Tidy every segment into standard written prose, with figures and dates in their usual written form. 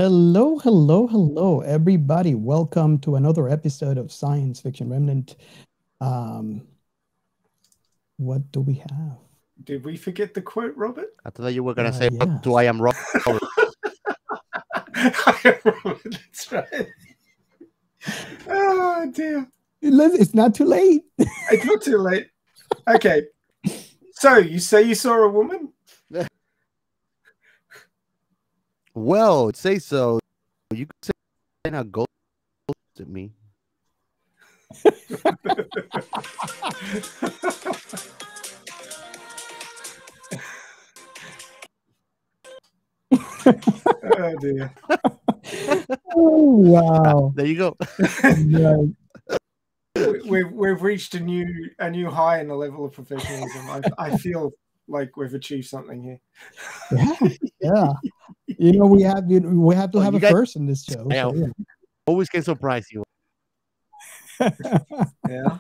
Hello, hello, hello, everybody. Welcome to another episode of Science Fiction Remnant. Um, what do we have? Did we forget the quote, Robert? I thought you were gonna say Yes. to I am Robert. Robert, that's right. Oh dear. It's not too late. It's not too late. Okay. So you say you saw a woman? Well, say so. You could say a ghost at me. Oh dear. Oh, wow. There you go. Right. We've reached a new high in the level of professionalism. I feel like we've achieved something here. Yeah. You know, we have to Oh, have you a guys- first in this show. I so, yeah. always can surprise you. Yeah.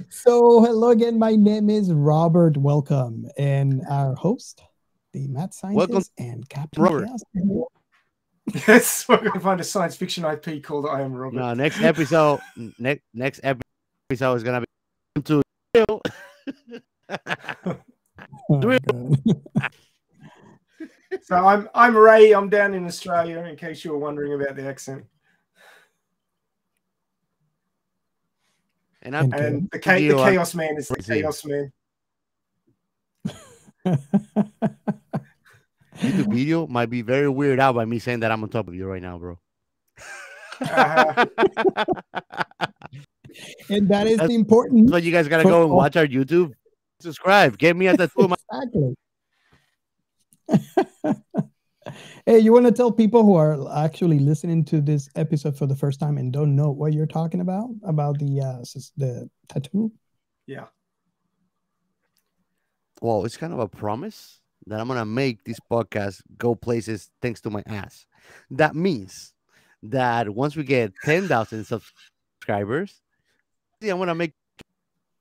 So, hello again. My name is Robert. Welcome, and our host, the mad scientist Welcome, and Captain Robert. Chaos. Yes, we're going to find a science fiction IP called I Am Robert. No, next episode is gonna be to Oh, Real. God. So I'm Ray. I'm down in Australia. In case you were wondering about the accent, and I'm Okay. and the Geo, Chaos Man is the crazy. Chaos Man. YouTube video might be very weird out by me saying that I'm on top of you right now, bro. Uh-huh. And that is That's- the important. So you guys gotta go and watch our YouTube. Subscribe. Get me at the two of my Exactly. Hey, you want to tell people who are actually listening to this episode for the first time and don't know what you're talking about the tattoo? Yeah. Well, it's kind of a promise that I'm gonna make this podcast go places thanks to my ass. That means that once we get 10,000 subscribers, I'm gonna make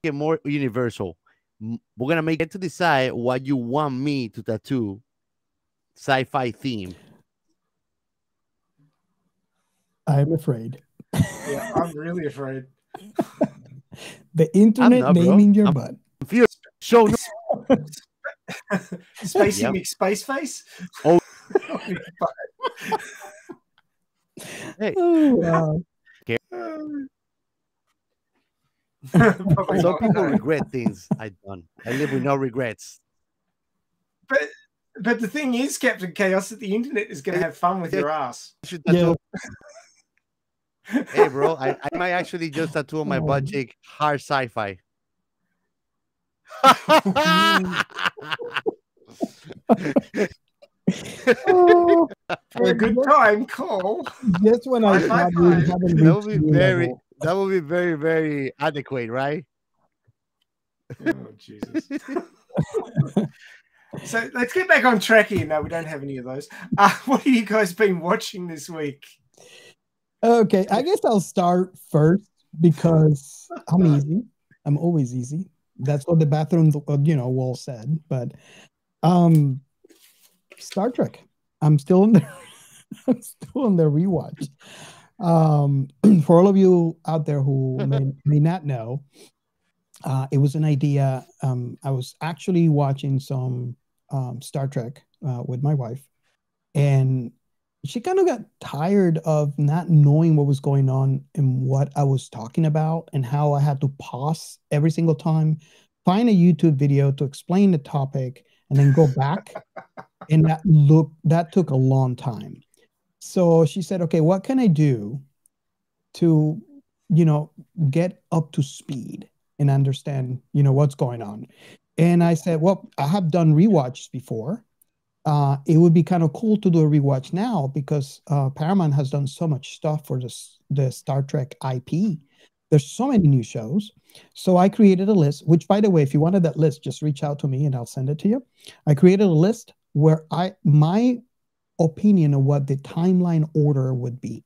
it more universal. We're gonna make it to decide what you want me to tattoo, sci-fi theme. I'm afraid. Yeah, I'm really afraid. The internet not, bro. naming your I'm- butt. Show no. Spacey Yep. McSpace Face. Oh. Hey, Oh, wow. Probably some not, people no. regret things I've done. I live with no regrets. But the thing is, Captain Chaos, that the internet is going to have fun with your ass. I should Yeah. tattoo. Hey, bro, I might actually just tattoo on my butt cheek hard sci-fi. Oh, For a good time, call. just when I thought we five. haven't That would reached be your very level. that would be very, very adequate, right? Oh, Jesus. So let's get back on track here. No, we don't have any of those. What have you guys been watching this week? Okay, I guess I'll start first because I'm easy. I'm always easy. That's what the bathroom, wall said. But Star Trek. I'm still in the I'm still on the rewatch. For all of you out there who may not know, it was an idea. I was actually watching some Star Trek with my wife, and she kind of got tired of not knowing what was going on and what I was talking about, and how I had to pause every single time, find a YouTube video to explain the topic, and then go back. And that took a long time. So she said, okay, what can I do to, get up to speed and understand, what's going on? And I said, well, I have done rewatches before. It would be kind of cool to do a rewatch now because Paramount has done so much stuff for the Star Trek IP. There's so many new shows. So I created a list, which, by the way, if you wanted that list, just reach out to me and I'll send it to you. I created a list where my opinion of what the timeline order would be.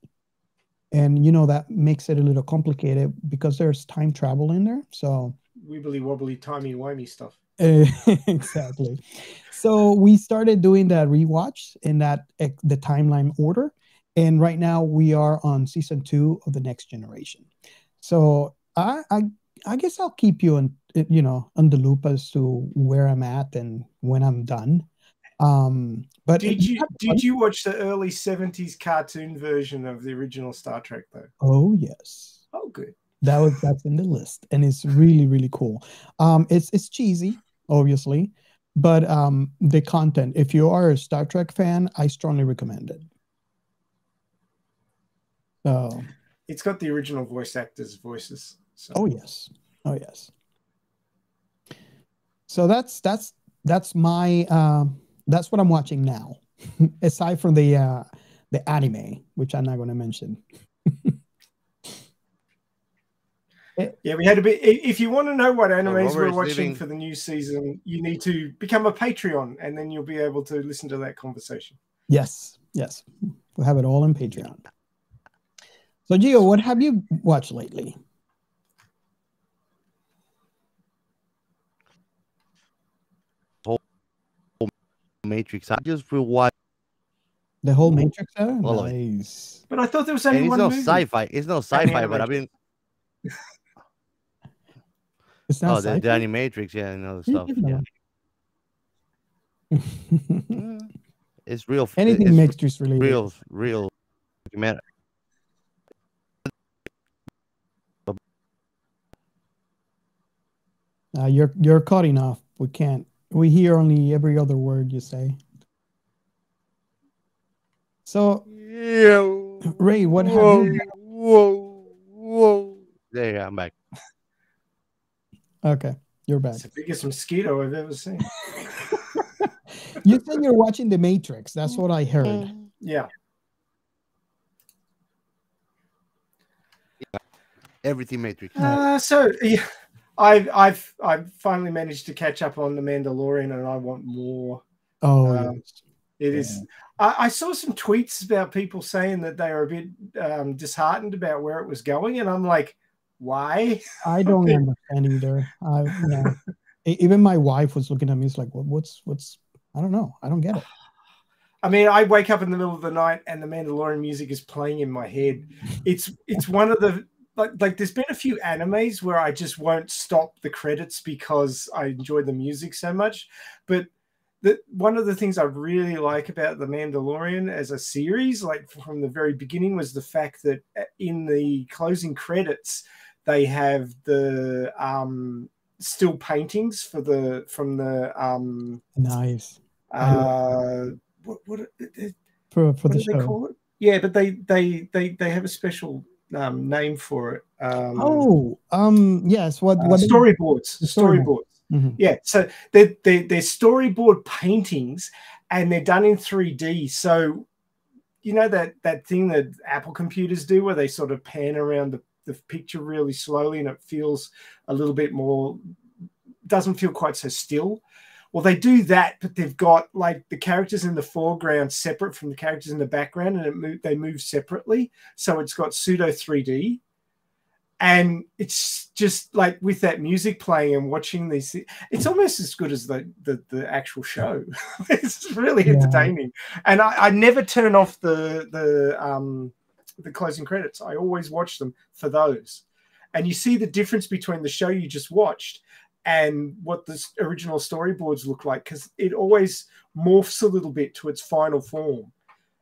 And, that makes it a little complicated because there's time travel in there. So Wibbly wobbly, timey wimey stuff. Exactly. So we started doing that rewatch in the timeline order, and right now we are on season 2 of the Next Generation. So I guess I'll keep you on the loop as to where I'm at and when I'm done. But Did you watch the early 70s cartoon version of the original Star Trek though? Oh yes. Oh, good. That's in the list, and it's really really cool. It's cheesy, obviously, but the content. If you are a Star Trek fan, I strongly recommend it. So, it's got the original voice actors' voices. So. Oh yes, oh yes. So that's my that's what I'm watching now, aside from the anime, which I'm not going to mention. Yeah, we had a bit. If you want to know what animes we're watching for the new season, you need to become a Patreon, and then you'll be able to listen to that conversation. Yes, we'll have it all on Patreon. So, Gio, what have you watched lately? Whole Matrix. I just rewatched the whole Matrix. Nice. But I thought there was only one movie. Sci-fi. It's no sci-fi, but I've been. It's not the Animatrix, yeah, and other stuff. Yeah. It's real. Anything Matrix related. Real. You're cutting off. We can't. We hear only every other word you say. So, Ray, what have you? Whoa. There, I'm back. Okay, you're back. It's the biggest mosquito I've ever seen. You said you're watching The Matrix. That's what I heard. Yeah. Everything Matrix. So yeah, I've finally managed to catch up on The Mandalorian, and I want more. Oh, yes. It is. I saw some tweets about people saying that they were a bit disheartened about where it was going, and I'm like, why? I don't understand either. Even my wife was looking at me. It's like, what's? I don't know. I don't get it. I mean, I wake up in the middle of the night and the Mandalorian music is playing in my head. It's one of the like. There's been a few animes where I just won't stop the credits because I enjoy the music so much. But one of the things I really like about the Mandalorian as a series, like from the very beginning, was the fact that in the closing credits they have the still paintings from the nice. What for the show. They call it? Yeah, but they have a special name for it. Yes. What storyboards? Storyboards. Mm-hmm. Yeah, so they're storyboard paintings, and they're done in 3D. So you know that thing that Apple computers do, where they sort of pan around the picture really slowly, and it feels a little bit more, doesn't feel quite so still. Well, they do that, but they've got like the characters in the foreground separate from the characters in the background, and they move separately. So it's got pseudo 3D. And it's just like with that music playing and watching these, it's almost as good as the actual show. It's really entertaining. And I never turn off the closing credits. I always watch them for those. And you see the difference between the show you just watched and what the original storyboards look like, because it always morphs a little bit to its final form.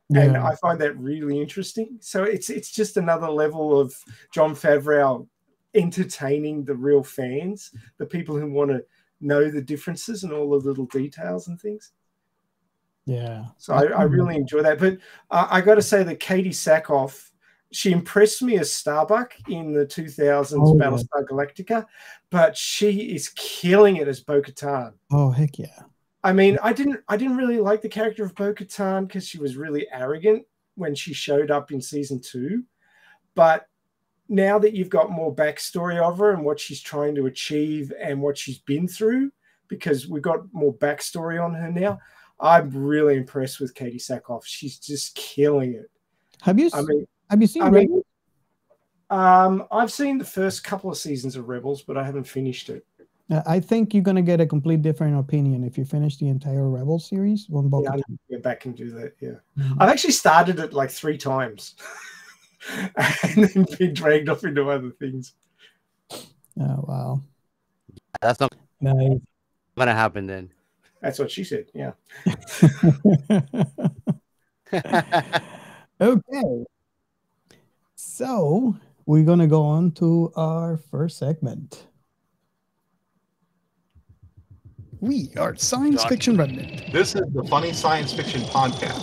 Yeah. And I find that really interesting. So it's just another level of Jon Favreau entertaining the real fans, the people who want to know the differences and all the little details and things. Yeah. So I really enjoy that. But I got to say that Katie Sackhoff, she impressed me as Starbuck in the 2000s Battlestar Galactica, but she is killing it as Bo-Katan. Oh, heck yeah. I mean, I didn't really like the character of Bo-Katan because she was really arrogant when she showed up in season 2. But now that you've got more backstory of her and what she's trying to achieve and what she's been through, because we've got more backstory on her now, I'm really impressed with Katie Sackhoff. She's just killing it. Have you seen Rebels? I've seen the first couple of seasons of Rebels, but I haven't finished it. I think you're gonna get a complete different opinion if you finish the entire Rebel series on Yeah, I Bo-Katan. need to get back and do that. Yeah, Mhm. I've actually started it like 3 times, and then been dragged off into other things. Oh wow, That's not nice. gonna happen then. That's what she said. Yeah. Okay, so we're gonna go on to our first segment. We are Science Fiction Remnant. This is the Funny Science Fiction Podcast.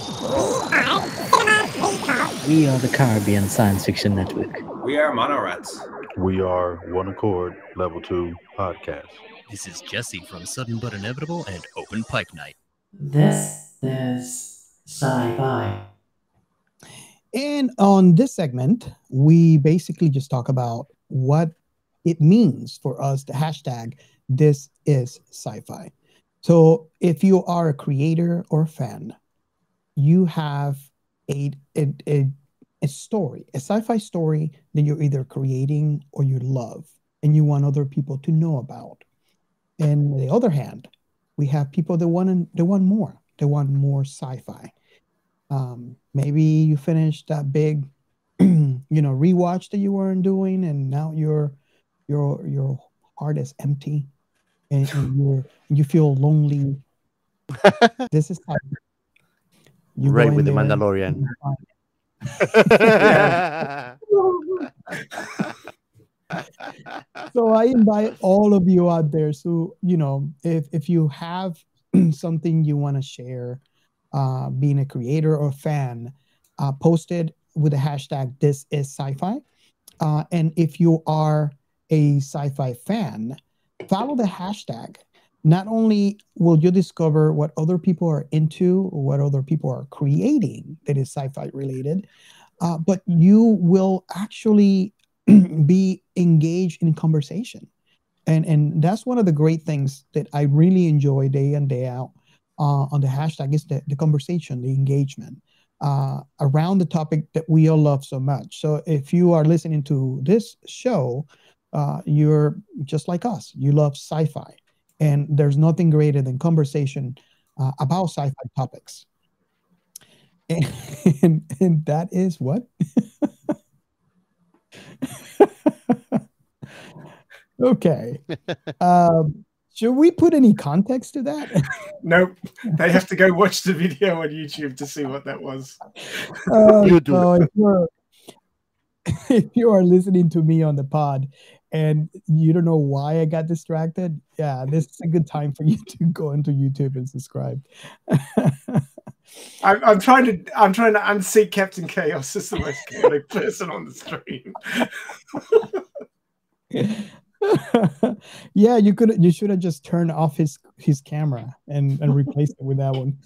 We are the Caribbean Science Fiction Network. We are Monorats. We are One Accord Level 2 Podcast. This is Jesse from Sudden But Inevitable and Open Pipe Night. This is sci-fi. And on this segment, we basically just talk about what it means for us to hashtag this is sci-fi. So if you are a creator or a fan, you have a story, a sci-fi story that you're either creating or you love and you want other people to know about. And on the other hand, we have people that want more. They want more sci-fi. Maybe you finished that big, rewatch that you weren't doing, and now your heart is empty, and you feel lonely. This is how you Right go with the in there Mandalorian. So I invite all of you out there. So, if you have something you want to share, being a creator or fan, post it with the hashtag this is sci-fi. And if you are a sci-fi fan, follow the hashtag. Not only will you discover what other people are into, or what other people are creating that is sci-fi related, but you will actually be engaged in conversation. And that's one of the great things that I really enjoy day in, day out on the hashtag is the conversation, the engagement around the topic that we all love so much. So if you are listening to this show, you're just like us. You love sci-fi. And there's nothing greater than conversation about sci-fi topics. And that is what? Okay. Should we put any context to that? Nope. They have to go watch the video on YouTube to see what that was. So if you are listening to me on the pod and you don't know why I got distracted, yeah, this is a good time for you to go into YouTube and subscribe. I'm trying to unseat Captain Chaos as the most chaotic person on the stream. Yeah, you should have just turned off his camera and replaced it with that one.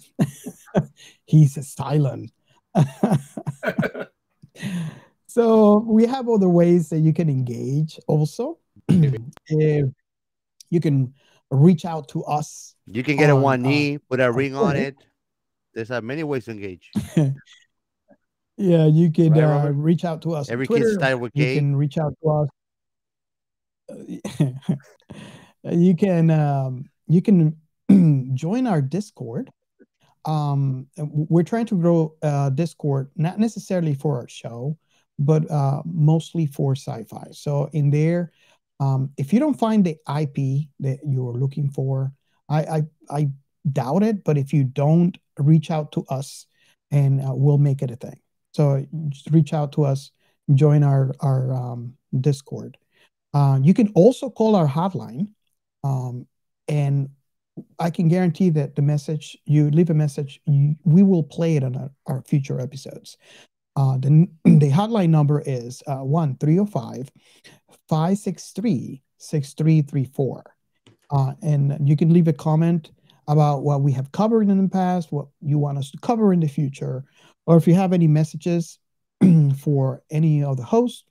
He's a silent. So we have other ways that you can engage also. If you can reach out to us. You can get on one knee, put a ring on it. There's many ways to engage. Yeah, you can Right, reach out to us. Every on Twitter. kid started with You gay. can reach out to us. You can join our Discord. We're trying to grow Discord, not necessarily for our show, but mostly for sci-fi. So in there, if you don't find the IP that you're looking for, I doubt it, but if you don't, reach out to us and we'll make it a thing. So just reach out to us, join our Discord. You can also call our hotline, and I can guarantee that the message, you leave a message, we will play it on our future episodes. The hotline number is 1-305-563-6334. And you can leave a comment about what we have covered in the past, what you want us to cover in the future, or if you have any messages for any of the hosts,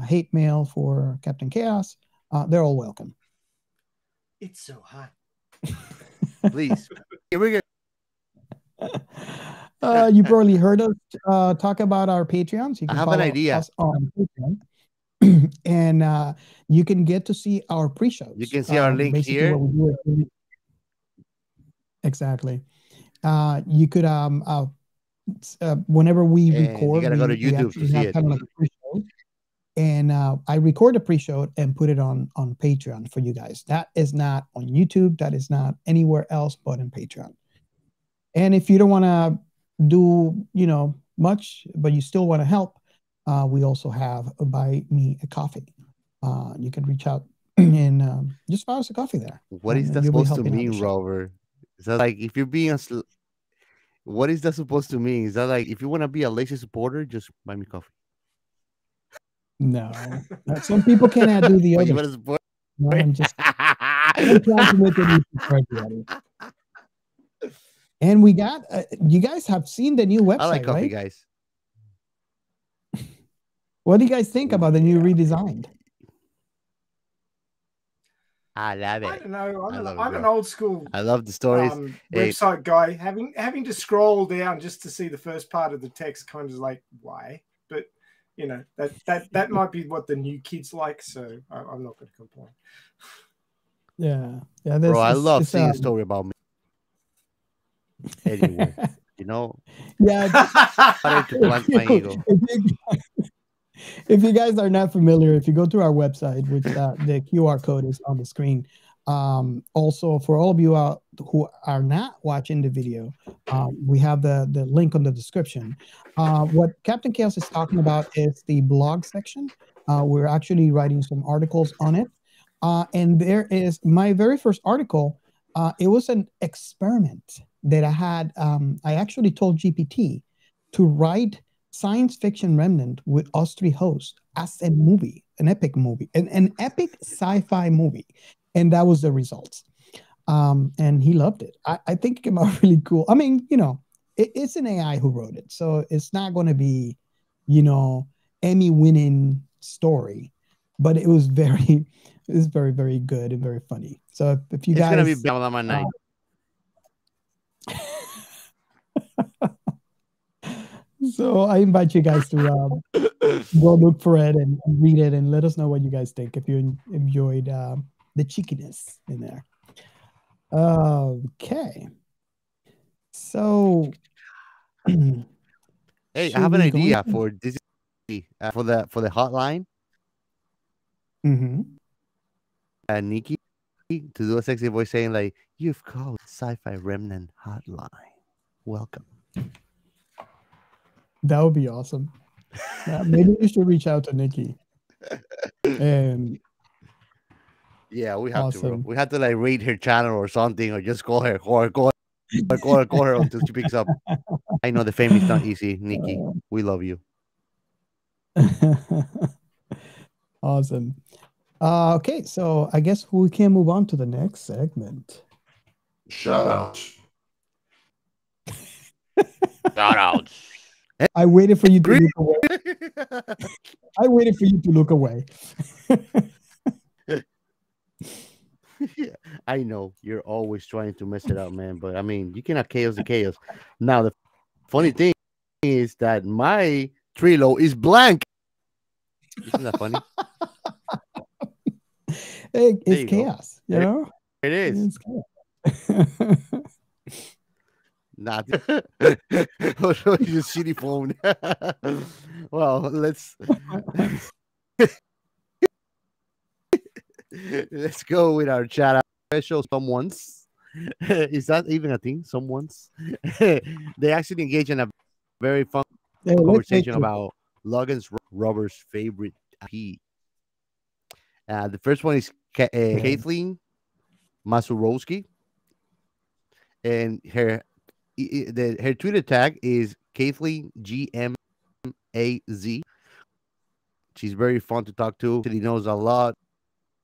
hate mail for Captain Chaos, they're all welcome. It's so hot. Please. Here we go. You probably heard us talk about our Patreons. You can I have an follow idea. us on Patreon. and you can get to see our pre-shows. You can see our link basically here. what we do. Exactly. You could whenever we And record, you gotta go to we YouTube to actually see have it. kind of like a pre-show, and I record a pre-show and put it on Patreon for you guys. That is not on YouTube. That is not anywhere else but in Patreon. And if you don't want to do much, but you still want to help, we also have a Buy Me a Coffee. You can reach out and just buy us a coffee there. What is and that you'll be supposed to helping out the mean, show. Robert? Is that like if you're being what is that supposed to mean? Is that like if you want to be a lazy supporter, just buy me coffee? No, some people cannot do the But you other. want to support? No, I'm trying to make it easy for everybody. And we got you guys have seen the new website, I like coffee, right? guys. What do you guys think about the new redesigned? I love I it. don't know. I love it, I'm an bro. old school I love the stories. Hey. website guy. Having to scroll down just to see the first part of the text, kind of like why. But that might be what the new kids like. So I'm not going to complain. Yeah. Bro, I love seeing a story about me. Anyway, Yeah. If you guys are not familiar, if you go to our website, which the QR code is on the screen. Also, for all of you who are not watching the video, we have the link on the description. What Captain Chaos is talking about is the blog section. We're actually writing some articles on it. And there is my very first article. It was an experiment that I had. I actually told GPT to write Science Fiction Remnant with us three hosts as a movie, an epic movie, an epic sci-fi movie. And that was the results. And he loved it. I think it came out really cool. I mean, it's an AI who wrote it. So it's not going to be, Emmy-winning story. But it was very, very good and very funny. So if you guys... It's going to be better on my night. So I invite you guys to go look for it and read it and let us know what you guys think if you enjoyed the cheekiness in there. Okay. So hey, I have an idea for this for the hotline. Mm-hmm. Nikki to do a sexy voice saying like, "You've called Sci-Fi Remnant Hotline. Welcome." That would be awesome. Maybe we should reach out to Nikki. And yeah, we have to. Bro. We have to like read her channel or something, or just call her until she picks up. I know the fame is not easy, Nikki. We love you. Awesome. Okay, so I guess we can move on to the next segment. Shout outs. Shout outs. I waited for you to look away. I waited for you to look away. Yeah, I know you're always trying to mess it up, man. But I mean, you cannot chaos the chaos. Now, the funny thing is that my Trello is blank. Isn't that funny? Hey, it's chaos, you know? It is. It's chaos. Not your shitty phone. Well, let's go with our chat out special. Someone's is that even a thing? Someone's they actually engage in a very fun conversation about Logan's Robert's favorite IP. The first one is Kathleen Masurowski, and her Twitter tag is Kathleen GMAZ. She's very fun to talk to. She knows a lot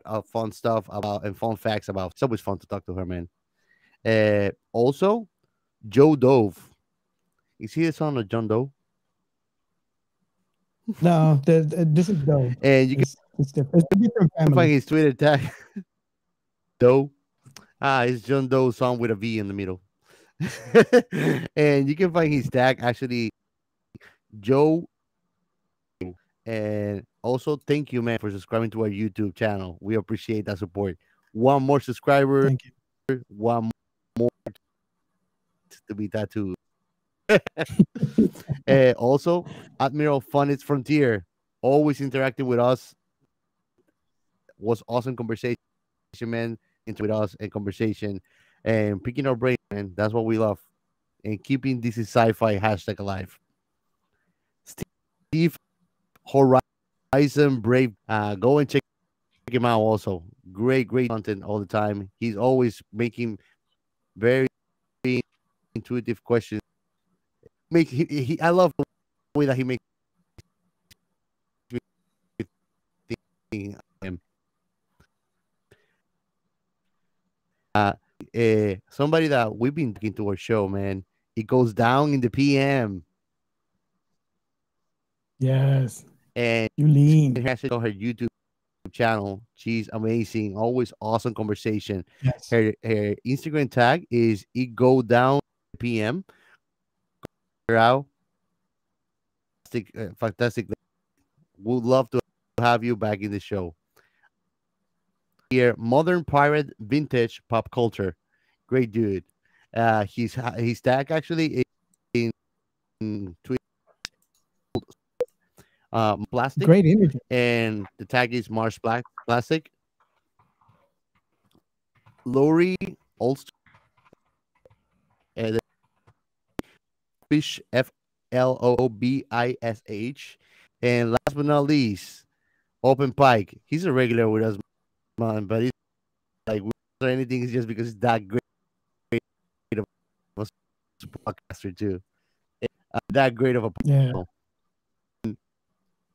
of fun stuff about and fun facts about. It's always fun to talk to her, man. Also, Joe Dove. Is he the son of John Doe? No, this is Doe. And you it's different. It's a different family. Find his Twitter tag. Doe. It's John Doe's son with a V in the middle. And you can find his tag actually Joe And also, thank you, man, for subscribing to our YouTube channel. We appreciate that support. One more subscriber, Thank you. one more to be tattooed. Also, Admiral Funny's Frontier, always interacting with us. Was awesome conversation, man. Into with us and conversation and picking our brain, man. That's what we love. And keeping this is sci-fi hashtag alive. Steve Horizon Brave. Go and check him out also. Great content all the time. He's always making very intuitive questions. I love the way that he makes me think. Somebody that we've been taking to our show, man. It goes down in the PM. Yes. And Yulene has on her YouTube channel. She's amazing. Always awesome conversation. Yes. Her Instagram tag is it go down PM. Out. Fantastic. Would love to have you back in the show. Here, modern pirate, vintage pop culture. Great dude. His tag actually is in Twitter. Plastic. Great image. And the tag is Mars Plastic. Lori Ulster. Fish FLOOBISH. And last but not least, Open Pike. He's a regular with us, man, but he's like or anything is just because he's that great of a podcaster too. That great of a podcast. Yeah.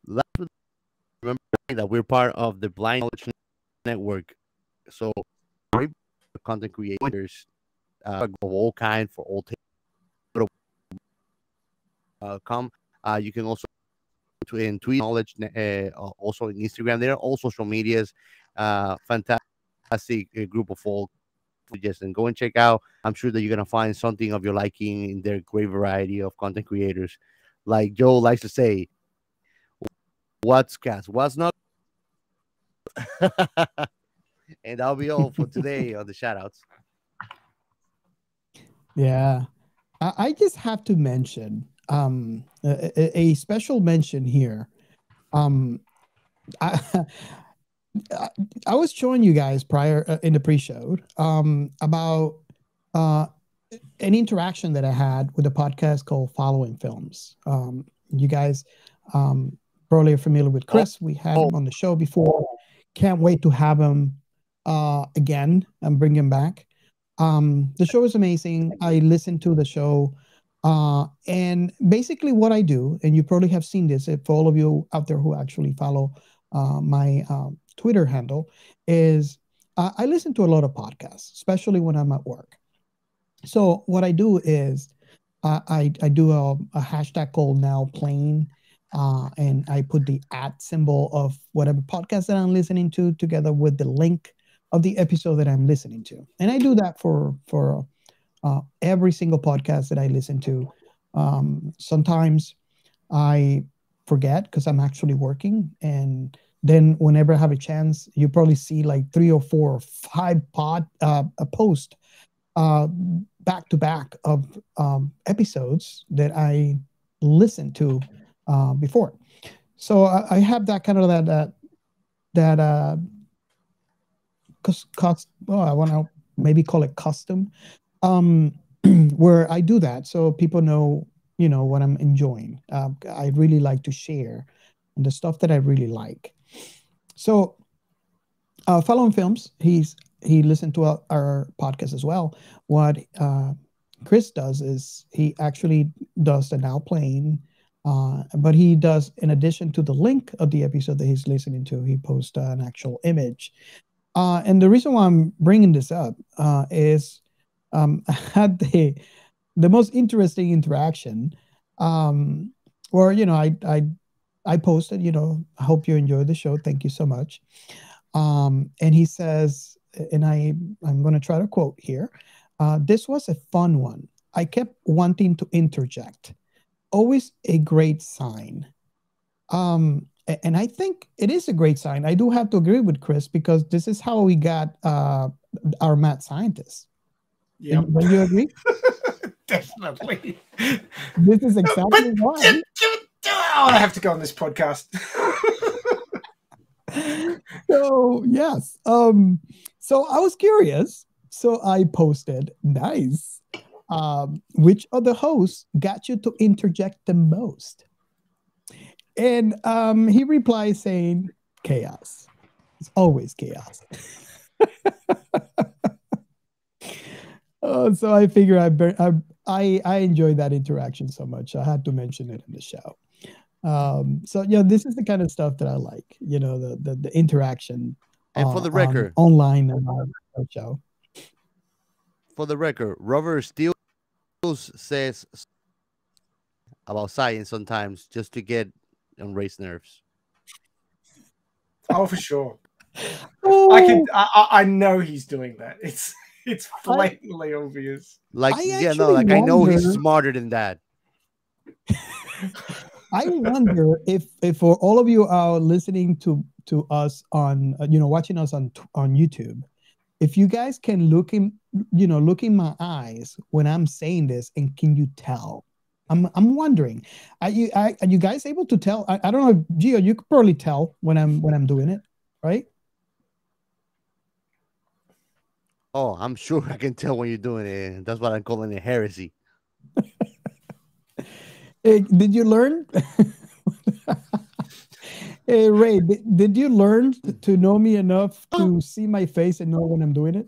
Last but remember that we're part of the Blind Knowledge Network. So content creators of all kinds for all you can also tweet knowledge also in Instagram. There are all social medias. Fantastic group of folk. Just and go and check out. I'm sure that you're gonna find something of your liking in their great variety of content creators. Like Joe likes to say, what's cast, what's not. And that'll be all for today on the shoutouts. Yeah, I just have to mention a special mention here. I was showing you guys prior in the pre-show about an interaction that I had with a podcast called Following Films. You guys probably are familiar with Chris. We had him on the show before. Can't wait to have him again and bring him back. The show is amazing. I listened to the show. And basically what I do, and you probably have seen this for all of you out there who actually follow my Twitter handle, is I listen to a lot of podcasts, especially when I'm at work. So what I do is I do a hashtag called Now Playing, and I put the @ symbol of whatever podcast that I'm listening to together with the link of the episode that I'm listening to. And I do that for every single podcast that I listen to. Sometimes I forget because I'm actually working, and then whenever I have a chance, you probably see like 3 or 4 or 5 posts back to back of episodes that I listened to before. So I have that kind of I want to maybe call it custom, where I do that so people know, what I'm enjoying. I really like to share the stuff that I really like. So Following Films, he listened to our podcast as well. What Chris does is he actually does the Now Playing, but he does, in addition to the link of the episode that he's listening to, he posts an actual image. And the reason why I'm bringing this up is I had the most interesting interaction where, I posted, I hope you enjoyed the show. Thank you so much. And he says, and I'm going to try to quote here, this was a fun one. I kept wanting to interject. Always a great sign. And And I think it is a great sign. I do have to agree with Chris, because this is how we got our mad scientists. Yeah, Don't you agree? definitely. This is exactly why. I have to go on this podcast. So yes, so I was curious, so I posted, nice, which of the hosts got you to interject the most? And he replies saying, chaos. It's always chaos. So I figure I enjoy that interaction so much, I had to mention it in the show. So yeah, this is the kind of stuff that I like, the interaction. And for the record, online and on our show. For the record, Robert still says about science sometimes just to get on Ray's nerves. Oh, for sure. Oh, I know he's doing that. It's blatantly obvious. Like, I I know he's wonder- smarter than that. I wonder if for all of you are listening to us on, watching us on YouTube, if you guys can look in my eyes when I'm saying this, and can you tell? I'm wondering, are you guys able to tell? I don't know, Gio, you could probably tell when I'm doing it, right? Oh, I'm sure I can tell when you're doing it. That's what I'm calling it, heresy. Hey, did you learn? Hey, Ray, did you learn to know me enough to see my face and know when I'm doing it?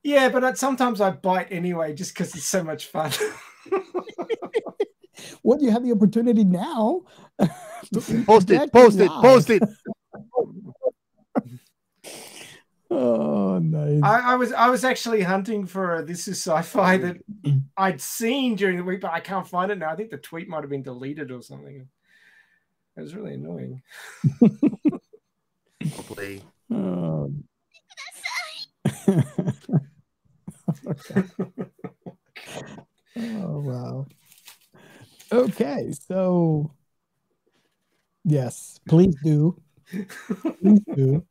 Yeah, but sometimes I bite anyway, just because it's so much fun. Well, you have the opportunity now. Post it. Oh, nice. I was actually hunting for This Is Sci-Fi that I'd seen during the week, but I can't find it now. I think the tweet might have been deleted or something. It was really annoying. Play. Oh. Oh, wow. Okay, so yes, please do. Please do.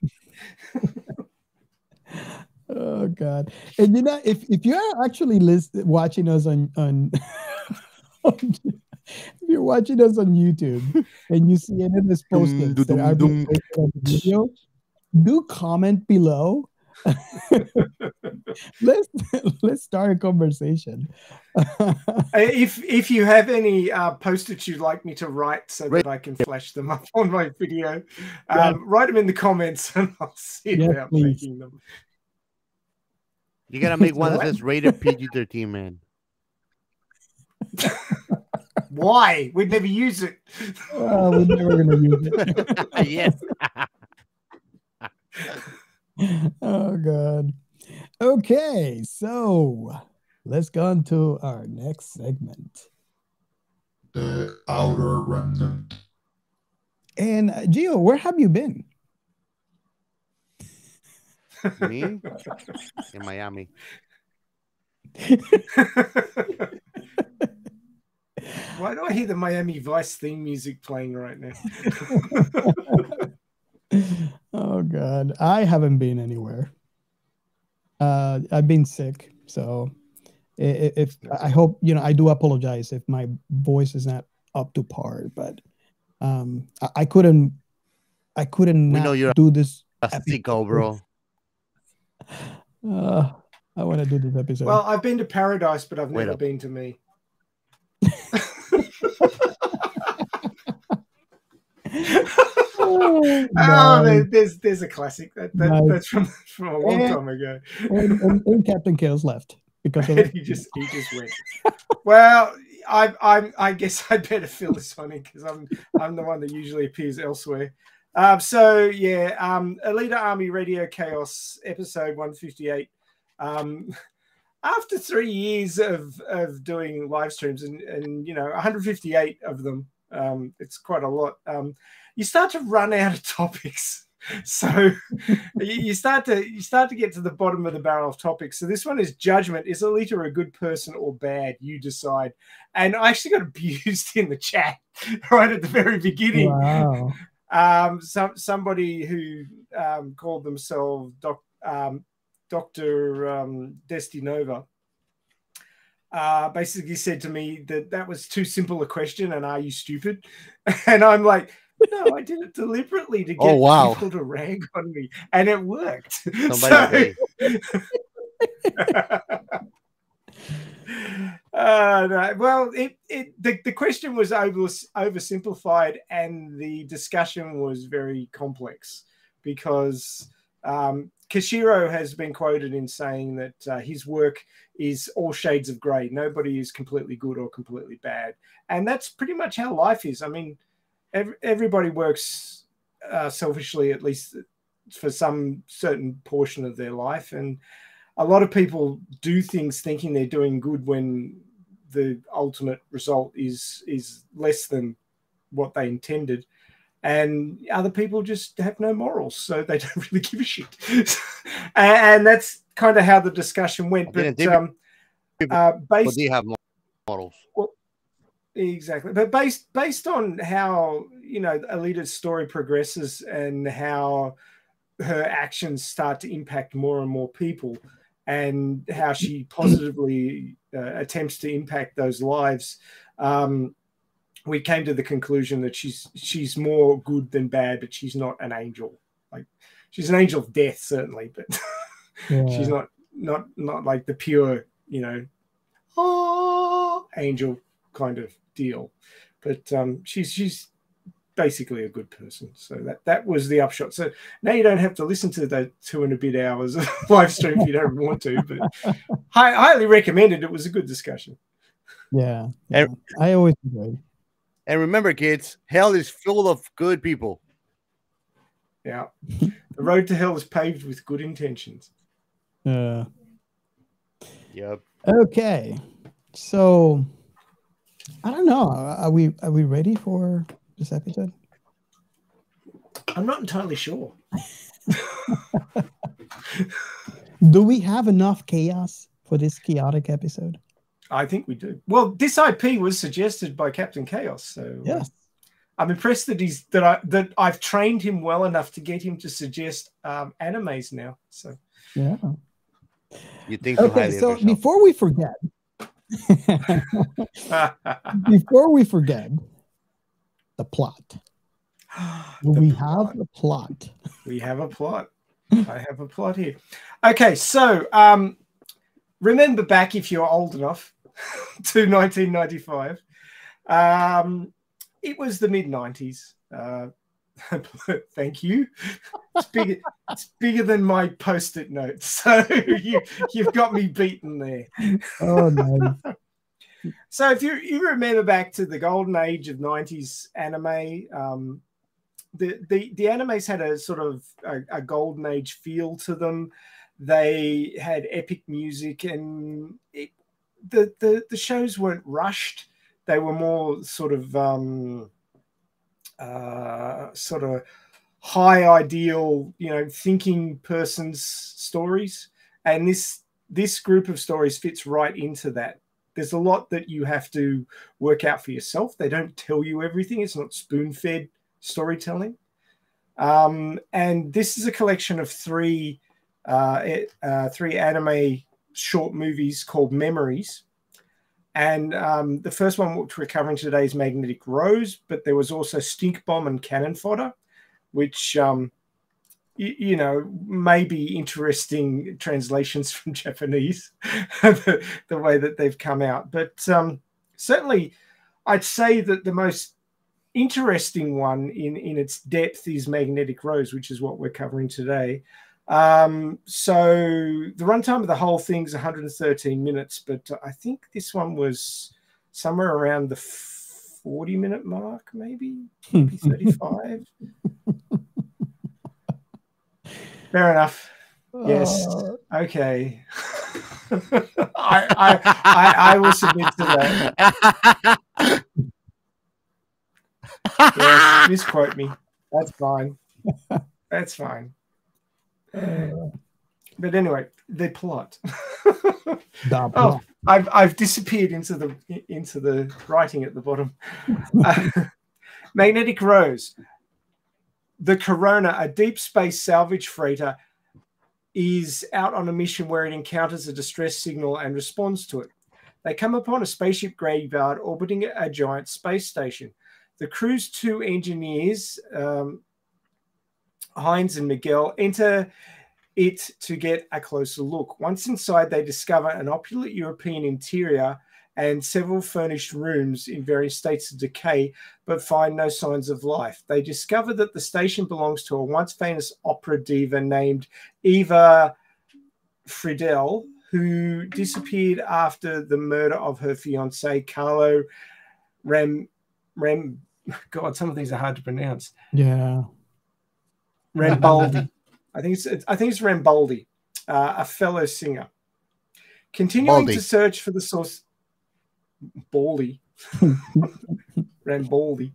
Oh God! And if you are actually watching us on if you're watching us on YouTube and you see any of these post-its that are being posted on the video, do comment below. let's start a conversation. If you have any post-its you'd like me to write so that I can flash them up on my video, write them in the comments and I'll see about making them. You gotta make one that says rated PG-13, man. Why? We'd never use it. We're never gonna use it. Yes. Oh God. Okay, so let's go on to our next segment. The Outer Remnant. And Gio, where have you been? Me? In Miami. Why do I hear the Miami Vice theme music playing right now? Oh God, I haven't been anywhere. I've been sick, so if I hope I do apologize if my voice is not up to par, but I couldn't do this. A sicko, bro. I want to do this episode. Well, I've been to Paradise, but I've never been to me. There's a classic that's from a long time ago. And Captain Chaos left because of he just went. Well, I guess I'd better fill this one in because I'm the one that usually appears elsewhere. So yeah, Elita Army Radio Chaos episode 158. After 3 years of doing live streams and 158 of them, it's quite a lot. You start to run out of topics. So you start to get to the bottom of the barrel of topics. So this one is judgment. Is Alita a good person or bad? You decide. And I actually got abused in the chat right at the very beginning. Wow. Somebody who called themselves Dr. Destinova basically said to me that was too simple a question, and are you stupid? And I'm like, no, I did it deliberately to get people to rag on me, and it worked. No, well, the question was oversimplified, and the discussion was very complex because Kishiro has been quoted in saying that his work is all shades of grey. Nobody is completely good or completely bad, and that's pretty much how life is. I mean, everybody works selfishly, at least for some certain portion of their life, and a lot of people do things thinking they're doing good when the ultimate result is less than what they intended. And other people just have no morals, so they don't really give a shit. And that's kind of how the discussion went. But they have morals. Well, exactly. But based on how, you know, Alita's story progresses and how her actions start to impact more and more people, and how she positively attempts to impact those lives, we came to the conclusion that she's more good than bad, but she's not an angel. Like, she's an angel of death, certainly, but she's not like the pure, you know, angel kind of deal. But she's basically a good person. So that was the upshot. So now you don't have to listen to the 2 and a bit hours of live stream if you don't want to, but I highly recommend it. It was a good discussion. Yeah. I always enjoy. And remember, kids, hell is full of good people. Yeah. The road to hell is paved with good intentions. Yep. Okay. So I don't know. Are we ready for this episode? I'm not entirely sure. Do we have enough chaos for this chaotic episode? I think we do. Well, this IP was suggested by Captain Chaos, so yes. I'm impressed that I've trained him well enough to get him to suggest animes now. So yeah. You think so highly so of yourself. before we forget, the plot. We have a plot. We have a plot. I have a plot here. Okay, so remember back, if you're old enough, to 1995. It was the mid-90s. Thank you. It's bigger than my post-it notes. So you've got me beaten there. Oh, nice. So if you remember back to the golden age of 90s anime, the animes had a sort of a golden age feel to them. They had epic music, and the shows weren't rushed. They were more sort of high ideal, you know, thinking person's stories. And this group of stories fits right into that. There's a lot that you have to work out for yourself. They don't tell you everything. It's not spoon-fed storytelling. And this is a collection of three anime short movies called Memories. And the first one which we're covering today is Magnetic Rose, but there was also Stink Bomb and Cannon Fodder, which, you know, may be interesting translations from Japanese, the way that they've come out. But certainly I'd say that the most interesting one in its depth is Magnetic Rose, which is what we're covering today. So the runtime of the whole thing's 113 minutes, but I think this one was somewhere around the 40-minute mark, maybe 35. Fair enough. Yes. Okay. I will submit to that. Yes, misquote me. That's fine. That's fine. Uh, But anyway, the plot. the Oh, plot. I've disappeared into the writing at the bottom. Magnetic Rose. The Corona, a deep space salvage freighter, is out on a mission where it encounters a distress signal and responds to it. They come upon a spaceship graveyard orbiting a giant space station. The crew's two engineers, Heinz and Miguel, enter it to get a closer look. Once inside, they discover an opulent European interior and several furnished rooms in various states of decay, but find no signs of life. They discover that the station belongs to a once famous opera diva named Eva Friedel, who disappeared after the murder of her fiancé, Carlo God, some of these are hard to pronounce. Yeah. Rambaldi. I think it's Rambaldi, a fellow singer. Continuing Baldy. to search for the source. Baldy. Rambaldi,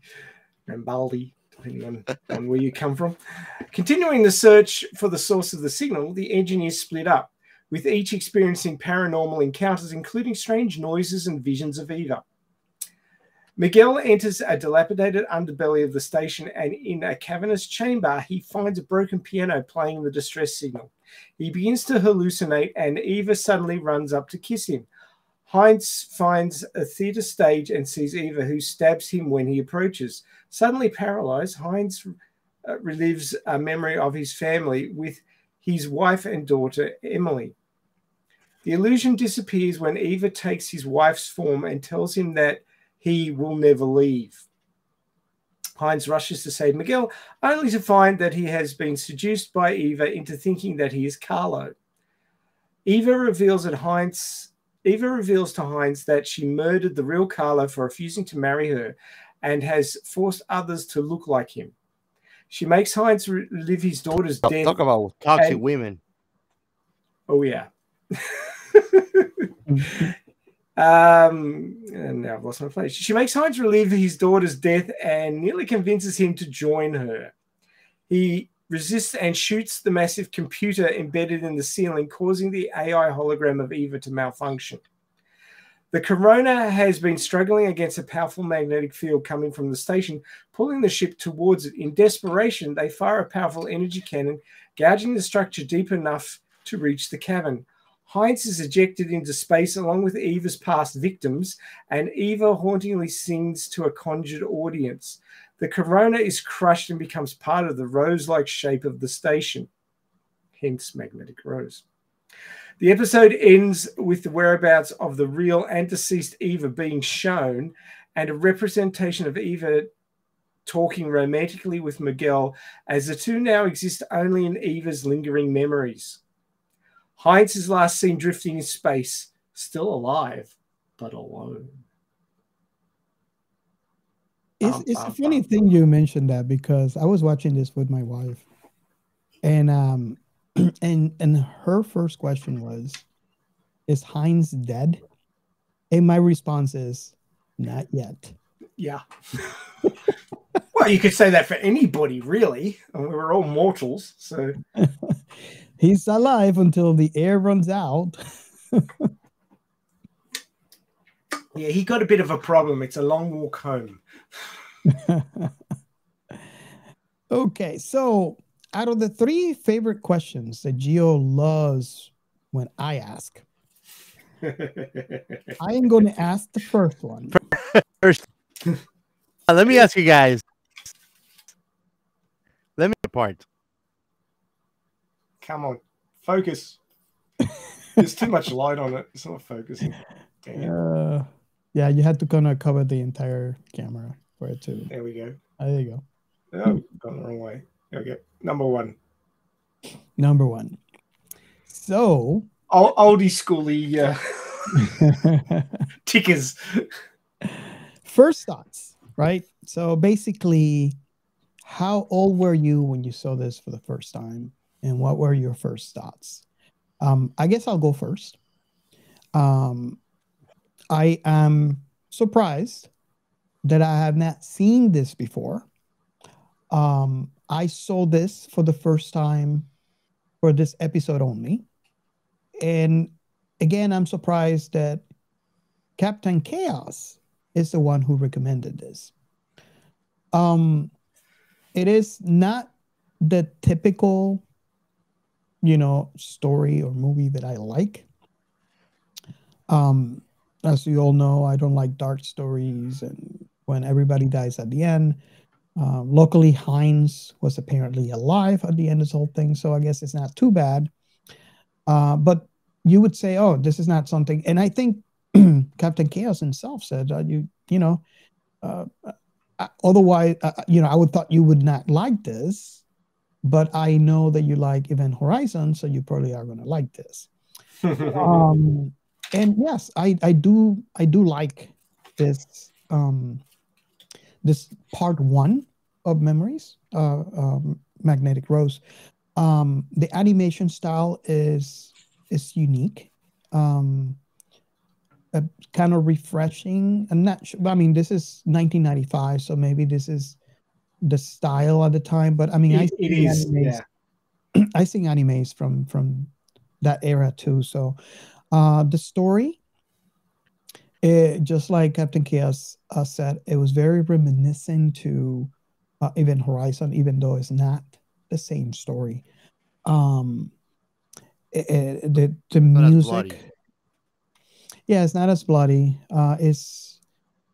depending on where you come from. Continuing the search for the source of the signal, the engineers split up, with each experiencing paranormal encounters, including strange noises and visions of Eva. Miguel enters a dilapidated underbelly of the station, and in a cavernous chamber, he finds a broken piano playing the distress signal. He begins to hallucinate, and Eva suddenly runs up to kiss him. Heinz finds a theater stage and sees Eva, who stabs him when he approaches. Suddenly paralyzed, Heinz relives a memory of his family with his wife and daughter, Emily. The illusion disappears when Eva takes his wife's form and tells him that he will never leave. Heinz rushes to save Miguel, only to find that he has been seduced by Eva into thinking that he is Carlo. Eva reveals to Heinz that she murdered the real Carlo for refusing to marry her and has forced others to look like him. She makes Heinz relive his daughter's death. Talk about toxic women. Oh, yeah. And now I've lost my place. She makes Heinz relive his daughter's death and nearly convinces him to join her. He resists and shoots the massive computer embedded in the ceiling, causing the AI hologram of Eva to malfunction. The Corona has been struggling against a powerful magnetic field coming from the station, pulling the ship towards it. In desperation, they fire a powerful energy cannon, gouging the structure deep enough to reach the cavern. Heinz is ejected into space along with Eva's past victims, and Eva hauntingly sings to a conjured audience. The Corona is crushed and becomes part of the rose-like shape of the station, hence Magnetic Rose. The episode ends with the whereabouts of the real and deceased Eva being shown, and a representation of Eva talking romantically with Miguel, as the two now exist only in Eva's lingering memories. Heinz is last seen drifting in space, still alive, but alone. It's a funny thing you mentioned that, because I was watching this with my wife, and and her first question was, "Is Heinz dead?" And my response is, "Not yet." Yeah. Well, you could say that for anybody, really. I mean, we're all mortals, so he's alive until the air runs out. Yeah, he got a bit of a problem. It's a long walk home. Okay, so out of the 3 favorite questions that Gio loves when I ask, I am going to ask the first one. First, let me ask you guys. Let me apart. Come on, focus. There's too much light on it. It's not focusing. Yeah, you had to kind of cover the entire camera for it to. There we go. There you go. Oh, gone the wrong way. There we go. Number one. So, oldie schooly tickers. First thoughts, right? So basically, how old were you when you saw this for the first time, and what were your first thoughts? I guess I'll go first. I am surprised that I have not seen this before. I saw this for the first time for this episode only. And again, I'm surprised that Captain Chaos is the one who recommended this. It is not the typical, story or movie that I like. As you all know, I don't like dark stories and when everybody dies at the end. Luckily, Hines was apparently alive at the end of this whole thing, so I guess it's not too bad. But you would say, "Oh, this is not something," and I think Captain Chaos himself said, otherwise, I would thought you would not like this, but I know that you like Event Horizon, so you probably are going to like this. And yes, I do like this this part one of Memories, Magnetic Rose. The animation style is unique, kind of refreshing. I'm not sure. I mean, this is 1995, so maybe this is the style at the time. But I mean, I see animes from that era too. So the story, just like Captain Chaos said, it was very reminiscent to Event Horizon, even though it's not the same story. The music, yeah, it's not as bloody.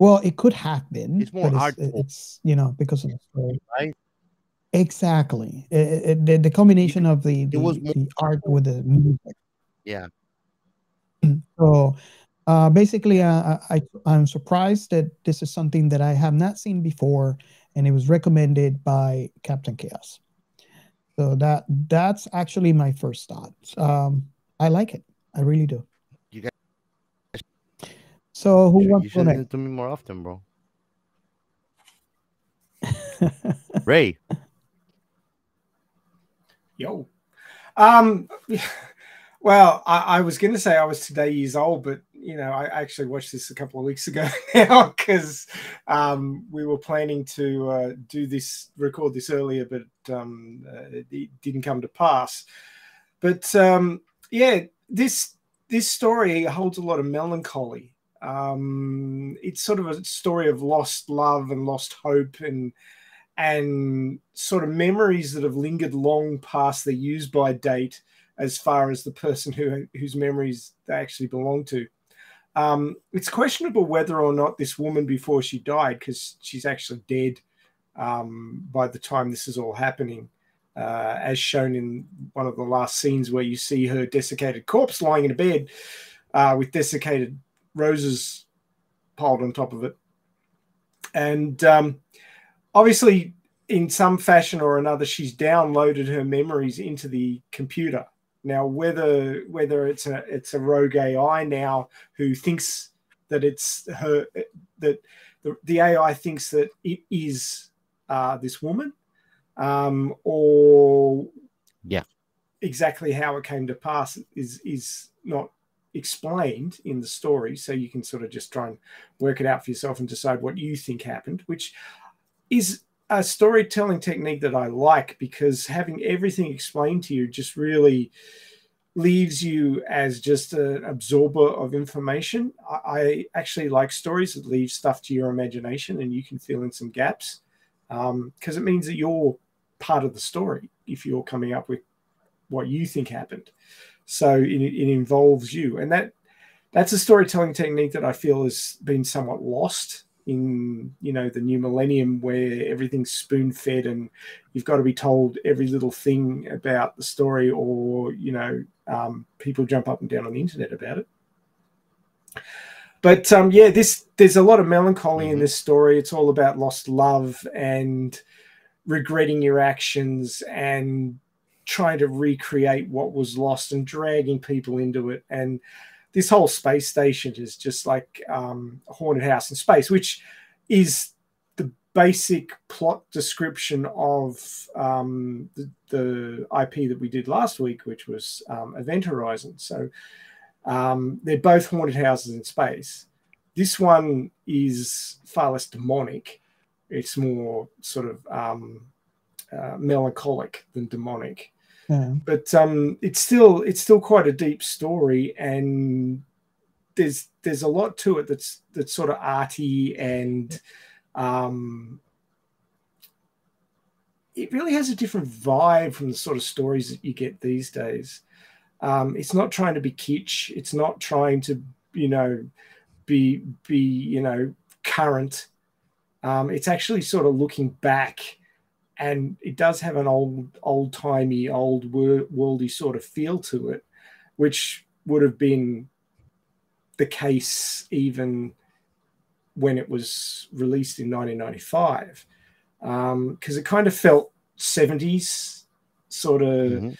It could have been. It's more artful. It's because of the story, right? Exactly. The combination of the art with the music. Yeah. So basically, I'm surprised that this is something that I have not seen before, and it was recommended by Captain Chaos. So that's actually my first thought. I like it. I really do. You guys, so who you wants to should go listen next? to me more often, bro. Ray. Yo. Well, I was going to say I was today years old, but I actually watched this a couple of weeks ago now because we were planning to record this earlier, but it didn't come to pass. But yeah, this story holds a lot of melancholy. It's sort of a story of lost love and lost hope and sort of memories that have lingered long past their use-by date as far as the person whose memories they actually belong to. It's questionable whether or not this woman before she died, because she's actually dead by the time this is all happening, as shown in one of the last scenes where you see her desiccated corpse lying in a bed with desiccated roses piled on top of it. And obviously, in some fashion or another, she's downloaded her memories into the computer. Now, whether it's a rogue AI now who thinks that it's her, that the AI thinks that it is this woman, or exactly how it came to pass is not explained in the story. So you can sort of just try and work it out for yourself and decide what you think happened, which is a storytelling technique that I like, because having everything explained to you just really leaves you as just an absorber of information. I actually like stories that leave stuff to your imagination and you can fill in some gaps, because it means that you're part of the story if you're coming up with what you think happened. So it involves you. And that's a storytelling technique that I feel has been somewhat lost in the new millennium, where everything's spoon-fed and you've got to be told every little thing about the story, or people jump up and down on the internet about it. But there's a lot of melancholy in this story. It's all about lost love and regretting your actions and trying to recreate what was lost and dragging people into it. And this whole space station is just like a haunted house in space, which is the basic plot description of the IP that we did last week, which was Event Horizon. So they're both haunted houses in space. This one is far less demonic. It's more sort of melancholic than demonic. Yeah. But it's still quite a deep story, and there's a lot to it that's sort of arty, and it really has a different vibe from the sort of stories that you get these days. It's not trying to be kitsch. It's not trying to, be current. It's actually sort of looking back, and it does have an old-timey, old-worldy sort of feel to it, which would have been the case even when it was released in 1995, because it kind of felt 70s sort of.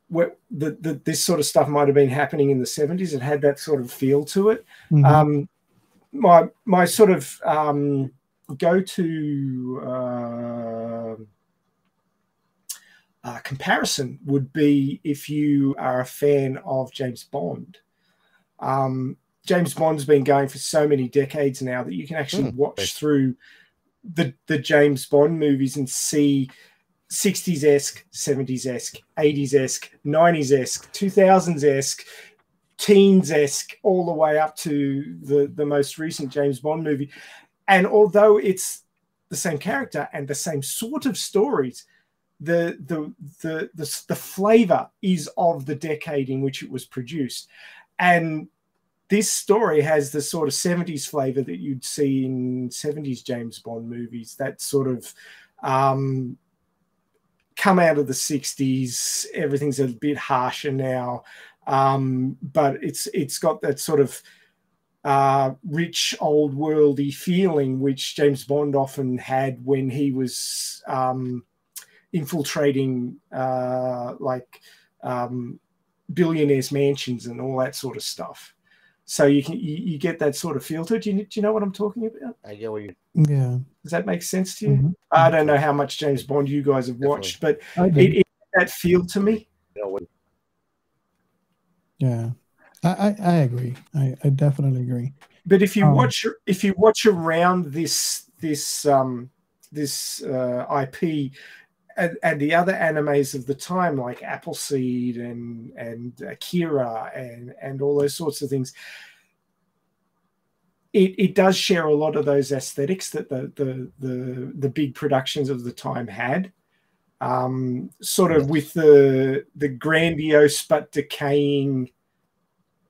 Where this sort of stuff might have been happening in the 70s. It had that sort of feel to it. My sort of go-to comparison would be if you are a fan of James Bond. James Bond's been going for so many decades now that you can actually watch through the James Bond movies and see 60s-esque, 70s-esque, 80s-esque, 90s-esque, 2000s-esque, teens-esque, all the way up to the most recent James Bond movie. And although it's the same character and the same sort of stories, the flavor is of the decade in which it was produced. And this story has the sort of 70s flavor that you'd see in 70s James Bond movies, that sort of come out of the 60s. Everything's a bit harsher now, but it's got that sort of rich old worldy feeling which James Bond often had when he was infiltrating billionaires' mansions and all that sort of stuff. So you get that sort of feel to it. Do you know what I'm talking about? I get what you. Yeah. Does that make sense to you? I don't know how much James Bond you guys have watched, but it that feel to me. Yeah, I agree. I definitely agree. But if you watch around this IP and the other animes of the time, like Appleseed and Akira and all those sorts of things, it does share a lot of those aesthetics that the big productions of the time had, sort of with the grandiose but decaying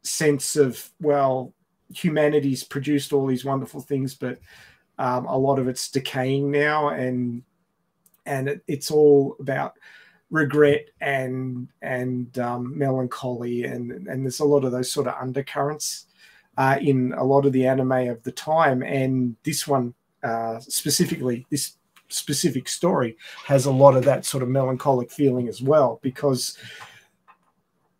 sense of, well, humanity's produced all these wonderful things, but a lot of it's decaying now, and it's all about regret and melancholy, and there's a lot of those sort of undercurrents in a lot of the anime of the time. And this one specifically, this specific story, has a lot of that sort of melancholic feeling as well, because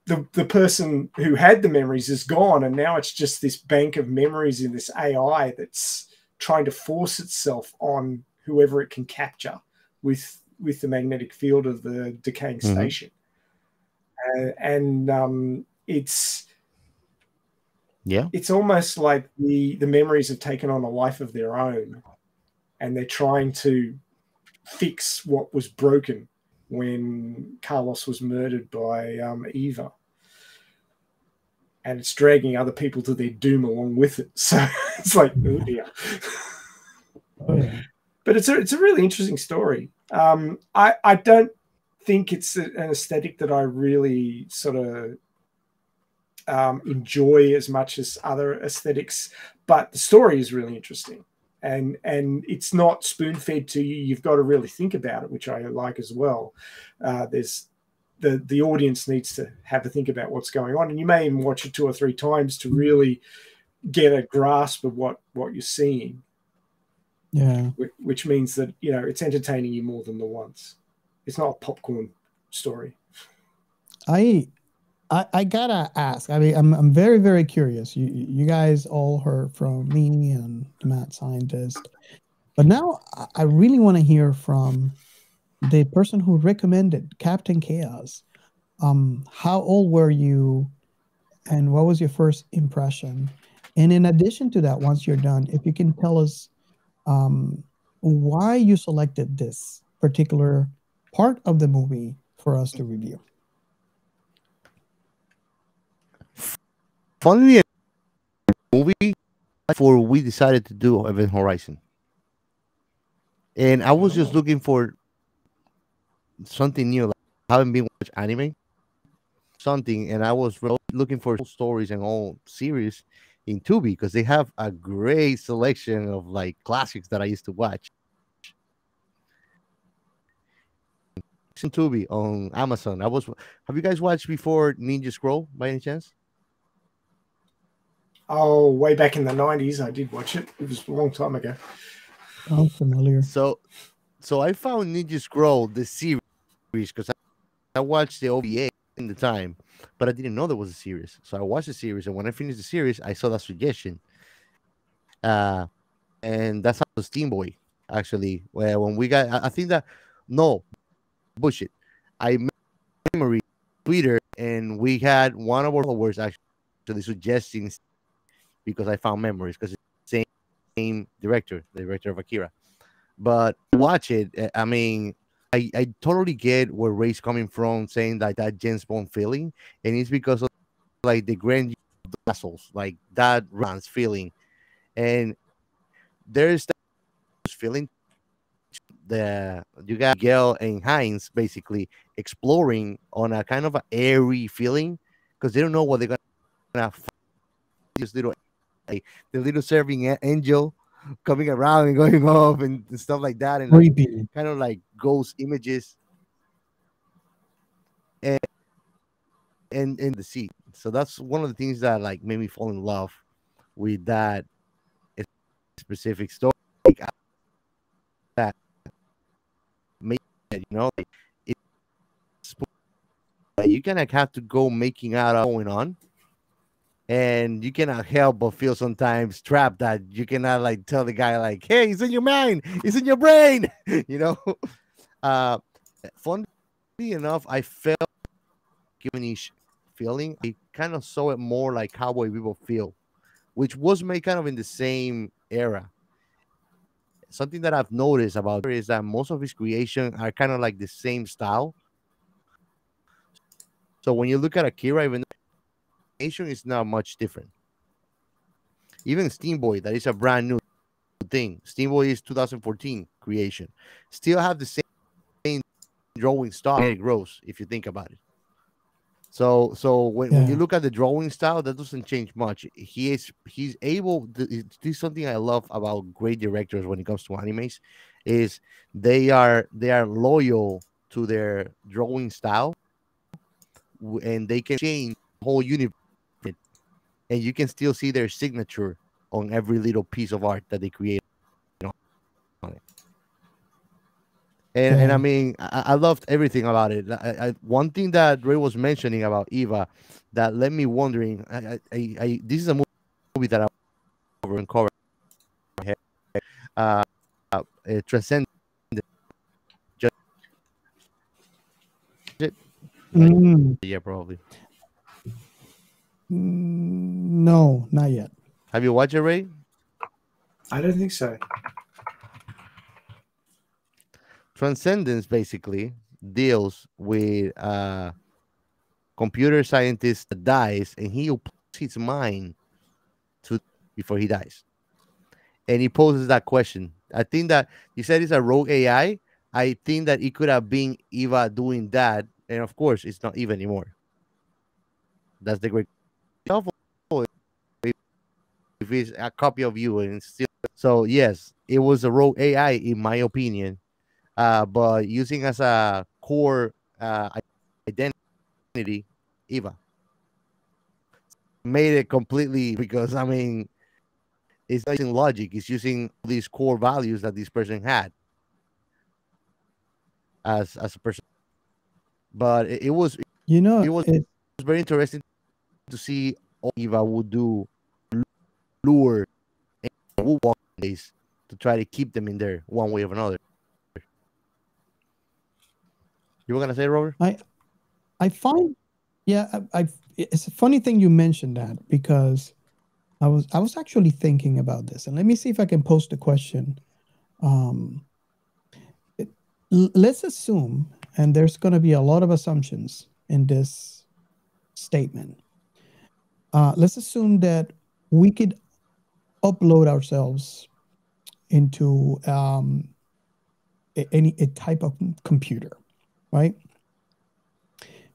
the person who had the memories is gone, and now it's just this bank of memories in this AI that's trying to force itself on whoever it can capture with the magnetic field of the decaying station. It's almost like the memories have taken on a life of their own, and they're trying to fix what was broken when Carlos was murdered by Eva. And it's dragging other people to their doom along with it. So it's like, oh dear. But it's a really interesting story. I don't think it's an aesthetic that I really sort of enjoy as much as other aesthetics, but the story is really interesting, and it's not spoon-fed to you. You've got to really think about it, which I like as well. There's the audience needs to have a think about what's going on, and you may even watch it 2 or 3 times to really get a grasp of what you're seeing. Yeah, which means that it's entertaining you more than the once. It's not a popcorn story. I gotta ask. I mean, I'm very, very curious. You guys all heard from me and the Mad Scientist, but now I really want to hear from the person who recommended Captain Chaos. How old were you, and what was your first impression? And in addition to that, once you're done, if you can tell us why you selected this particular part of the movie for us to review. Funnily, movie before we decided to do Event Horizon, and I was just looking for something new. Like, I haven't been watching anime, something, and I was looking for stories and all series in Tubi because they have a great selection of like classics that I used to watch. In Tubi on Amazon. Have you guys watched before Ninja Scroll by any chance? Oh, way back in the 90s, I did watch it. It was a long time ago. I'm familiar. So I found Ninja Scroll the series because I watched the OVA in the time, but I didn't know there was a series. So I watched the series, and when I finished the series, I saw that suggestion. And that's how Steam Boy actually. Where when we got, I think that no bullshit. I memory Twitter, and we had one of our followers actually suggesting because I found memories because it's the same director, the director of Akira. But watch it. I mean, I totally get where Ray's coming from, saying that James Bond feeling, and it's because of like the grand vessels, like that runs feeling, and there's that feeling. You got Miguel and Hines basically exploring on a kind of an airy feeling because they don't know what they're gonna find. This little, like, the little serving angel coming around and going off and stuff like that, and like, kind of like ghost images and in the sea. So that's one of the things that like made me fall in love with that specific story. Like, that make it, like, you cannot have to go making out going on, and you cannot help but feel sometimes trapped that you cannot like tell the guy like, hey, it's in your mind, it's in your brain. Funnily enough, I felt Giminish feeling. I kind of saw it more like Cowboy Bebop feel, which was made kind of in the same era. Something that I've noticed about her is that most of his creation are kind of like the same style. So when you look at Akira, even the creation is not much different. Even Steam Boy, that is a brand new thing. Steam Boy is 2014 creation. Still have the same drawing style. It grows if you think about it. So when you look at the drawing style, that doesn't change much. He's able to, this is something I love about great directors when it comes to animes, is they are loyal to their drawing style, and they can change the whole universe, and you can still see their signature on every little piece of art that they create on it. And I mean, I loved everything about it. One thing that Ray was mentioning about Eva that led me wondering, this is a movie that I cover Transcendence. Yeah, probably. No, not yet. Have you watched it, Ray? I don't think so. Transcendence basically deals with a computer scientist that dies, and he opens his mind to before he dies, and he poses that question. I think that you said it's a rogue AI. I think that it could have been Eva doing that, and of course, it's not Eva anymore. That's the great. If it's a copy of you, and still, so yes, it was a rogue AI in my opinion. But using as a core identity, Eva made it completely, because I mean, it's not using logic; it's using these core values that this person had as a person. But it was, it was very interesting to see what Eva would do, lure and Wu walk days to try to keep them in there one way or another. You were gonna say, Robert? I find, it's a funny thing you mentioned that, because I was actually thinking about this, and let me see if I can post a question. Let's assume, and there's going to be a lot of assumptions in this statement. Let's assume that we could upload ourselves into a type of computer, right?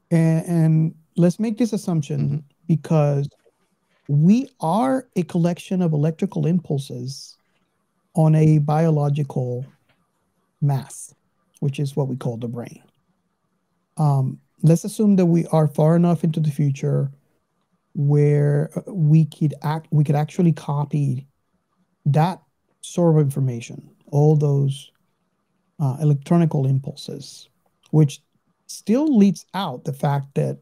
And let's make this assumption because we are a collection of electrical impulses on a biological mass, which is what we call the brain. Let's assume that we are far enough into the future where we could actually copy that sort of information, all those electronical impulses, which still leaves out the fact that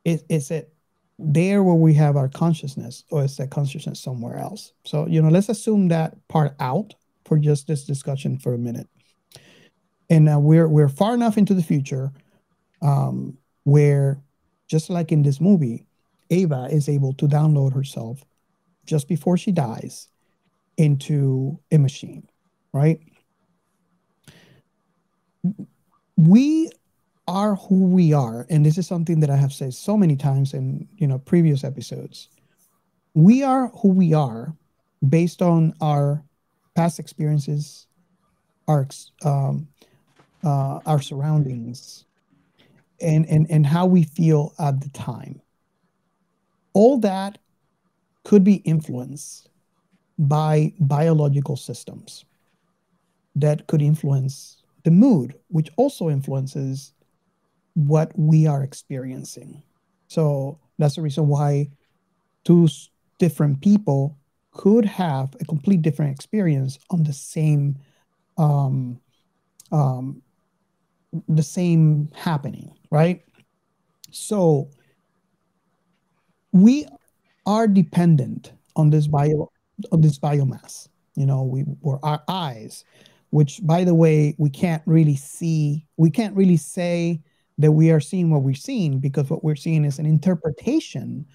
is it there where we have our consciousness, or is that consciousness somewhere else? So, let's assume that part out for just this discussion for a minute. And we're far enough into the future where, just like in this movie, Ava is able to download herself just before she dies into a machine, right? We are who we are, and this is something that I have said so many times in previous episodes. We are who we are based on our past experiences, our surroundings, and how we feel at the time. All that could be influenced by biological systems that could influence the mood, which also influences what we are experiencing. So that's the reason why two different people could have a complete different experience on the same happening, right? So we are dependent on this biomass. Or our eyes, which, by the way, we can't really see. We can't really say that we are seeing what we're seeing, because what we're seeing is an interpretation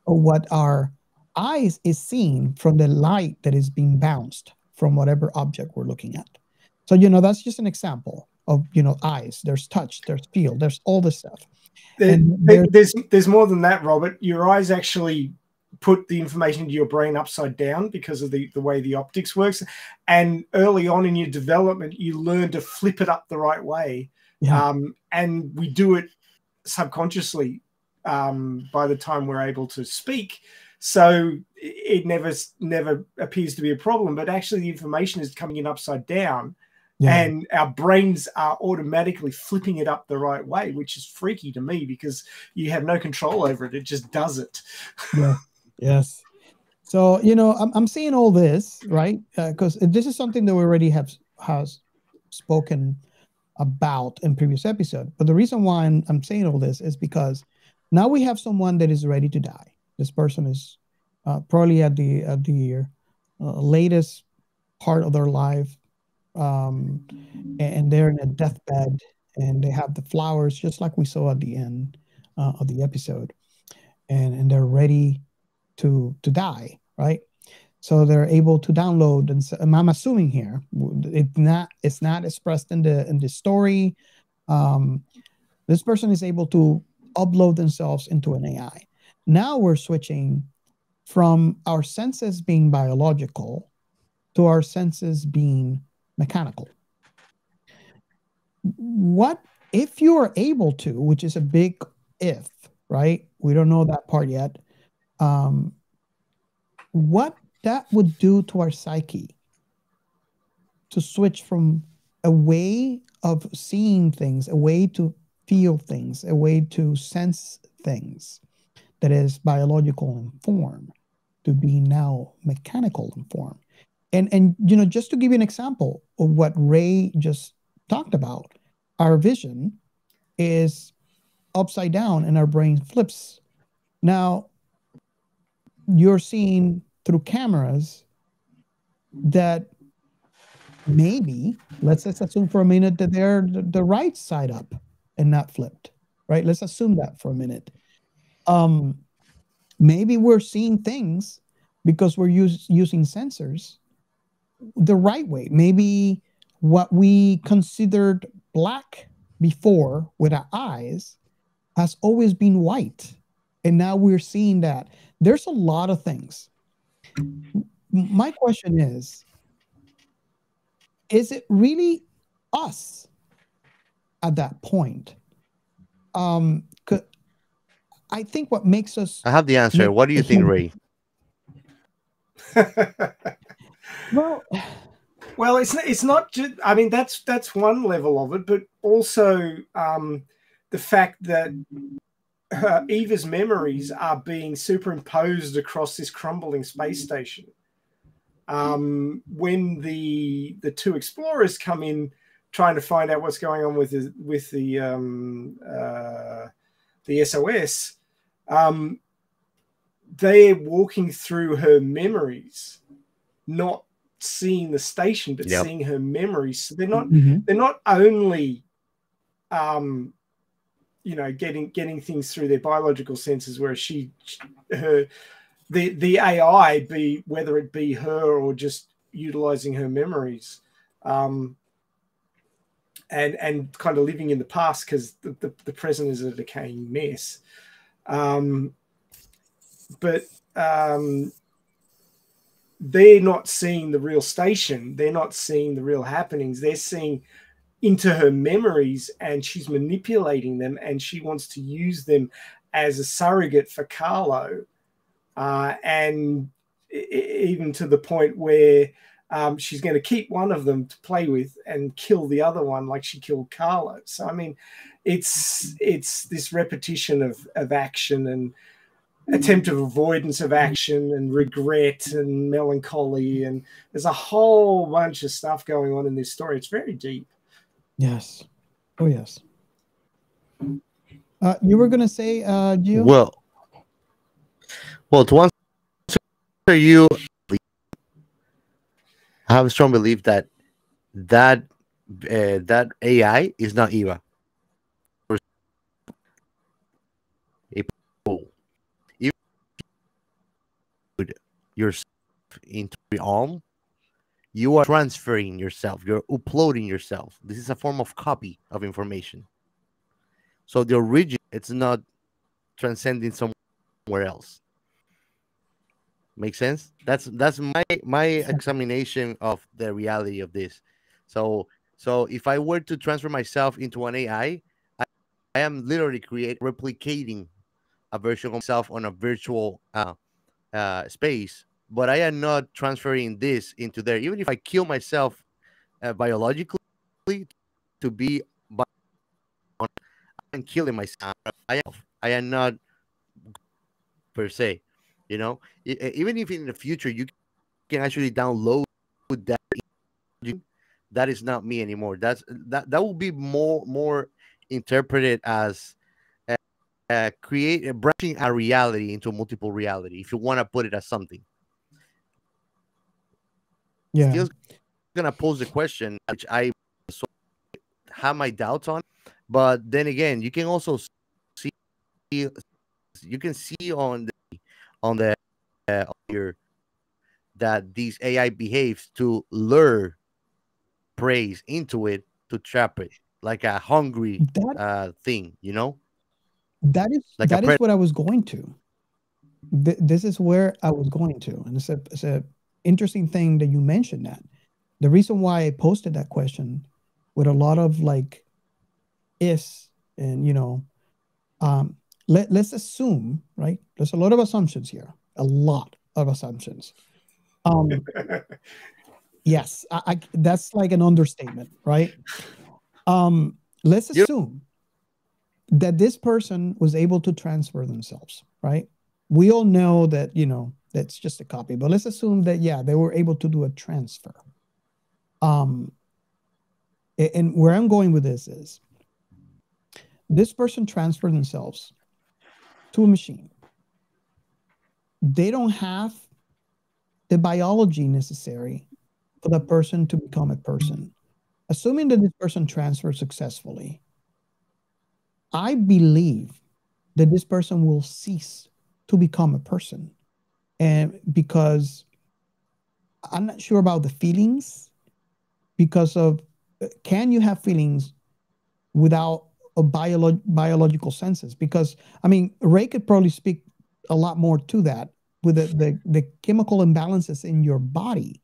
of what our eyes is seeing from the light that is being bounced from whatever object we're looking at. So, that's just an example of, eyes. There's touch, there's feel, there's all this stuff. There's more than that, Robert. Your eyes actually put the information into your brain upside down because of the way the optics works. And early on in your development, you learn to flip it up the right way. Yeah. And we do it subconsciously by the time we're able to speak. So it never appears to be a problem, but actually the information is coming in upside down. Yeah. And our brains are automatically flipping it up the right way, which is freaky to me because you have no control over it. It just does it. Yeah. Yes. So, I'm seeing all this, right? Because this is something that we already has spoken about in previous episode. But the reason why I'm saying all this is because now we have someone that is ready to die. This person is probably at the latest part of their life, and they're in a deathbed, and they have the flowers just like we saw at the end of the episode, and they're ready to die, right? So they're able to download, and I'm assuming here it's not expressed in the story. This person is able to upload themselves into an AI. Now we're switching from our senses being biological to our senses being mechanical. What if you are able to, which is a big if, right? We don't know that part yet. What that would do to our psyche to switch from a way of seeing things, a way to feel things, a way to sense things that is biological in form, to be now mechanical in form. And just to give you an example of what Ray just talked about, our vision is upside down and our brain flips. Now, you're seeing through cameras that maybe, let's assume for a minute that they're the right side up and not flipped, right? Let's assume that for a minute. Maybe we're seeing things because we're using sensors the right way. Maybe what we considered black before with our eyes has always been white. And now we're seeing that. There's a lot of things. My question is it really us at that point? 'Cause I think what makes us I have the answer. What do you think, Ray? Well, Well, it's not just. I mean, that's one level of it, but also the fact that Eva's memories are being superimposed across this crumbling space station. When the two explorers come in, trying to find out what's going on with the SOS, they're walking through her memories, not seeing the station, but seeing her memories. So they're not only getting things through their biological senses, where the AI, whether it be her or just utilizing her memories, and kind of living in the past, because the present is a decaying mess. But they're not seeing the real station. They're not seeing the real happenings. They're seeing into her memories, and she's manipulating them, and she wants to use them as a surrogate for Carlo. And even to the point where she's going to keep one of them to play with and kill the other one, like she killed Carlo. So, I mean, it's this repetition of action and attempt of avoidance of action and regret and melancholy, and there's a whole bunch of stuff going on in this story. It's very deep. Yes. Oh, yes. You were going to say, Gio? Well, to answer you, I have a strong belief that AI is not Eva. If you put yourself into the realm, you are transferring yourself. You're uploading yourself. This is a form of copy of information. So the origin, it's not transcending somewhere else. Make sense? That's my examination of the reality of this. So if I were to transfer myself into an AI, I am literally replicating a version of myself on a virtual space, but I am not transferring this into there. Even if I kill myself biologically to be, I'm killing myself. I am not per se. Even if in the future you can actually download that, that is not me anymore. That will be more interpreted as branching a reality into multiple reality, if you want to put it as something. Yeah. Still gonna pose the question, which I have my doubts on, but then again, you can also see on your that this AI behaves to lure praise into it, to trap it like a hungry thing, That is like that is what I was going to. This is where I was going to, and it's a interesting thing that you mentioned that. The reason why I posted that question with a lot of like ifs and let's assume, right? There's a lot of assumptions here, a lot of assumptions. Yes, I that's like an understatement, right? Let's assume that this person was able to transfer themselves, right? We all know that, that's just a copy, but let's assume that, they were able to do a transfer. And where I'm going with this is this person transferred themselves to a machine. They don't have the biology necessary for the person to become a person. Assuming that this person transferred successfully, I believe that this person will cease to become a person. And because I'm not sure about the feelings, because of, can you have feelings without a biological senses. Because I mean, Ray could probably speak a lot more to that with the chemical imbalances in your body.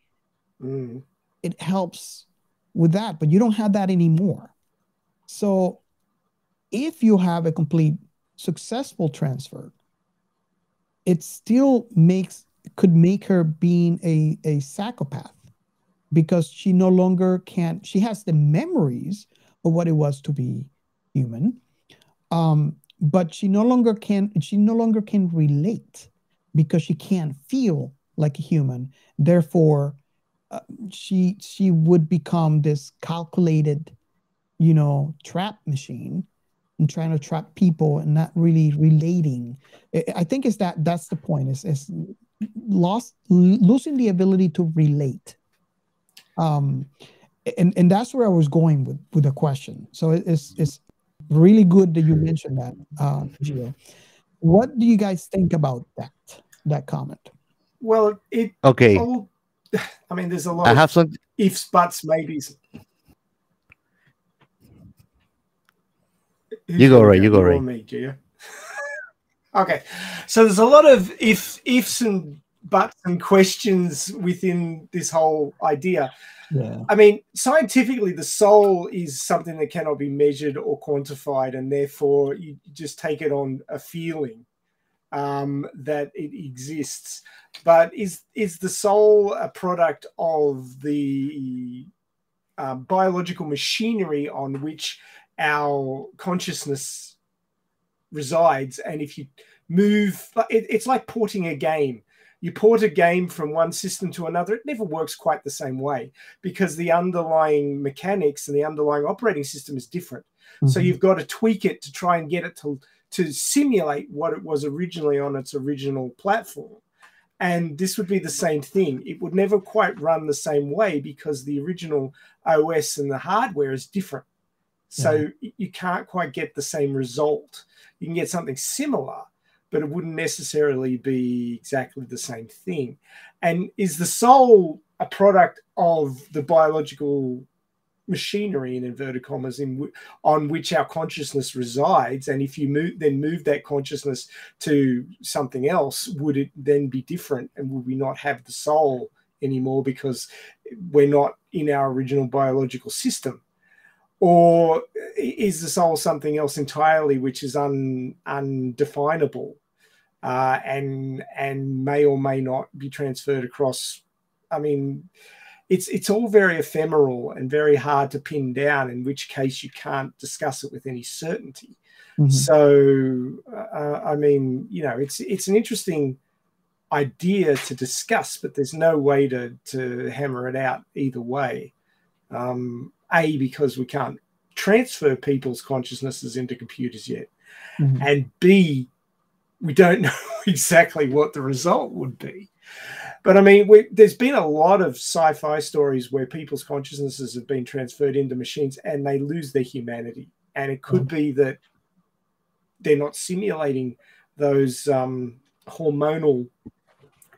It helps with that, but you don't have that anymore. So if you have a complete successful transfer, it still could make her being a psychopath, because she no longer can, she has the memories of what it was to be human, but she no longer can relate, because she can't feel like a human. Therefore, she would become this calculated, trap machine, and trying to trap people and not really relating. I think that's the point, is losing the ability to relate. And that's where I was going with the question. So it's really good that you mentioned that, Gio. What do you guys think about that comment? Well, Okay. I mean, there's a lot I of have some. ifs, buts, maybes. You go, Ray. You go, or Ray. Me, Gio. Okay, so there's a lot of ifs and buts and questions within this whole idea. Yeah. I mean, scientifically, the soul is something that cannot be measured or quantified, and therefore you just take it on a feeling that it exists. But is the soul a product of the biological machinery on which our consciousness resides? And if you move, it's like porting a game. You port a game from one system to another, it never works quite the same way, because the underlying mechanics and the underlying operating system is different. So you've got to tweak it to try and get it to simulate what it was originally on its original platform. And this would be the same thing. It would never quite run the same way, because the original OS and the hardware is different. So you can't quite get the same result. You can get something similar, but it wouldn't necessarily be exactly the same thing. And is the soul a product of the biological machinery, in inverted commas, on which our consciousness resides? And if you move that consciousness to something else, would it then be different? And would we not have the soul anymore because we're not in our original biological system? Or is the soul something else entirely, which is undefinable, and may or may not be transferred across? I mean, it's all very ephemeral and very hard to pin down, in which case you can't discuss it with any certainty. So, I mean, it's an interesting idea to discuss, but there's no way to hammer it out either way. A, because we can't transfer people's consciousnesses into computers yet. And B, we don't know exactly what the result would be. But I mean, there's been a lot of sci-fi stories where people's consciousnesses have been transferred into machines and they lose their humanity. And it could be that they're not simulating those hormonal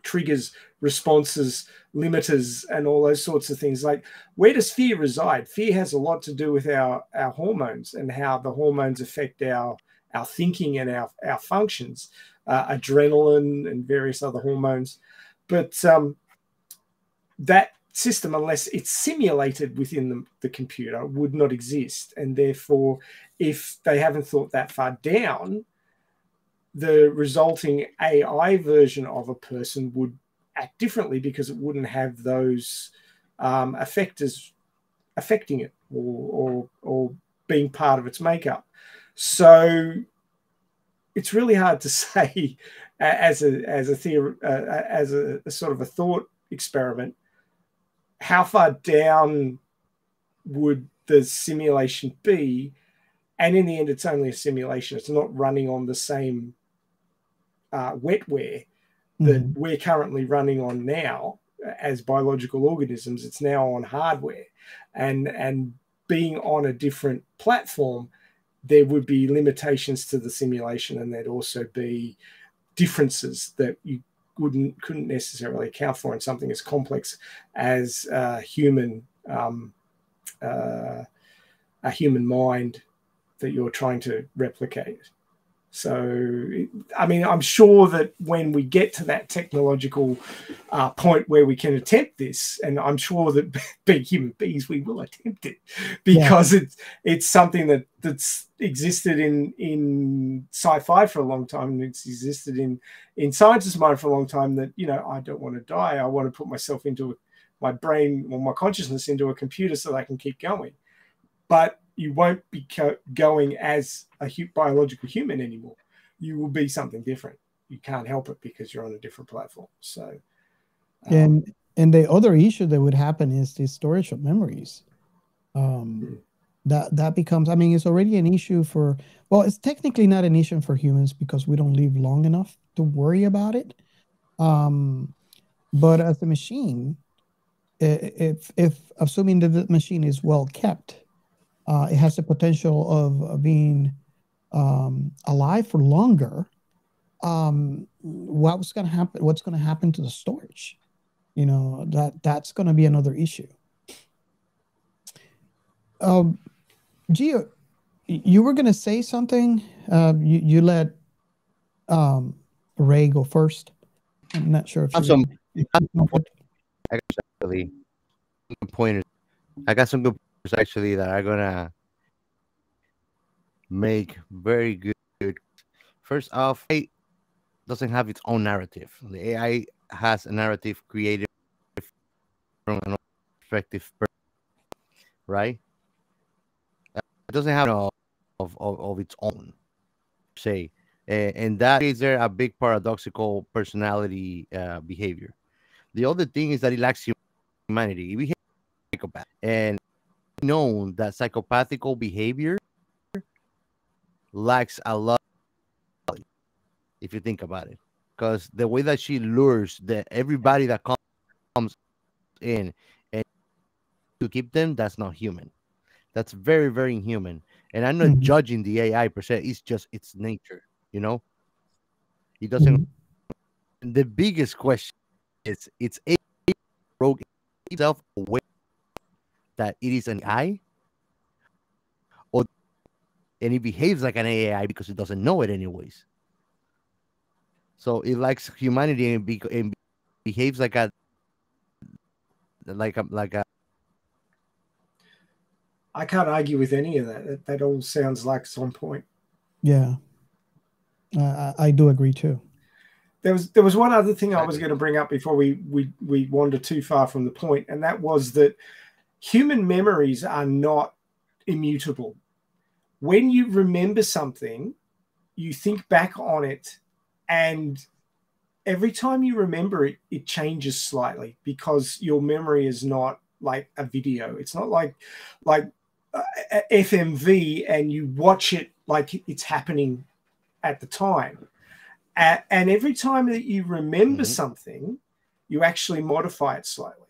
triggers, responses, limiters, and all those sorts of things. Like, where does fear reside? Fear has a lot to do with our hormones and how the hormones affect our thinking and our functions, adrenaline and various other hormones. But that system, unless it's simulated within the computer, would not exist. And therefore, if they haven't thought that far down, the resulting AI version of a person would act differently, because it wouldn't have those effectors affecting it or being part of its makeup. So it's really hard to say as a sort of a thought experiment, how far down would the simulation be? And in the end, it's only a simulation. It's not running on the same wetware that we're currently running on now as biological organisms. It's now on hardware, and being on a different platform, there would be limitations to the simulation, and there'd also be differences that you couldn't necessarily account for in something as complex as a human mind that you're trying to replicate. So, I mean, I'm sure that when we get to that technological point where we can attempt this, and I'm sure that being human beings, we will attempt it, because it's something that's existed in sci-fi for a long time, and it's existed in scientists' mind for a long time, that, you know, I don't want to die. I want to put myself into my brain or my consciousness into a computer so that I can keep going. But you won't be going as a biological human anymore. You will be something different. You can't help it because you're on a different platform. So, and the other issue that would happen is the storage of memories. That becomes, I mean, it's already an issue for, well, it's technically not an issue for humans because we don't live long enough to worry about it. But as a machine, if assuming that the machine is well kept, it has the potential of being alive for longer. What's going to happen? What's going to happen to the storage? You know, that's going to be another issue. Gio, you were going to say something. You let Ray go first. I'm not sure if actually pointers. I got some good actually that are gonna make very good. First off, it doesn't have its own narrative. The AI has a narrative created from an perspective, right? It doesn't have of its own, say, and that is there a big paradoxical personality behavior. The other thing is that it lacks humanity. It behaves like a psychopath, and known that psychopathical behavior lacks a lot, if you think about it, because the way that she lures everybody that comes in and to keep them, that's not human. That's very, very inhuman. And I'm not judging the AI per se. It's just its nature, you know. It doesn't. The biggest question is: it's a rogue itself aware that it is an AI, and it behaves like an AI because it doesn't know it anyways. So it likes humanity and behaves like a. I can't argue with any of that. That all sounds like it's on point. Yeah, I do agree too. There was one other thing I was going to bring up before we wander too far from the point, and that was that human memories are not immutable. When you remember something, you think back on it, and every time you remember it, it changes slightly because your memory is not like a video. It's not like FMV and you watch it like it's happening at the time. And every time that you remember something, you actually modify it slightly.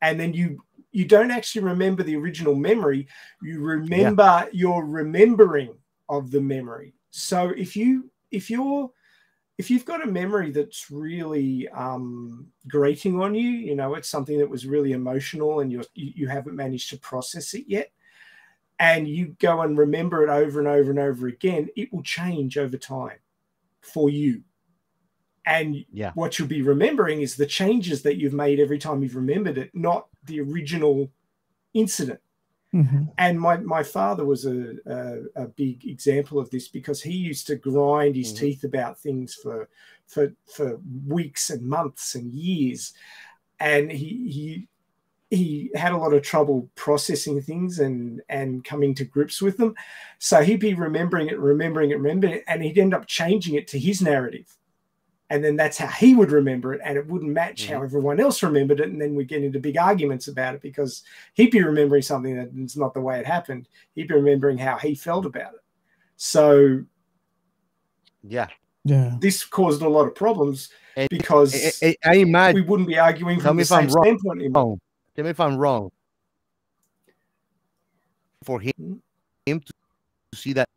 And then you don't actually remember the original memory. You remember your remembering of the memory. So if you've got a memory that's really grating on you, you know, it's something that was really emotional and you haven't managed to process it yet, and you go and remember it over and over and over again, it will change over time for you. And what you'll be remembering is the changes that you've made every time you've remembered it, not the original incident. And my father was a big example of this because he used to grind his teeth about things for weeks and months and years, and he had a lot of trouble processing things and coming to grips with them. So he'd be remembering it, and he'd end up changing it to his narrative. And then that's how he would remember it, and it wouldn't match how everyone else remembered it. And then we get into big arguments about it because he'd be remembering something that is not the way it happened. He'd be remembering how he felt about it. So, this caused a lot of problems because I imagine we wouldn't be arguing from the same standpoint anymore. Tell me if I'm wrong. For him to see that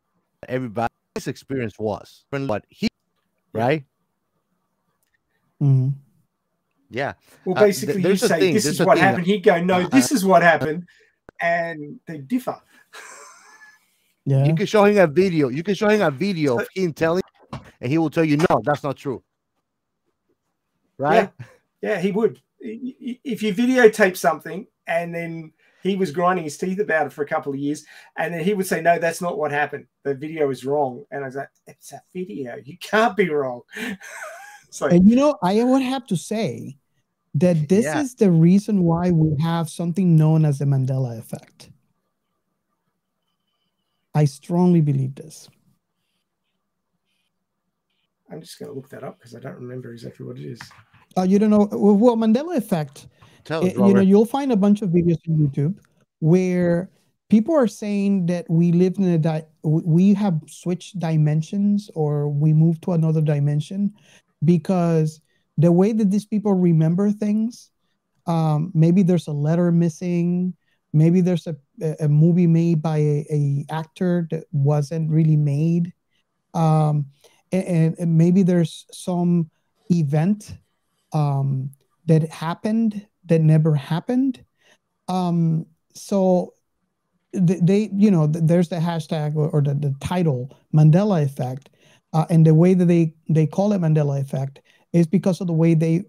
everybody's experience was, but he, right? Yeah. Well, basically, you say this is what happened. He'd go, no, this is what happened, and they differ. Yeah. You can show him a video. You can show him a video of him telling, and he will tell you, no, that's not true. Right? Yeah, he would. If you videotape something and then he was grinding his teeth about it for a couple of years, and then he would say, no, that's not what happened. The video is wrong. And I was like, it's a video. You can't be wrong. So, and I would have to say that this is the reason why we have something known as the Mandela effect. I strongly believe this. I'm just going to look that up because I don't remember exactly what it is. You don't know? Well, Mandela effect, you'll find a bunch of videos on YouTube where people are saying that we live in we have switched dimensions, or we moved to another dimension, because the way that these people remember things, maybe there's a letter missing, maybe there's a movie made by a actor that wasn't really made, and maybe there's some event that happened that never happened. So there's the hashtag or the title Mandela effect, and the way that they call it Mandela effect is because of the way they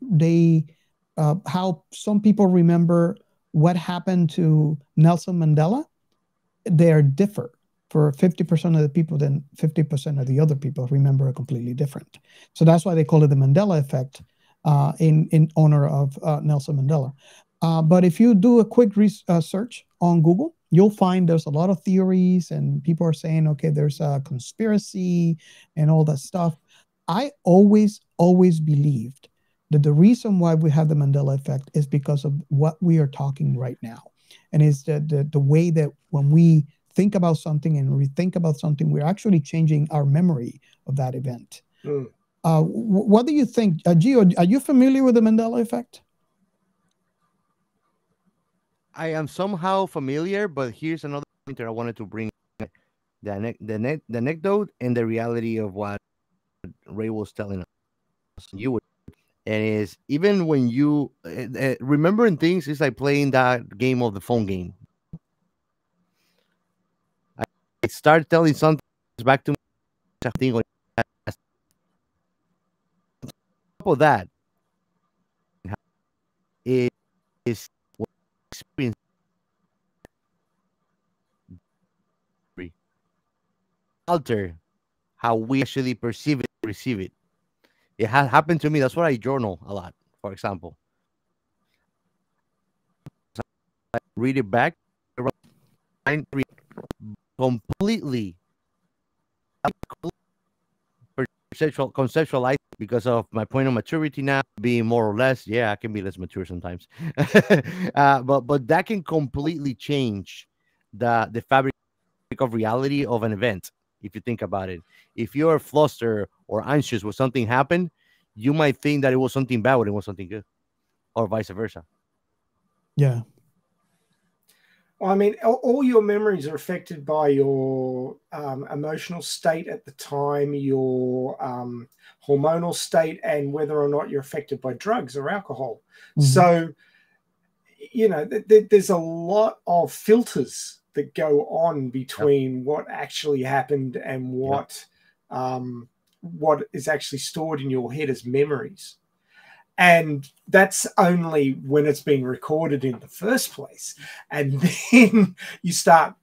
how some people remember what happened to Nelson Mandela. They are different. For 50% of the people, then 50% of the other people remember completely different. So that's why they call it the Mandela effect, in honor of Nelson Mandela. But if you do a quick search on Google, you'll find there's a lot of theories, and people are saying, okay, there's a conspiracy and all that stuff. I always believed that the reason why we have the Mandela effect is because of what we are talking right now. And it's the way that when we think about something and we think about something, we're actually changing our memory of that event. What do you think? Gio, are you familiar with the Mandela effect? I am somehow familiar, but here's another point that I wanted to bring: the anecdote and the reality of what Ray was telling us. And is even when you remembering things is like playing that game of the phone game. I start telling something back to something on top of that is experience alter how we actually perceive it, receive it. It has happened to me. That's why I journal a lot. For example, I read it back, completely conceptualize because of my point of maturity now, being more or less. Yeah, I can be less mature sometimes, but that can completely change the fabric of reality of an event. If you think about it, if you're flustered or anxious when something happened, you might think that it was something bad when it was something good, or vice versa. Yeah. I mean, all your memories are affected by your emotional state at the time, your hormonal state, and whether or not you're affected by drugs or alcohol. Mm-hmm. So, there's a lot of filters that go on between what actually happened and what is actually stored in your head as memories. And that's only when it's being recorded in the first place. And then you start,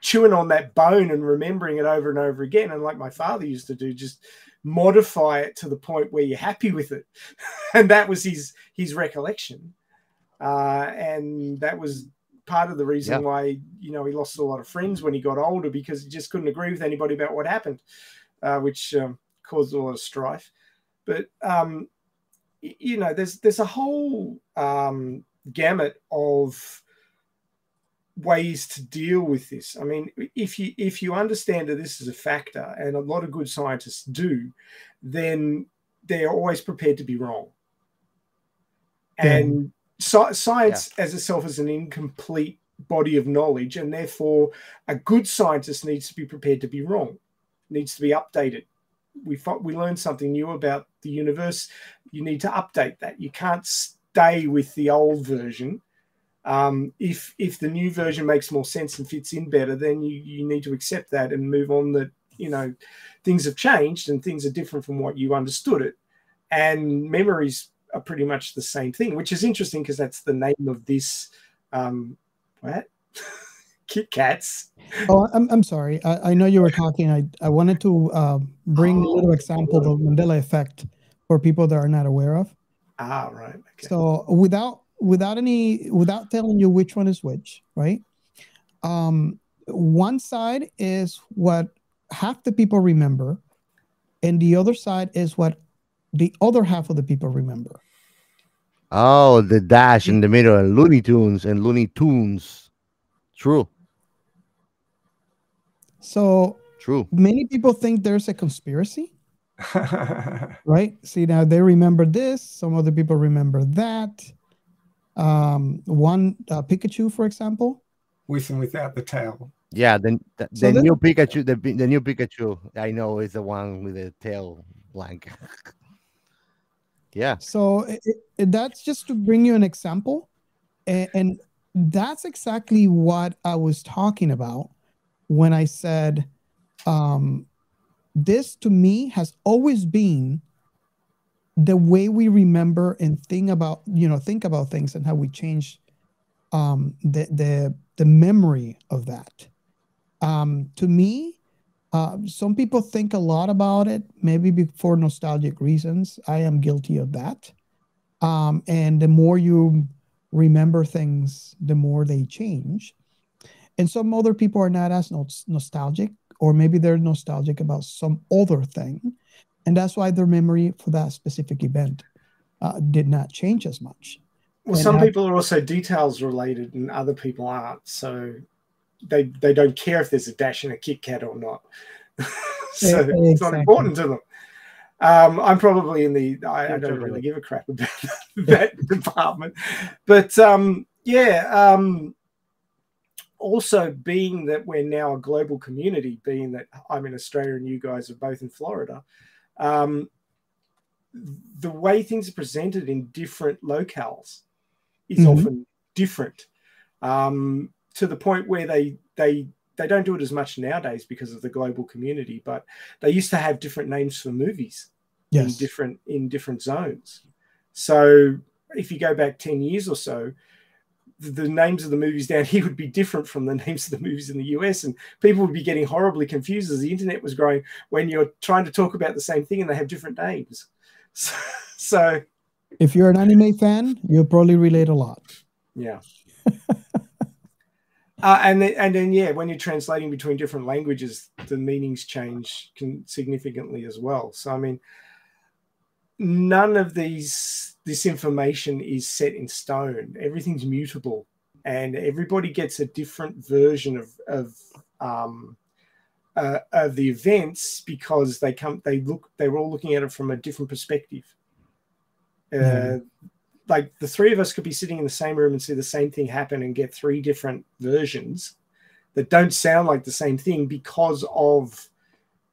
chewing on that bone and remembering it over and over again. And like my father used to do, just modify it to the point where you're happy with it. And that was his recollection. And that was part of the reason why, he lost a lot of friends when he got older, because he just couldn't agree with anybody about what happened, which caused a lot of strife. But, there's a whole gamut of ways to deal with this. I mean, if you understand that this is a factor, and a lot of good scientists do, then they're always prepared to be wrong. And science as itself is an incomplete body of knowledge, and therefore a good scientist needs to be prepared to be wrong, needs to be updated. We learn something new about the universe, you need to update that. You can't stay with the old version If the new version makes more sense and fits in better, then you need to accept that and move on. That things have changed and things are different from what you understood it, and memories are pretty much the same thing, which is interesting because that's the name of this what Kit Kats. Oh, I'm sorry. I know you were talking. I wanted to bring a little example of the Mandela effect for people that are not aware of. Right. Okay. So without telling you which one is which, right? One side is what half the people remember, and the other side is what the other half of the people remember. Oh, the dash in the middle, and Looney Tunes and Looney Tunes. True. So True. many people think there's a conspiracy, right? See, now they remember this. Some other people remember that. One Pikachu, for example, with and without the tail. Yeah, the new Pikachu, the new Pikachu, I know is the one with the tail blank. Yeah. So that's just to bring you an example, and that's exactly what I was talking about when I said this to me has always been the way we remember and think about things and how we change the memory of that. To me, some people think a lot about it, maybe for nostalgic reasons. I am guilty of that. And the more you remember things, the more they change. And some other people are not as nostalgic, or maybe they're nostalgic about some other thing. And that's why their memory for that specific event did not change as much. Well, some people are also details related and other people aren't. So they don't care if there's a dash in a Kit Kat or not. So it's not important to them. I'm probably in the I don't really give a crap about that department. But also being that we're now a global community, being that I'm in Australia and you guys are both in Florida, the way things are presented in different locales is often different, to the point where they don't do it as much nowadays because of the global community, but they used to have different names for movies in different zones. So if you go back 10 years or so, the names of the movies down here would be different from the names of the movies in the US, and people would be getting horribly confused as the internet was growing when you're trying to talk about the same thing and they have different names. So if you're an anime fan, you'll probably relate a lot. Yeah. And then when you're translating between different languages, the meanings change significantly as well. So I mean, none of this information is set in stone. Everything's mutable, and everybody gets a different version of the events because they're all looking at it from a different perspective. Like the three of us could be sitting in the same room and see the same thing happen and get three different versions that don't sound like the same thing because of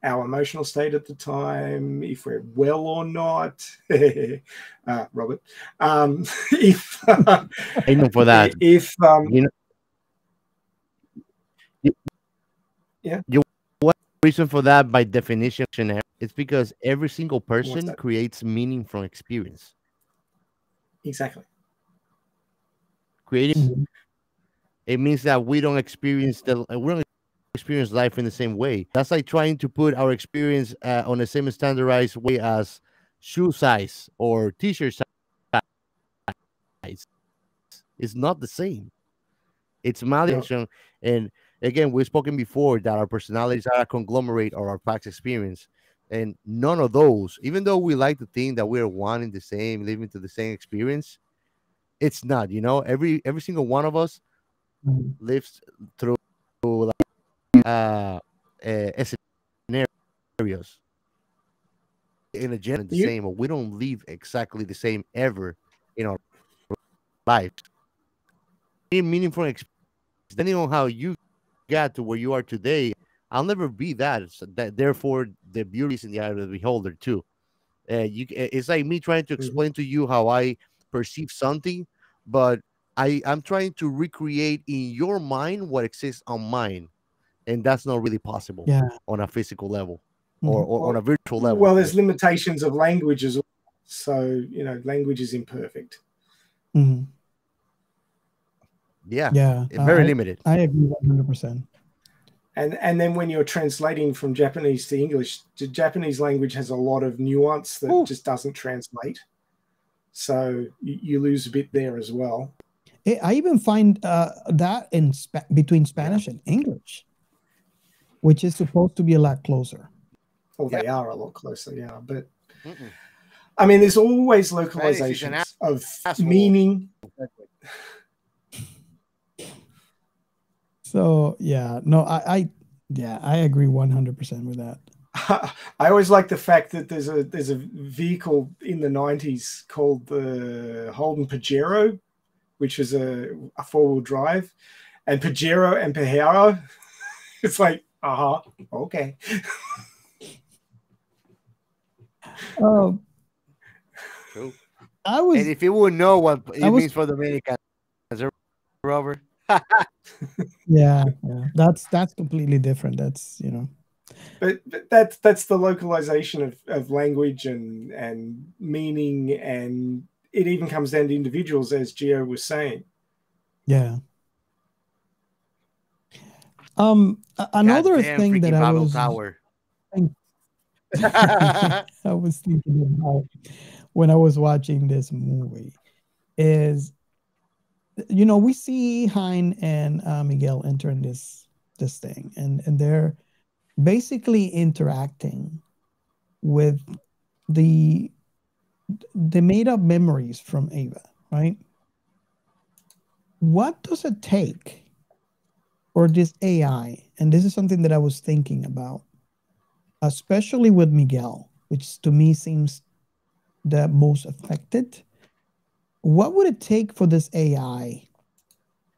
our emotional state at the time, if we're well or not. Robert, if I know for that, if what reason for that by definition? It's because every single person creates meaning from experience. Exactly. Creating it means that we don't experience life in the same way. That's like trying to put our experience on the same standardized way as shoe size or t-shirt size. It's not the same. It's malfunction. And again, we've spoken before that our personalities are a conglomerate of our past experience. And none of those, even though we like to think that we're one and the same, living to the same experience, it's not. Every single one of us lives through scenarios in a general the same, or we don't live exactly the same ever in our life. Meaningful experience, depending on how you got to where you are today. I'll never be that. So therefore, the beauty is in the eye of the beholder too. It's like me trying to explain to you how I perceive something, but I'm trying to recreate in your mind what exists on mine, and that's not really possible on a physical level or on a virtual level. Well, there's limitations of language as well. So, language is imperfect. Mm-hmm. Yeah. Very limited. I agree 100%. And then when you're translating from Japanese to English, the Japanese language has a lot of nuance that just doesn't translate. So you lose a bit there as well. I even find that between Spanish and English, which is supposed to be a lot closer. Well, they are a lot closer, yeah. But I mean, there's always localizations of meaning. So I agree 100% with that. I always like the fact that there's a vehicle in the 90s called the Holden Pajero, which is a four-wheel drive, and Pajero and Pajero. It's like, okay. True. And if you would know what it means for Dominicans, Robert. yeah, that's completely different. That's But that's the localization of language and meaning, and it even comes down to individuals, as Gio was saying. Yeah. Another thing that I was thinking about when I was watching this movie is, we see Hein and Miguel entering this thing, and they're basically interacting with the made up memories from Ava, right? What does it take for this AI? And this is something that I was thinking about, especially with Miguel, which to me seems the most affected. What would it take for this AI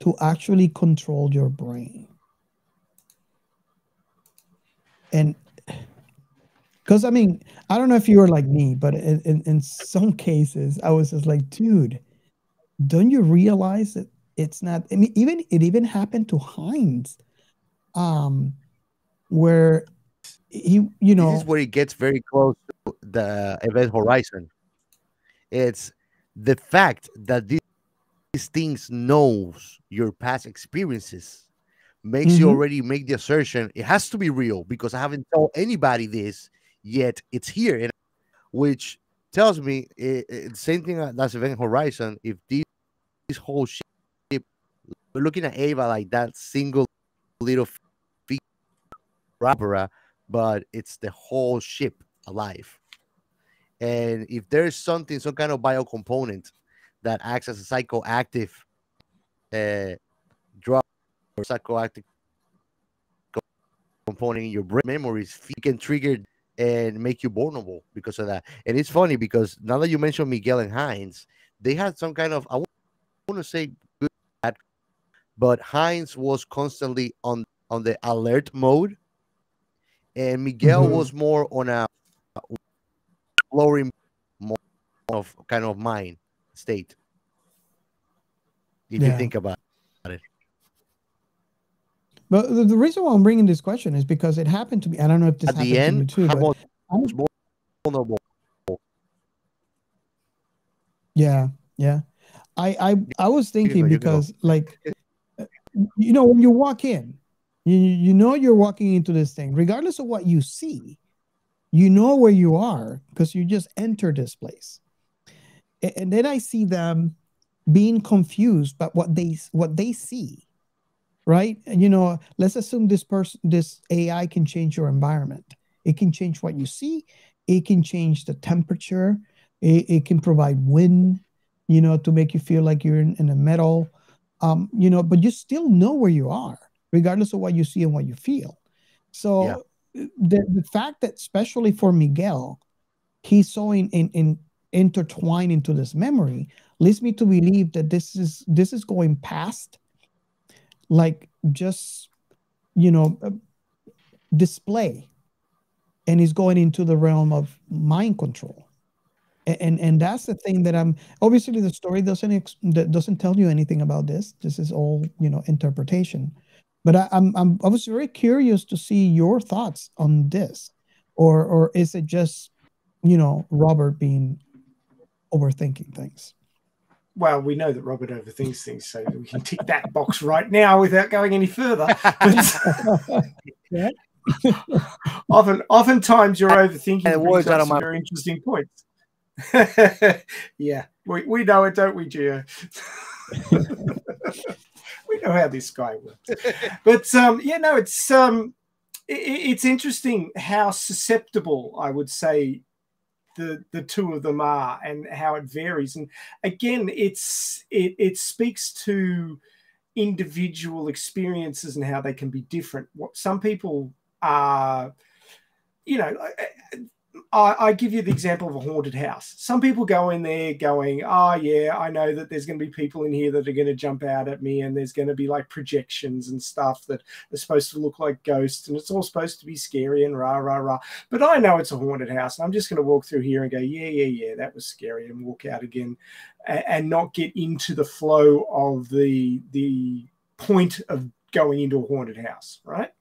to actually control your brain? And because, I mean, I don't know if you were like me, but in some cases, I was just like, dude, don't you realize that it's not, I mean, it even happened to Heinz, where he, This is where it gets very close to the Event Horizon. It's the fact that these things knows your past experiences makes you already make the assertion it has to be real because I haven't told anybody this yet. It's here, and which tells me same thing as Event Horizon. If this whole ship, we're looking at Ava like that single little Barbara, but it's the whole ship alive. And if there's some kind of bio component that acts as a psychoactive drug or psychoactive component in your brain memories, it can trigger and make you vulnerable because of that. And it's funny because now that you mentioned Miguel and Heinz, they had some kind of, I want to say good, bad, but Heinz was constantly on the alert mode, and Miguel was more on a exploring of kind of mind state. If you think about it. But the reason why I'm bringing this question is because it happened to me. I don't know if this happened to you too. But vulnerable. Yeah. I was thinking because, like, when you walk in, you're walking into this thing, regardless of what you see, where you are because you just entered this place. And then I see them being confused by what they see. Right. And, let's assume this AI can change your environment. It can change what you see. It can change the temperature. It can provide wind, to make you feel like you're in a metal, but you still know where you are, regardless of what you see and what you feel. So the fact that, especially for Miguel, he's so intertwined into this memory leads me to believe that this is going past, like, just display, and he's going into the realm of mind control. And that's the thing that I'm obviously the story doesn't tell you anything about this. This is all, interpretation. But I was very curious to see your thoughts on this, or is it just, Robert being overthinking things? Well, we know that Robert overthinks things, so we can tick that box right now without going any further. But Yeah. oftentimes you're overthinking And words out of some my- very interesting points. Yeah, we know it, don't we, Gio? We know how this guy works. But it's interesting how susceptible, I would say, the two of them are, and how it varies. And again, it speaks to individual experiences and how they can be different. What some people are, I give you the example of a haunted house. Some people go in there going, oh yeah, I know that there's going to be people in here that are going to jump out at me, and there's going to be like projections and stuff that are supposed to look like ghosts, and it's all supposed to be scary and rah, rah, rah. But I know it's a haunted house, and I'm just going to walk through here and go, yeah, that was scary, and walk out again, and not get into the flow of the point of going into a haunted house, right?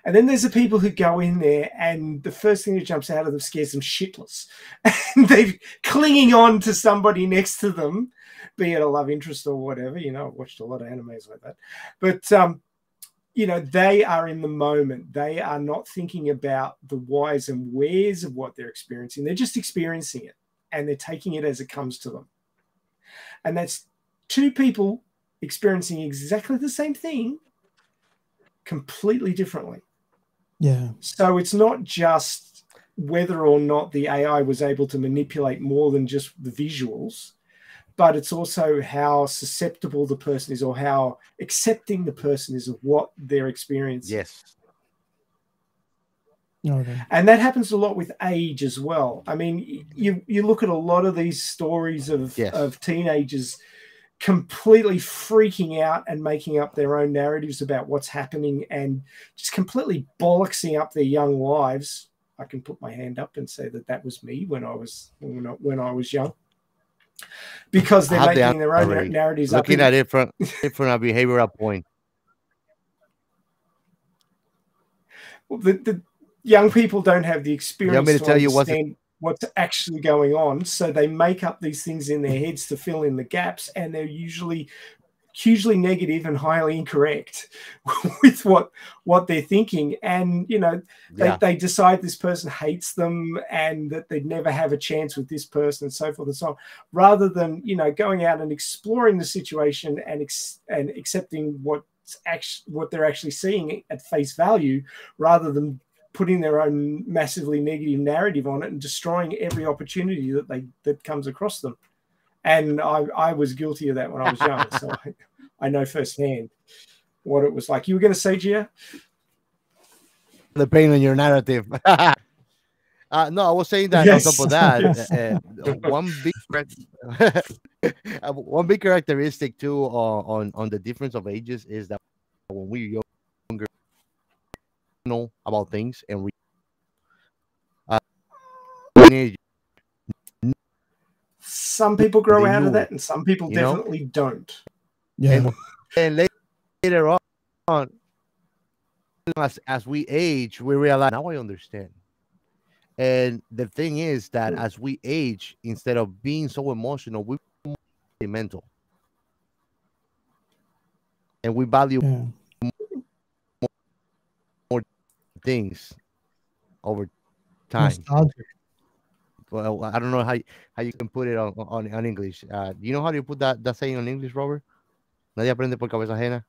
And then there's the people who go in there and the first thing that jumps out of them scares them shitless. And they're clinging on to somebody next to them, be it a love interest or whatever. I've watched a lot of animes like that. But, they are in the moment. They are not thinking about the whys and wheres of what they're experiencing. They're just experiencing it, and they're taking it as it comes to them. And that's two people experiencing exactly the same thing completely differently. Yeah. So it's not just whether or not the AI was able to manipulate more than just the visuals, but it's also how susceptible the person is, or how accepting the person is of what they're experiencing. Yes. Okay. And that happens a lot with age as well. I mean, you look at a lot of these stories of teenagers completely freaking out and making up their own narratives about what's happening, and just completely bollocksing up their young lives. I can put my hand up and say that was me when I was young, because they're making their own narratives. Looking at it from a behavioral point. Well, the young people don't have the experience You want me to tell you what's actually going on, so they make up these things in their heads to fill in the gaps, and they're usually hugely negative and highly incorrect with what they're thinking. And they decide this person hates them and that they'd never have a chance with this person, and so forth and so on, rather than going out and exploring the situation and accepting what they're actually seeing at face value, rather than putting their own massively negative narrative on it and destroying every opportunity that comes across them. And I was guilty of that when I was young, so I know firsthand what it was like. You were going to say, Gia? The pain on your narrative. No, I was saying that Yes. on top of that, Yes. one big characteristic too on the difference of ages is that when we're younger, know about things, and some people grow out of that, and some people definitely don't. Yeah. And later on, as we age, we realize, now I understand. And the thing is that as we age, instead of being so emotional, we become more mental, and we value more things over time. Nostalgic. Well, I don't know how you can put it on English. Do you know how you put that saying on English, Robert? Nadie aprende por cabeza ajena.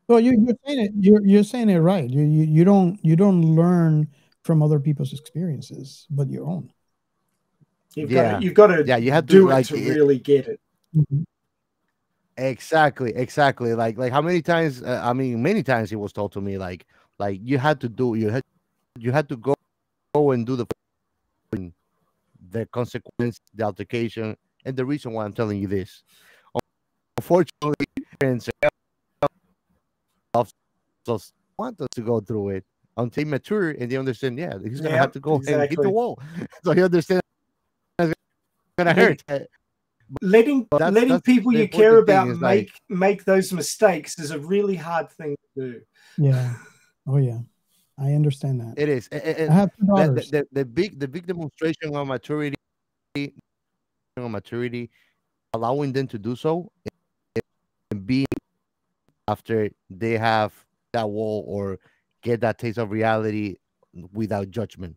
Well, you're saying it right. You don't learn from other people's experiences, but your own. You've got to you have to do it to really get it. Mm-hmm. Exactly. Like how many times? Many times it was told to me like you had to go and do the consequence, the altercation, and the reason why I'm telling you this. Unfortunately, parents want us to go through it, until they mature and they understand. Yeah, he's gonna Yeah, have to go and hit the exactly. wall, so he understands it's gonna hurt. Letting That's people the you care important thing about is like make those mistakes is a really hard thing to do. Yeah. Oh yeah. I understand that. it is. I have two daughters. The big demonstration of maturity, allowing them to do so and being after they have that wall or get that taste of reality without judgment.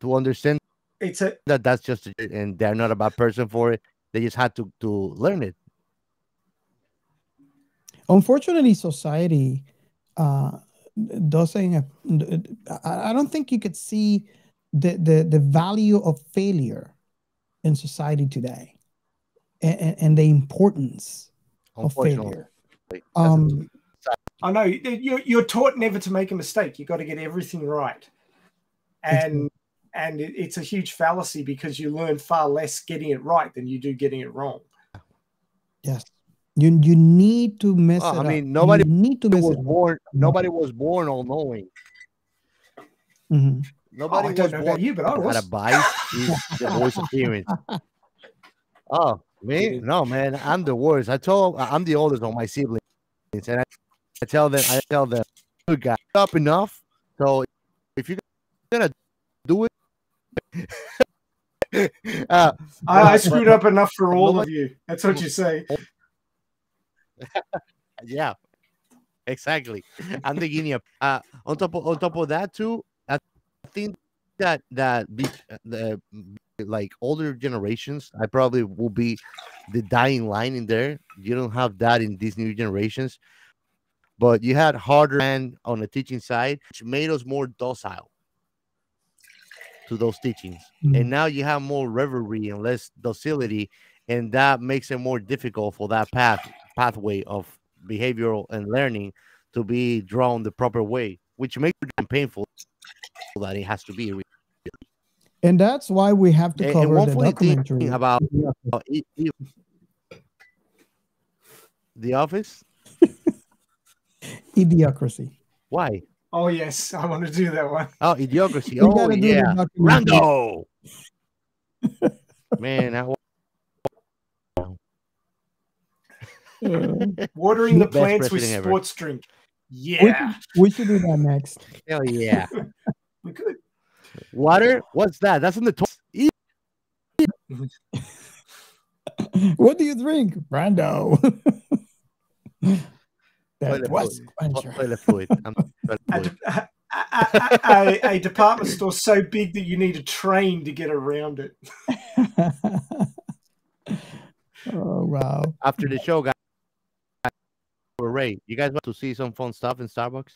To understand It's a that that's just it and they're not a bad person for it. They just had to learn it. Unfortunately, society uh, doesn't. I don't think you could see the value of failure in society today, and the importance of Unfortunately, failure. that's I know you're taught never to make a mistake. You got to get everything right, and it's a huge fallacy because you learn far less getting it right than you do getting it wrong. Yes, you need to mess it I up. mean, nobody You need to mess was it up. born. Nobody was born all knowing. Mhm. Nobody I was don't know born about you, but I had was. a bias is the voice appearance. Oh, me? No, man, I'm the worst. I'm the oldest of my siblings, and I tell them, good guy, up enough. So if you're gonna do it, I screwed up enough for all nobody- of you. That's what you say. yeah, exactly. I'm the guinea. On top of that too, I think that the like older generations, I probably will be the dying line in there. You don't have that in these new generations, but you had harder man on the teaching side, which made us more docile to those teachings. And now you have more revelry and less docility, and that makes it more difficult for that pathway of behavioral and learning to be drawn the proper way, which makes it painful that it has to be. And that's why we have to And cover one the funny thing documentary about The Office, Idiocracy. why? Oh yes, I want to do that one. Oh, Idiocracy. We Oh gotta do the yeah, documentary. Rando. Man, that was Watering the Best plants with president ever. sports drink. Yeah, We should do that next. Hell yeah. we could. Water? What's that? That's in the toilet. What do you drink, Brando? That Toilet was fluid. quencher. Toilet fluid. Toilet fluid. A department store so big that you need a train to get around it. Oh wow! After the show, guys, for Ray, you guys want to see some fun stuff in Starbucks?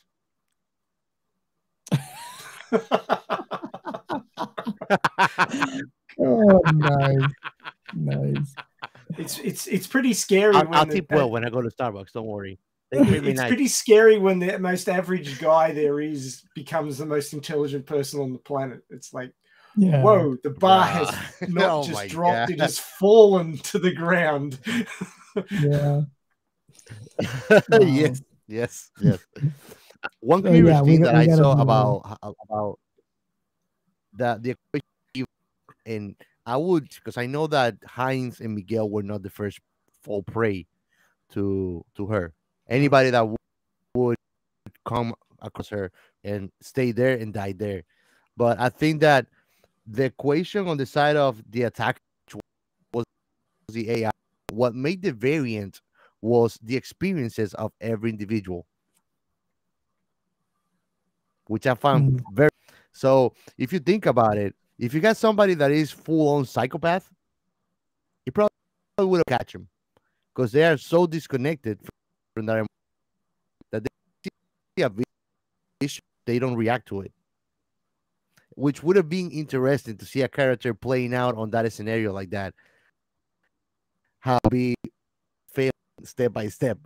Oh, nice, nice. It's pretty scary. I'll tip well when I go to Starbucks. Don't worry. They treat me It's nice. pretty scary when the most average guy there is becomes the most intelligent person on the planet. It's like, Yeah. whoa, the bar Wow. has not Oh just my dropped, God. it has fallen to the ground. Yeah. yes, yes, yes. One So, curious yeah, thing we that I gotta saw do about the equation, and I would, because I know that Heinz and Miguel were not the first fall prey to her. Anybody that would come across her and stay there and die there. But I think that the equation on the side of the attack was the AI. What made the variant was the experiences of every individual, which I found very. So if you think about it, if you got somebody that is full-on psychopath, you probably would catch him because they are so disconnected from that they see a vision, they don't react to it. Which would have been interesting to see a character playing out on that scenario like that. How we fail step by step.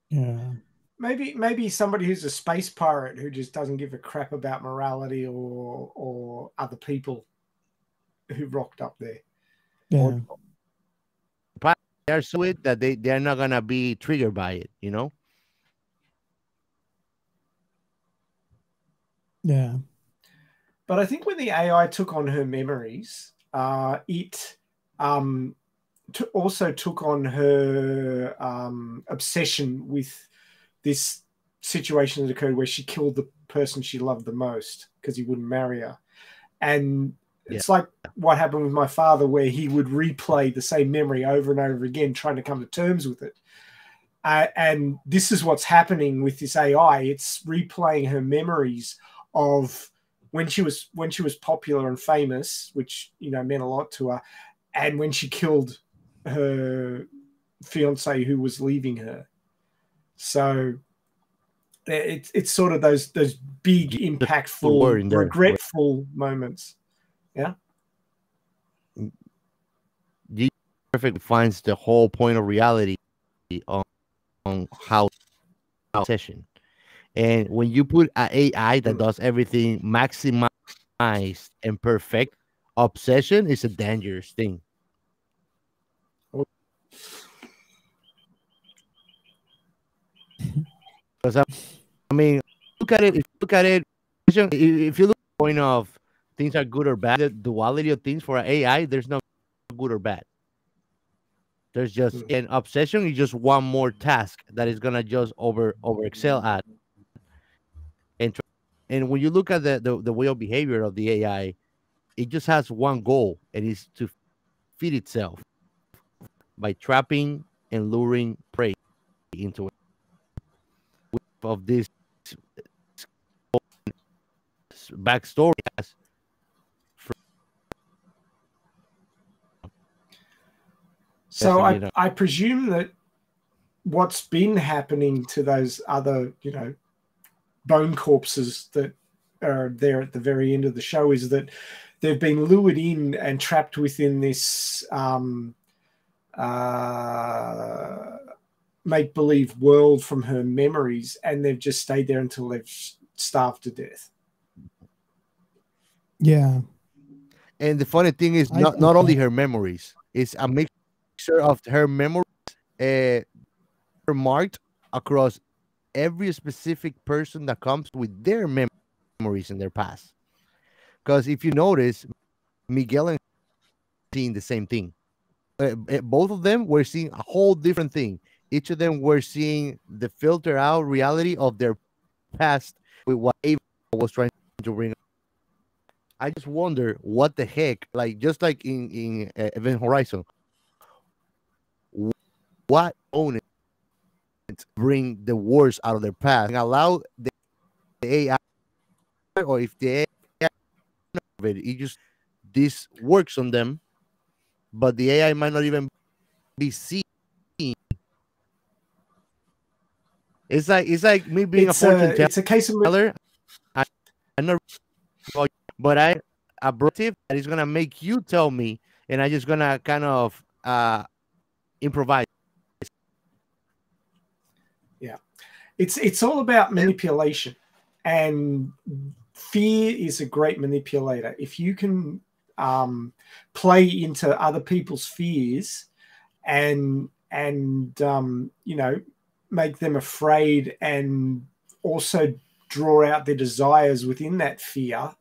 Yeah. Maybe somebody who's a space pirate who just doesn't give a crap about morality or other people who rocked up there. Yeah. They're so it that they're not gonna be triggered by it, you know. Yeah. But I think when the AI took on her memories, it also took on her obsession with this situation that occurred where she killed the person she loved the most because he wouldn't marry her. And it's like what happened with my father, where he would replay the same memory over and over again, trying to come to terms with it. And this is what's happening with this AI. It's replaying her memories of when she was popular and famous, which, you know, meant a lot to her, and when she killed her fiance who was leaving her. So it's sort of those big, impactful, regretful moments. Yeah. You perfectly finds the whole point of reality on how obsession. And when you put an AI that does everything maximized and perfect, obsession is a dangerous thing. Because I mean, look at it. If you look at it, if you look at the point of things are good or bad, the duality of things for an AI, there's no good or bad. There's just an obsession is just one more task that is gonna just over excel at. And when you look at the way of behavior of the AI, it just has one goal, and it's to feed itself by trapping and luring prey into it. Of this backstory has. So I presume that what's been happening to those other, you know, bone corpses that are there at the very end of the show is that they've been lured in and trapped within this make-believe world from her memories, and they've just stayed there until they've starved to death. Yeah. And the funny thing is, not only her memories, it's a mixture of her memories marked across every specific person that comes with their memories in their past. Because if you notice, Miguel and seeing the same thing. Both of them were seeing a whole different thing. Each of them were seeing the filter out reality of their past with what Ava was trying to bring. I just wonder what the heck, like just like in Event Horizon, what owners bring the worst out of their past and allow the AI, or if the AI, it just this works on them, but the AI might not even be seen. It's like me being a fortune teller. It's a case of I'm not, but a brotive that is gonna make you tell me, and I just gonna kind of improvise. Yeah, it's all about manipulation, and fear is a great manipulator. If you can play into other people's fears and you know, make them afraid and also draw out their desires within that fear,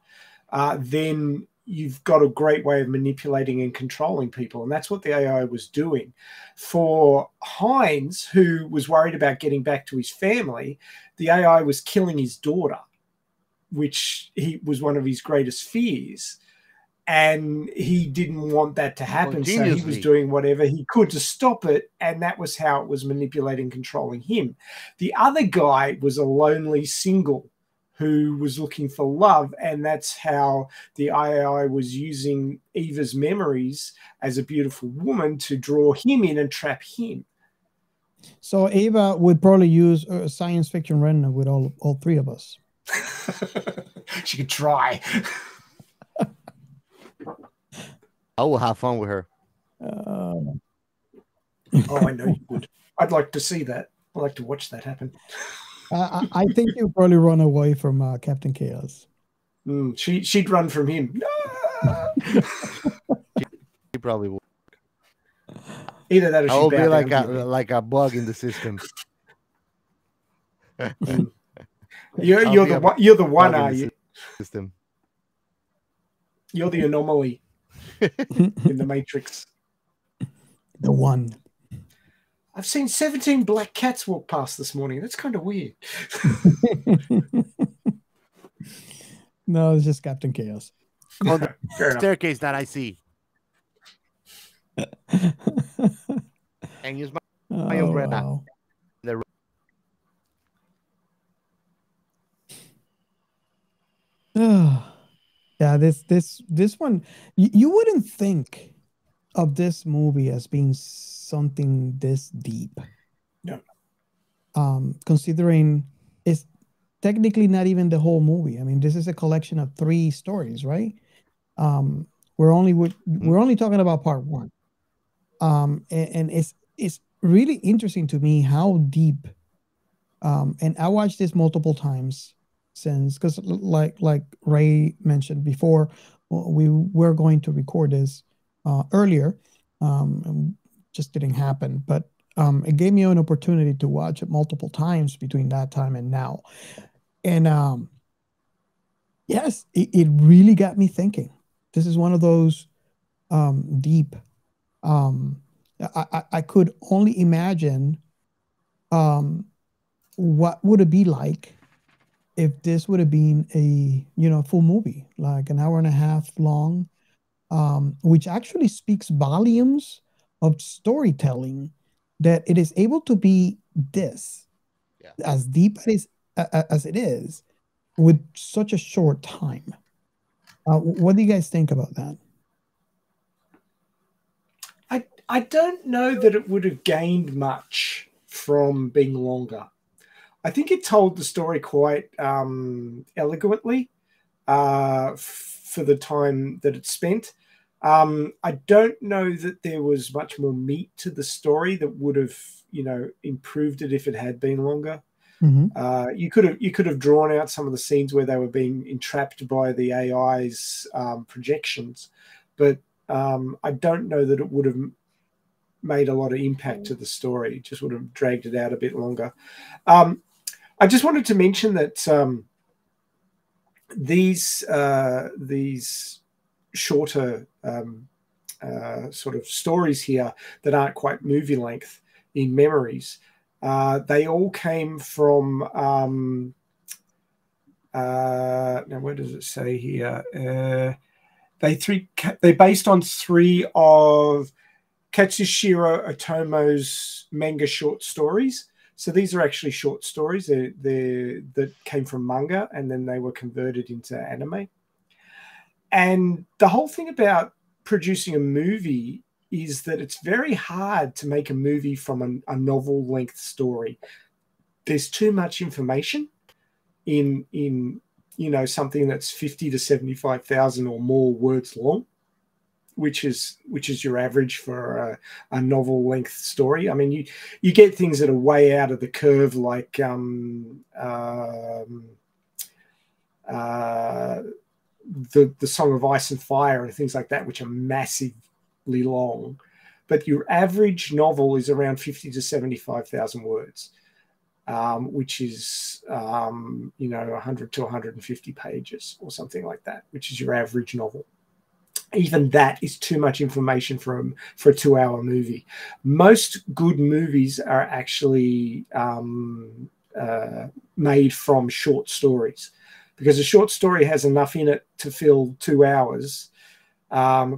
then you've got a great way of manipulating and controlling people. And that's what the AI was doing. For Hines, who was worried about getting back to his family, the AI was killing his daughter, which was one of his greatest fears. And he didn't want that to happen, so he was doing whatever he could to stop it, and that was how it was manipulating, controlling him. The other guy was a lonely single who was looking for love, and that's how the AI was using Eva's memories as a beautiful woman to draw him in and trap him. So Ava would probably use a science fiction Rena with all three of us. She could try. I will have fun with her. Oh, I know you would. I'd like to see that. I'd like to watch that happen. I think you'll probably run away from Captain Chaos. She'd run from him. She probably would. Either that or I will be like a bug in the system. You're the one, are you? system. You're the anomaly in the Matrix. The one. I've seen 17 black cats walk past this morning. That's kind of weird. No, it's just Captain Chaos. On the Fair enough. staircase that I see. And use my Oh, umbrella. wow. The- Yeah, this one, you wouldn't think of this movie as being something this deep. No. Considering it's technically not even the whole movie. I mean, this is a collection of 3 stories, right? We're only talking about part 1. And it's really interesting to me how deep. And I watched this multiple times since, because like Ray mentioned before, we were going to record this earlier, and just didn't happen. But it gave me an opportunity to watch it multiple times between that time and now. And yes, it really got me thinking. This is one of those deep. I could only imagine what would it be like if this would have been a full movie, like an hour and a half long, which actually speaks volumes of storytelling, that it is able to be this as deep as it is with such a short time. What do you guys think about that? I don't know that it would have gained much from being longer. I think it told the story quite eloquently for the time that it spent. I don't know that there was much more meat to the story that would have, improved it if it had been longer. Mm-hmm. You could have drawn out some of the scenes where they were being entrapped by the AI's projections, but I don't know that it would have made a lot of impact to the story. It just would have dragged it out a bit longer. I just wanted to mention that these shorter sort of stories here that aren't quite movie length in Memories, they all came from now where does it say here? They based on 3 of Katsushiro Otomo's manga short stories. So these are actually short stories that came from manga, and then they were converted into anime. And the whole thing about producing a movie is that it's very hard to make a movie from a novel length story. There's too much information in something that's 50 to 75,000 or more words long, which is your average for a novel length story. I mean, you get things that are way out of the curve, like the Song of Ice and Fire and things like that, which are massively long. But your average novel is around 50 to 75,000 words, which is 100 to 150 pages or something like that, which is your average novel. Even that is too much information for a 2-hour movie. Most good movies are actually made from short stories, because a short story has enough in it to fill 2 hours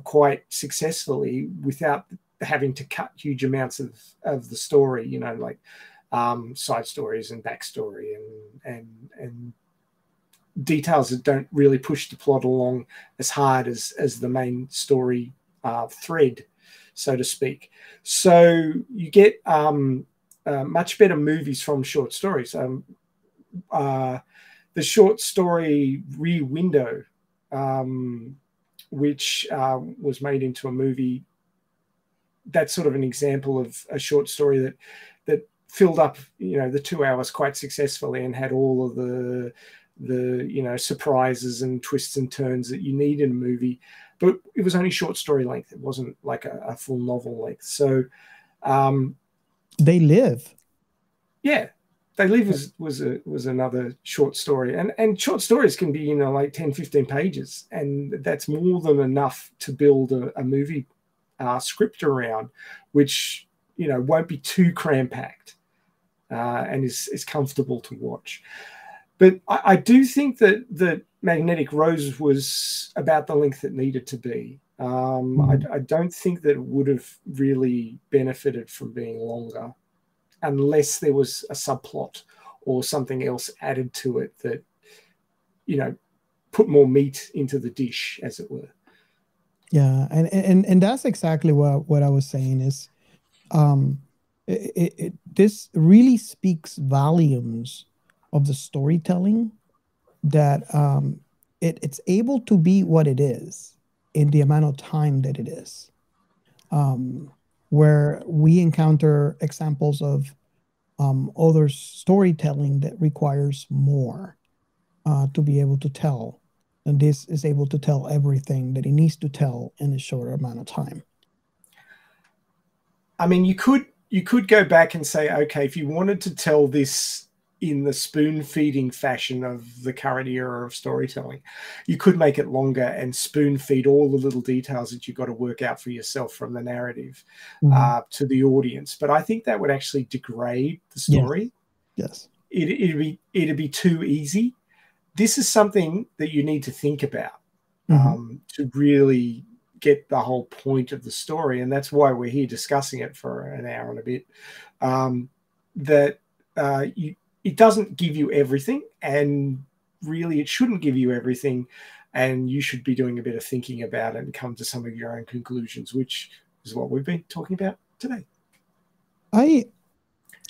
quite successfully without having to cut huge amounts of the story, like side stories and backstory and details that don't really push the plot along as hard as the main story thread, so to speak. So you get much better movies from short stories. The short story Rear Window, which was made into a movie, that's sort of an example of a short story that filled up the 2 hours quite successfully and had all of the surprises and twists and turns that you need in a movie, but it was only short story length. It wasn't like a full novel length. So they live. Yeah, They Live was another short story, and short stories can be like 10, 15 pages, and that's more than enough to build a movie script around, which won't be too cram packed and is comfortable to watch. But I do think that Magnetic Rose was about the length it needed to be. I don't think that it would have really benefited from being longer, unless there was a subplot or something else added to it that, put more meat into the dish, as it were. Yeah, and that's exactly what I was saying is, this really speaks volumes of the storytelling, that it's able to be what it is in the amount of time that it is. Where we encounter examples of other storytelling that requires more to be able to tell. And this is able to tell everything that it needs to tell in a shorter amount of time. I mean, you could go back and say, okay, if you wanted to tell this in the spoon-feeding fashion of the current era of storytelling, you could make it longer and spoon-feed all the little details that you've got to work out for yourself from the narrative to the audience. But I think that would actually degrade the story. Yes. It'd be too easy. This is something that you need to think about to really get the whole point of the story. And that's why we're here discussing it for an hour and a bit. It doesn't give you everything, and really it shouldn't give you everything, and you should be doing a bit of thinking about it and come to some of your own conclusions, which is what we've been talking about today. I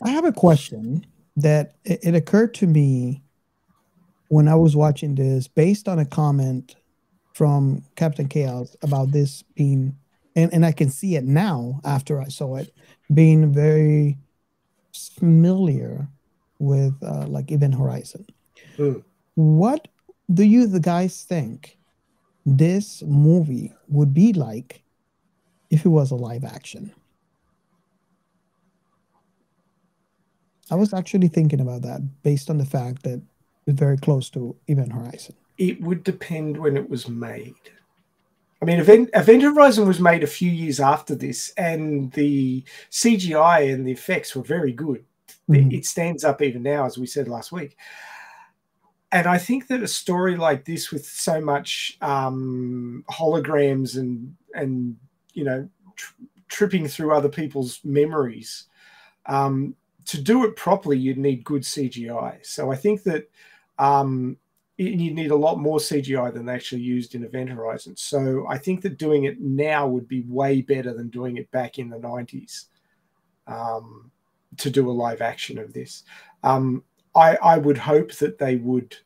have a question that it occurred to me when I was watching this, based on a comment from Captain Chaos about this being, and I can see it now after I saw it, being very familiar with like Event Horizon. What do you guys think this movie would be like if it was a live action? I was actually thinking about that based on the fact that it's very close to Event Horizon. It would depend when it was made. I mean, Event Horizon was made a few years after this, and the CGI and the effects were very good. It stands up even now, as we said last week. And I think that a story like this, with so much holograms and tripping through other people's memories, to do it properly, you'd need good CGI. So I think that you need a lot more CGI than they actually used in Event Horizon. So I think that doing it now would be way better than doing it back in the 90s. To do a live action of this. I would hope that they would,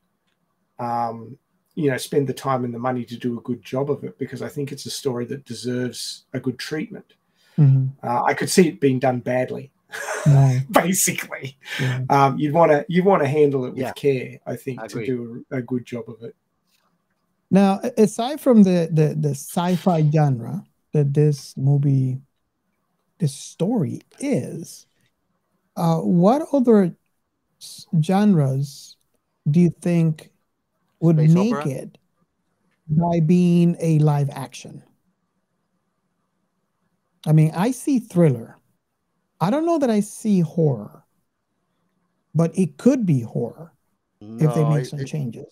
spend the time and the money to do a good job of it, because I think it's a story that deserves a good treatment. I could see it being done badly, basically. You'd want to handle it with care, I think, to do a good job of it. Now, aside from the sci-fi genre that this story is, what other genres do you think would make it by being a live action? I mean, I see thriller. I don't know that I see horror, but it could be horror if they make some changes.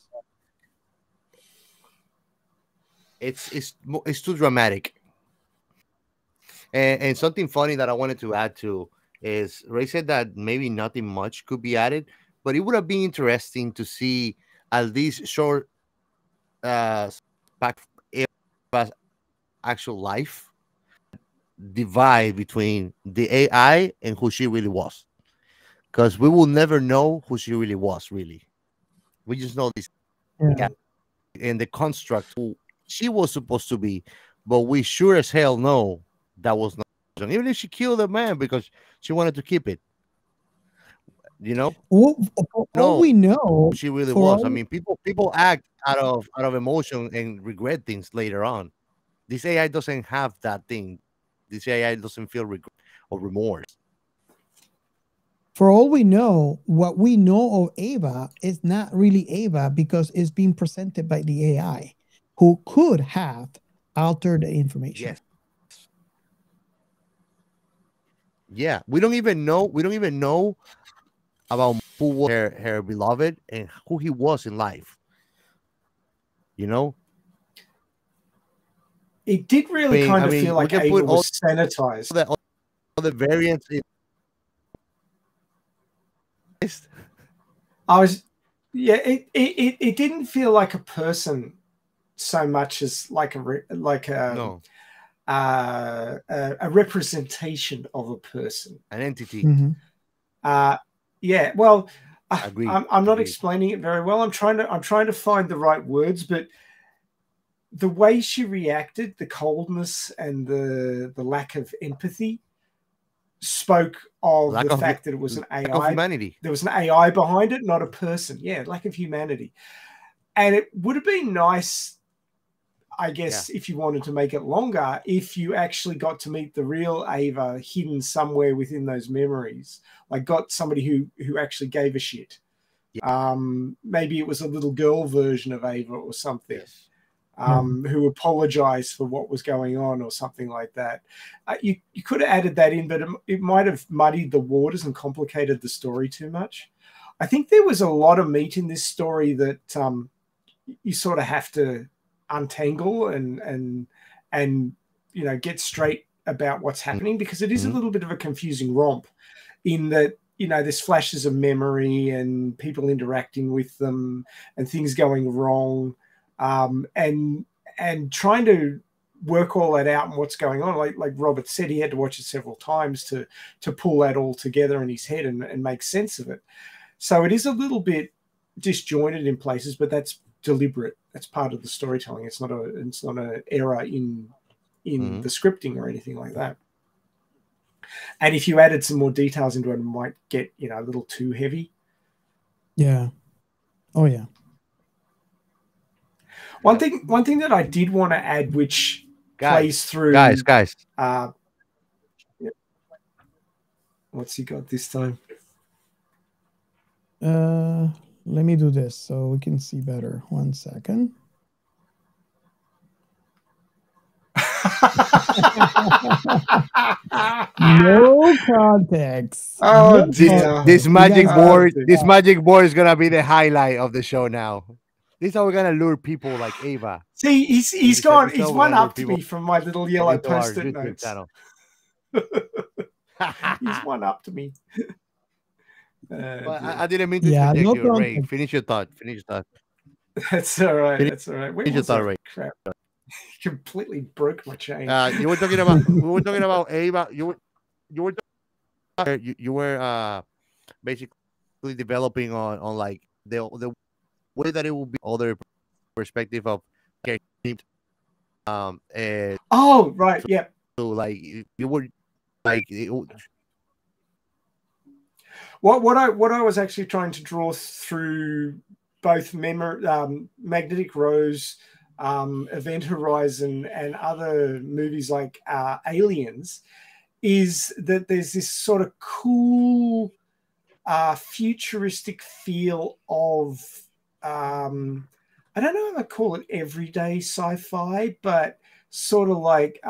It's too dramatic. And something funny that I wanted to add to is Ray said that maybe nothing much could be added, but it would have been interesting to see at least short back actual life divide between the AI and who she really was, because we will never know who she really was. Really, we just know this and the construct who she was supposed to be, but we sure as hell know that was not. And even if she killed a man because she wanted to keep it, all we know she really was. I mean, people act out of emotion and regret things later on. This AI doesn't have that thing. This AI doesn't feel regret or remorse. For all we know, what we know of Ava is not really Ava because it's being presented by the AI, who could have altered the information. Yes. Yeah, we don't even know. We don't even know about who was her beloved and who he was in life. You know, It did really kind of feel like Ava was sanitized. All the variants. It didn't feel like a person so much as like a representation of a person, an entity. Yeah, well, Agreed. I'm not explaining it very well. I'm trying to find the right words, but the way she reacted, the coldness and the lack of empathy, spoke of the fact that it was an AI. Lack of humanity. There was an AI behind it, not a person. Yeah, lack of humanity. And it would have been nice, I guess, if you wanted to make it longer, if you actually got to meet the real Ava hidden somewhere within those memories, like got somebody who actually gave a shit. Yeah. Maybe it was a little girl version of Ava or something. Yes. Who apologized for what was going on or something like that. You could have added that in, but it might have muddied the waters and complicated the story too much. I think there was a lot of meat in this story that you sort of have to untangle and get straight about what's happening, because it is a little bit of a confusing romp in that, there's flashes of memory and people interacting with them and things going wrong. And trying to work all that out and what's going on, like Robert said, he had to watch it several times to pull that all together in his head and make sense of it. So it is a little bit disjointed in places, but that's deliberate. That's part of the storytelling. It's not an error in the scripting or anything like that. And if you added some more details into it, it might get a little too heavy. Yeah. Oh yeah. One thing that I did want to add, which plays through, guys. What's he got this time? Let me do this so we can see better. 1 second. No context. Oh dear. This magic board is gonna be the highlight of the show now. This is how we're gonna lure people like Ava. See, he's gone. He's one up to me from my little yellow post-it notes. He's one up to me. I didn't mean to interject you, Ray. Finish your thought. That's all right. That's all right. Finish your thought, Ray. Crap. Completely broke my chain. You were talking about. We were talking about Ava. You were basically developing on like the way that it will be other perspective of and oh right, yeah. So like you were like what I was actually trying to draw through both Magnetic Rose, Event Horizon, and other movies like Aliens, is that there's this sort of cool futuristic feel of I don't know if I call it everyday sci-fi, but sort of like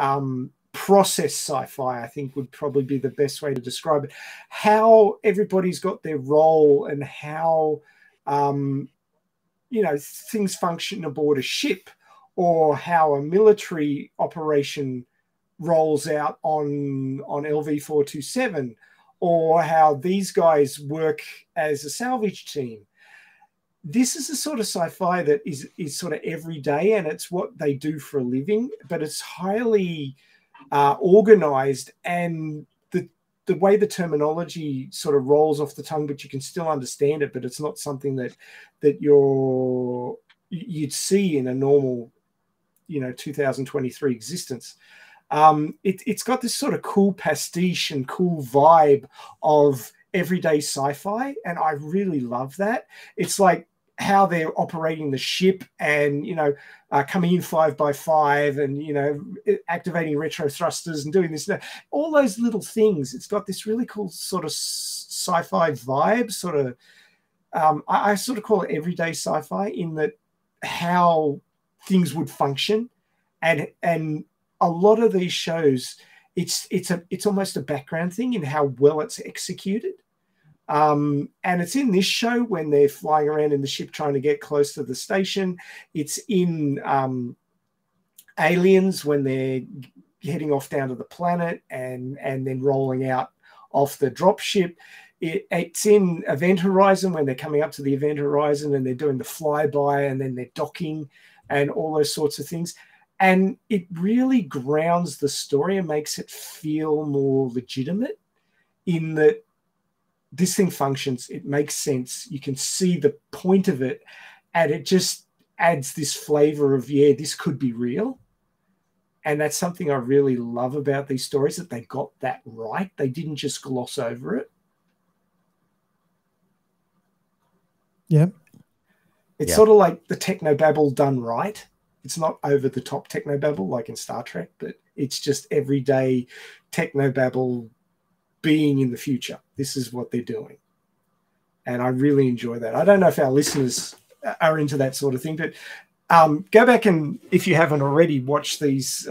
process sci-fi, I think would probably be the best way to describe it. How everybody's got their role and how things function aboard a ship, or how a military operation rolls out on LV-427, or how these guys work as a salvage team. This is a sort of sci-fi that is sort of everyday, and it's what they do for a living, but it's highly organized, and the way the terminology sort of rolls off the tongue, but you can still understand it, but it's not something that you'd see in a normal 2023 existence. It's got this sort of cool pastiche and cool vibe of everyday sci-fi, and I really love that. It's like how they're operating the ship, and coming in 5x5, and activating retro thrusters and doing this, all those little things. It's got this really cool sort of sci-fi vibe. Sort of, I sort of call it everyday sci-fi, in that how things would function, and a lot of these shows, it's almost a background thing in how well it's executed. And it's in this show when they're flying around in the ship trying to get close to the station. It's in Aliens when they're heading off down to the planet and then rolling out off the drop ship. It's in Event Horizon when they're coming up to the Event Horizon and they're doing the flyby and then they're docking and all those sorts of things. And it really grounds the story and makes it feel more legitimate, in that this thing functions, it makes sense, you can see the point of it, and it just adds this flavor of, yeah, this could be real. And that's something I really love about these stories, that they got that right. They didn't just gloss over it. Yep. It's sort of like the technobabble done right. It's not over the top technobabble like in Star Trek, but it's just everyday technobabble being in the future. This is what they're doing. And I really enjoy that. I don't know if our listeners are into that sort of thing, but go back and, if you haven't already, watch these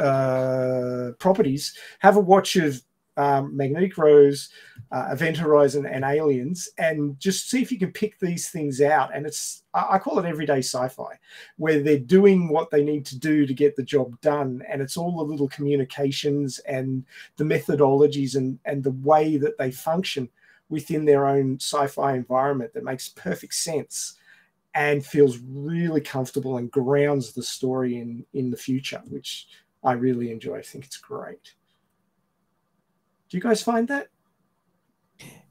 properties. Have a watch of Magnetic Rose, Event Horizon, and Aliens, and just see if you can pick these things out. And I call it everyday sci-fi, where they're doing what they need to do to get the job done, and it's all the little communications and the methodologies and the way that they function within their own sci-fi environment that makes perfect sense and feels really comfortable and grounds the story in the future, which I really enjoy. I think it's great. Do you guys find that?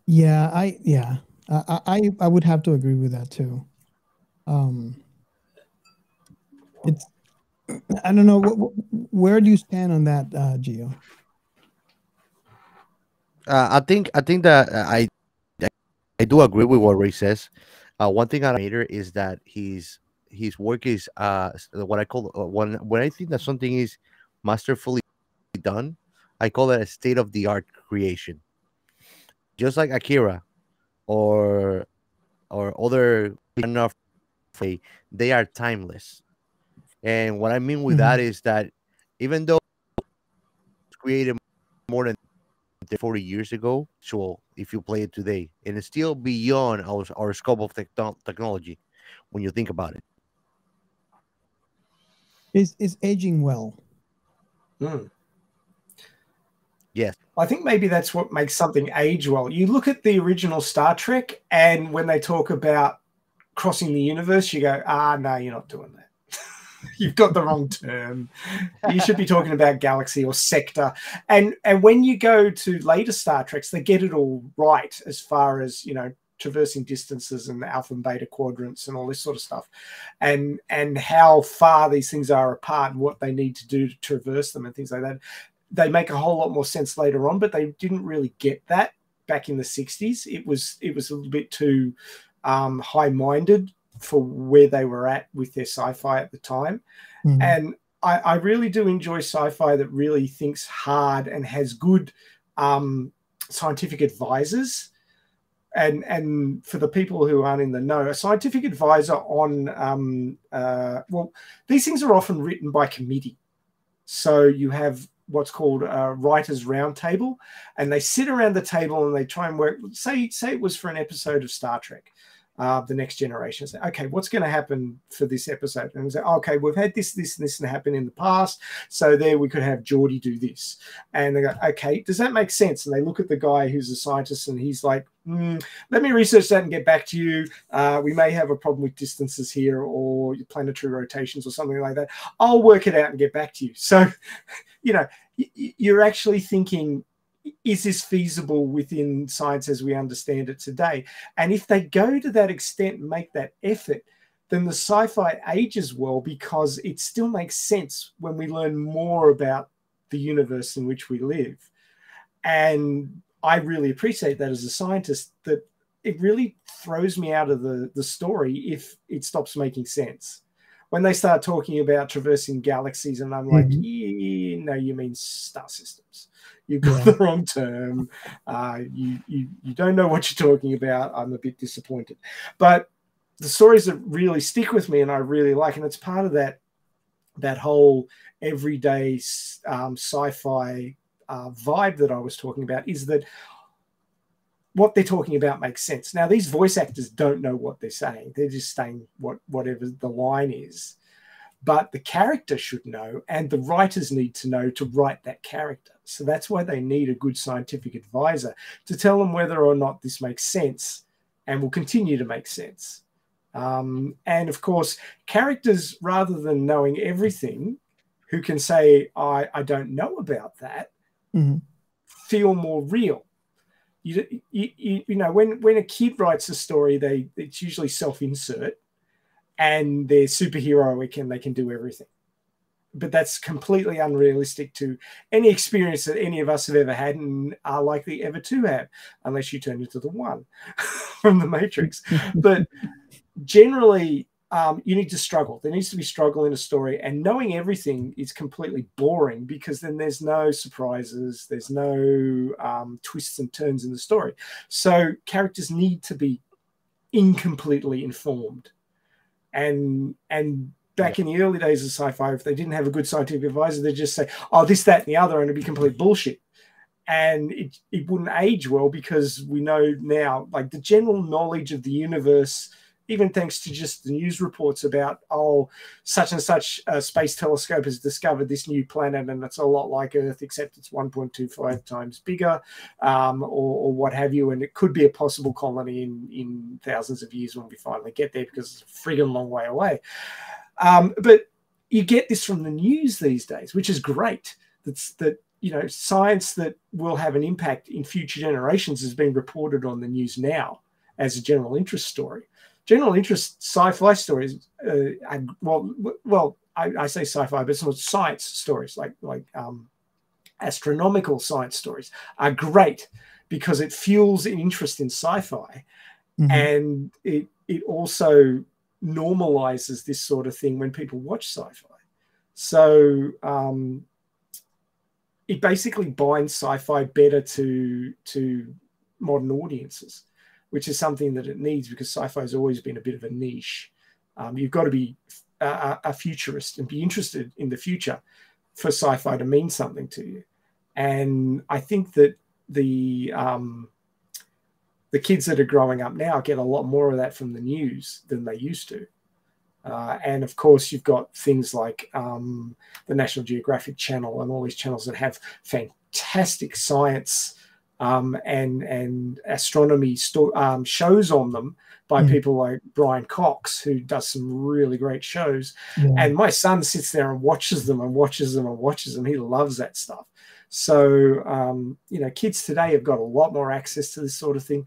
Yeah, I would have to agree with that too. It's, I don't know, where do you stand on that, Gio? I think that I do agree with what Ray says. One thing I later is that his work is what I call when I think that something is masterfully done, I call it a state of the art creation. Just like Akira or other enough, they are timeless. And what I mean with that is that even though it's created more than 40 years ago, so if you play it today, and it's still beyond our scope of technology when you think about it. Is aging well. Yes. I think maybe that's what makes something age well. You look at the original Star Trek, and when they talk about crossing the universe, you go, no, you're not doing that. You've got the wrong term. You should be talking about galaxy or sector. And when you go to later Star Treks, they get it all right as far as, traversing distances and alpha and beta quadrants and all this sort of stuff, and how far these things are apart and what they need to do to traverse them and things like that. They make a whole lot more sense later on, but they didn't really get that back in the 60s. It was a little bit too high-minded for where they were at with their sci-fi at the time. And I really do enjoy sci-fi that really thinks hard and has good scientific advisors. And for the people who aren't in the know, a scientific advisor on, these things are often written by committee. So you have what's called a writer's roundtable, and they sit around the table and they try and work. Say it was for an episode of Star Trek, The Next Generation. Say, okay, what's going to happen for this episode? And say, okay, we've had this, and this happen in the past, so there we could have Geordi do this. And they go, okay, does that make sense? And they look at the guy who's a scientist, and he's like, let me research that and get back to you. We may have a problem with distances here or planetary rotations or something like that. I'll work it out and get back to you. So, you're actually thinking, is this feasible within science as we understand it today? And if they go to that extent and make that effort, then the sci-fi ages well, because it still makes sense when we learn more about the universe in which we live. And I really appreciate that as a scientist, that it really throws me out of the story if it stops making sense. When they start talking about traversing galaxies, and I'm like, no, you mean star systems. You've got the wrong term. You don't know what you're talking about. I'm a bit disappointed. But the stories that really stick with me and I really like, and it's part of that whole everyday sci-fi vibe that I was talking about, is that what they're talking about makes sense. Now, these voice actors don't know what they're saying. They're just saying whatever the line is. But the character should know, and the writers need to know to write that character. So that's why they need a good scientific advisor to tell them whether or not this makes sense and will continue to make sense. And of course, characters, rather than knowing everything, who can say, I don't know about that, feel more real. You know, when a kid writes a story, it's usually self-insert, and they're superheroic and they can do everything. But that's completely unrealistic to any experience that any of us have ever had and are likely ever to have, unless you turn into the one from the Matrix. But generally, you need to struggle. There needs to be struggle in a story, and knowing everything is completely boring, because then there's no surprises, there's no twists and turns in the story. So characters need to be incompletely informed. And back in the early days of sci-fi, if they didn't have a good scientific advisor, they'd just say, oh, this, that, and the other, and it'd be complete bullshit. And it wouldn't age well, because we know now, like, the general knowledge of the universe, even thanks to just the news reports about, oh, such and such a space telescope has discovered this new planet and it's a lot like Earth, except it's 1.25 times bigger, or what have you. And it could be a possible colony in thousands of years when we finally get there, because it's a friggin' long way away. But you get this from the news these days, which is great. That you know, science that will have an impact in future generations is being reported on the news now as a general interest story. General interest sci-fi stories, I say sci-fi, but it's not science stories, like astronomical science stories are great, because it fuels an interest in sci-fi, and it also normalizes this sort of thing when people watch sci-fi. So it basically binds sci-fi better to modern audiences, which is something that it needs, because sci-fi has always been a bit of a niche. You've got to be a futurist and be interested in the future for sci-fi to mean something to you. And I think that the kids that are growing up now get a lot more of that from the news than they used to. And of course, you've got things like the National Geographic Channel and all these channels that have fantastic science and astronomy shows on them by people like Brian Cox, who does some really great shows. And my son sits there and watches them and watches them and watches them. He loves that stuff. So, you know, kids today have got a lot more access to this sort of thing.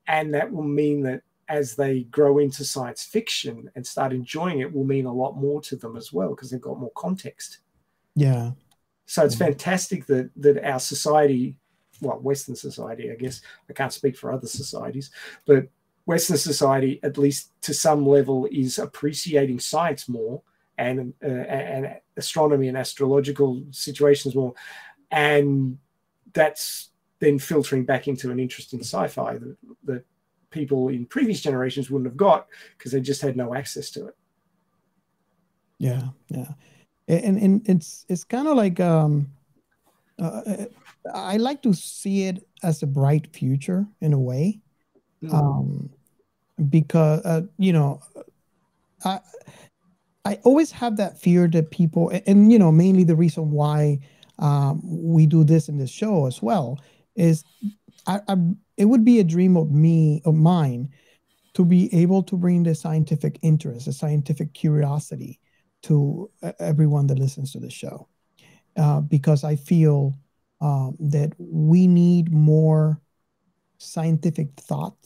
And that will mean that as they grow into science fiction and start enjoying it, will mean a lot more to them as well, because they've got more context. Yeah. So it's fantastic that our society, well, Western society, I guess, I can't speak for other societies, but Western society, at least to some level, is appreciating science more and astronomy and astrological situations more. And that's then filtering back into an interest in sci-fi that people in previous generations wouldn't have got, because they just had no access to it. Yeah, yeah. And it's kind of like I like to see it as a bright future in a way, because you know, I always have that fear that people, and you know, mainly the reason why we do this in this show as well is it would be a dream of mine to be able to bring the scientific interest, the scientific curiosity to everyone that listens to the show, because I feel that we need more scientific thought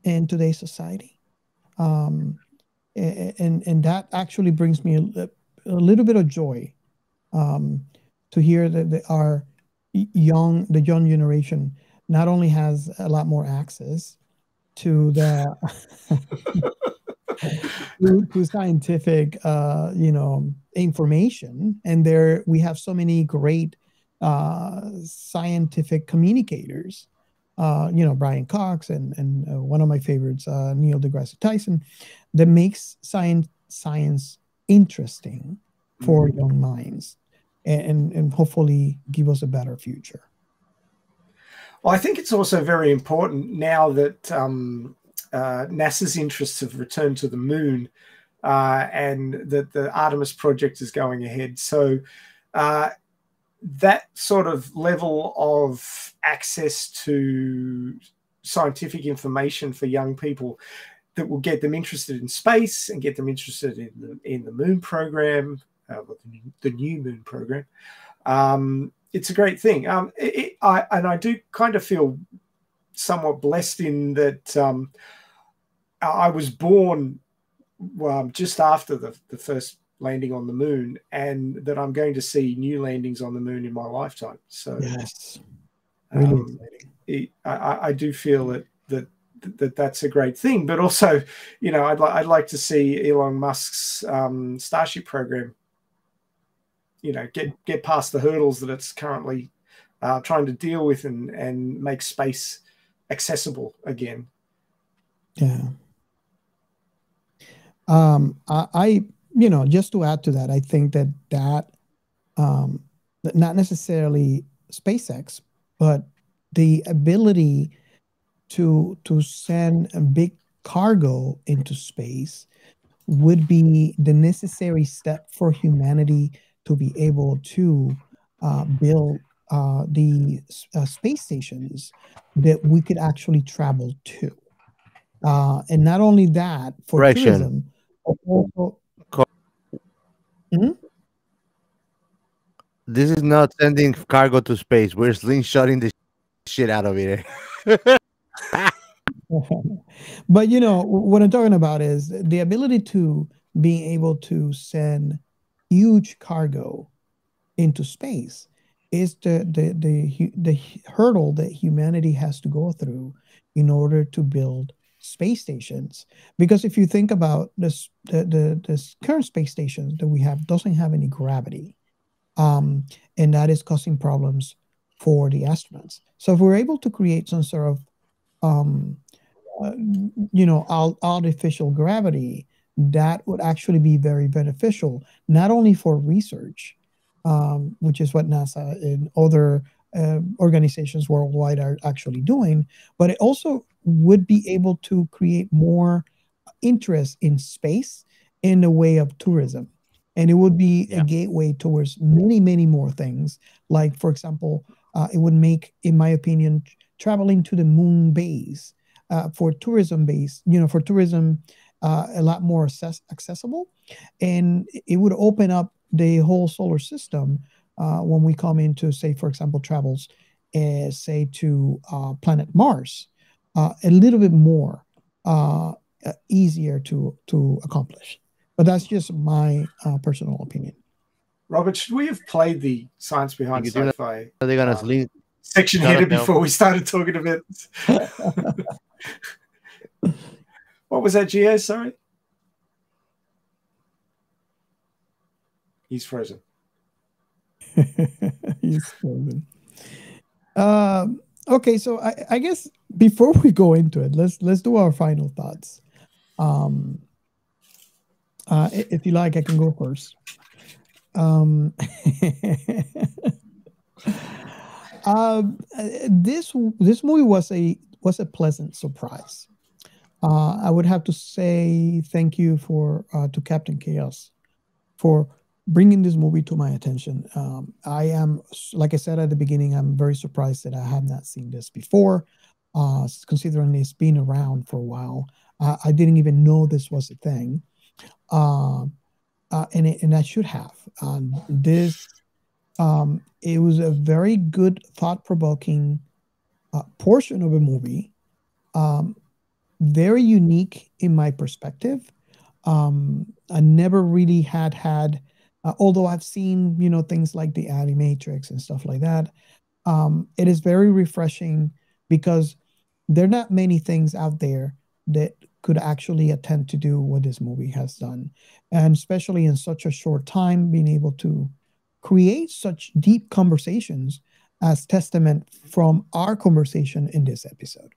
in today's society, and that actually brings me a little bit of joy to hear that the young generation not only has a lot more access, to the to scientific information, and there we have so many great scientific communicators, Brian Cox and one of my favorites, Neil deGrasse Tyson, that makes science interesting for young minds, and hopefully give us a better future. Well, I think it's also very important now that NASA's interests have returned to the moon, and that the Artemis project is going ahead. So that sort of level of access to scientific information for young people that will get them interested in space and get them interested in the moon program, the new moon program. It's a great thing. I do kind of feel somewhat blessed in that I was born just after the first landing on the moon, and that I'm going to see new landings on the moon in my lifetime. So yes, really I do feel that's a great thing. But also, I'd like to see Elon Musk's Starship program, get past the hurdles that it's currently trying to deal with, and make space accessible again. Yeah. I just to add to that, I think that not necessarily SpaceX, but the ability to send a big cargo into space would be the necessary step for humanity to be able to build the space stations that we could actually travel to. And not only that, for tourism, but also... This is not sending cargo to space. We're slingshotting the shit out of it. But what I'm talking about is the ability to be able to send huge cargo into space is the hurdle that humanity has to go through in order to build space stations. Because if you think about this, the current space station that we have doesn't have any gravity, and that is causing problems for the astronauts. So if we're able to create some sort of artificial gravity, that would actually be very beneficial, not only for research, which is what NASA and other organizations worldwide are actually doing, but it also would be able to create more interest in space in the way of tourism. And it would be a gateway towards many, many more things. Like, for example, it would make, in my opinion, traveling to the moon base for tourism a lot more accessible. And it would open up the whole solar system when we come into, say, for example, travels, say, to planet Mars, a little bit more easier to accomplish. But that's just my personal opinion. Robert, should we have played the Science Behind Sci-Fi section header before we started talking about what was that, Gio? Sorry? He's frozen. He's frozen. Okay, so I guess before we go into it, let's do our final thoughts. If you like, I can go first. This movie was a pleasant surprise. I would have to say thank you to Captain Chaos for bringing this movie to my attention. I am, like I said at the beginning, I'm very surprised that I have not seen this before, considering it's been around for a while. I didn't even know this was a thing. And I should have. It was a very good, thought-provoking portion of a movie, very unique in my perspective. I never really had, although I've seen things like the Animatrix and stuff like that. It is very refreshing because there are not many things out there that could actually attempt to do what this movie has done, and especially in such a short time, being able to create such deep conversations as testament from our conversation in this episode.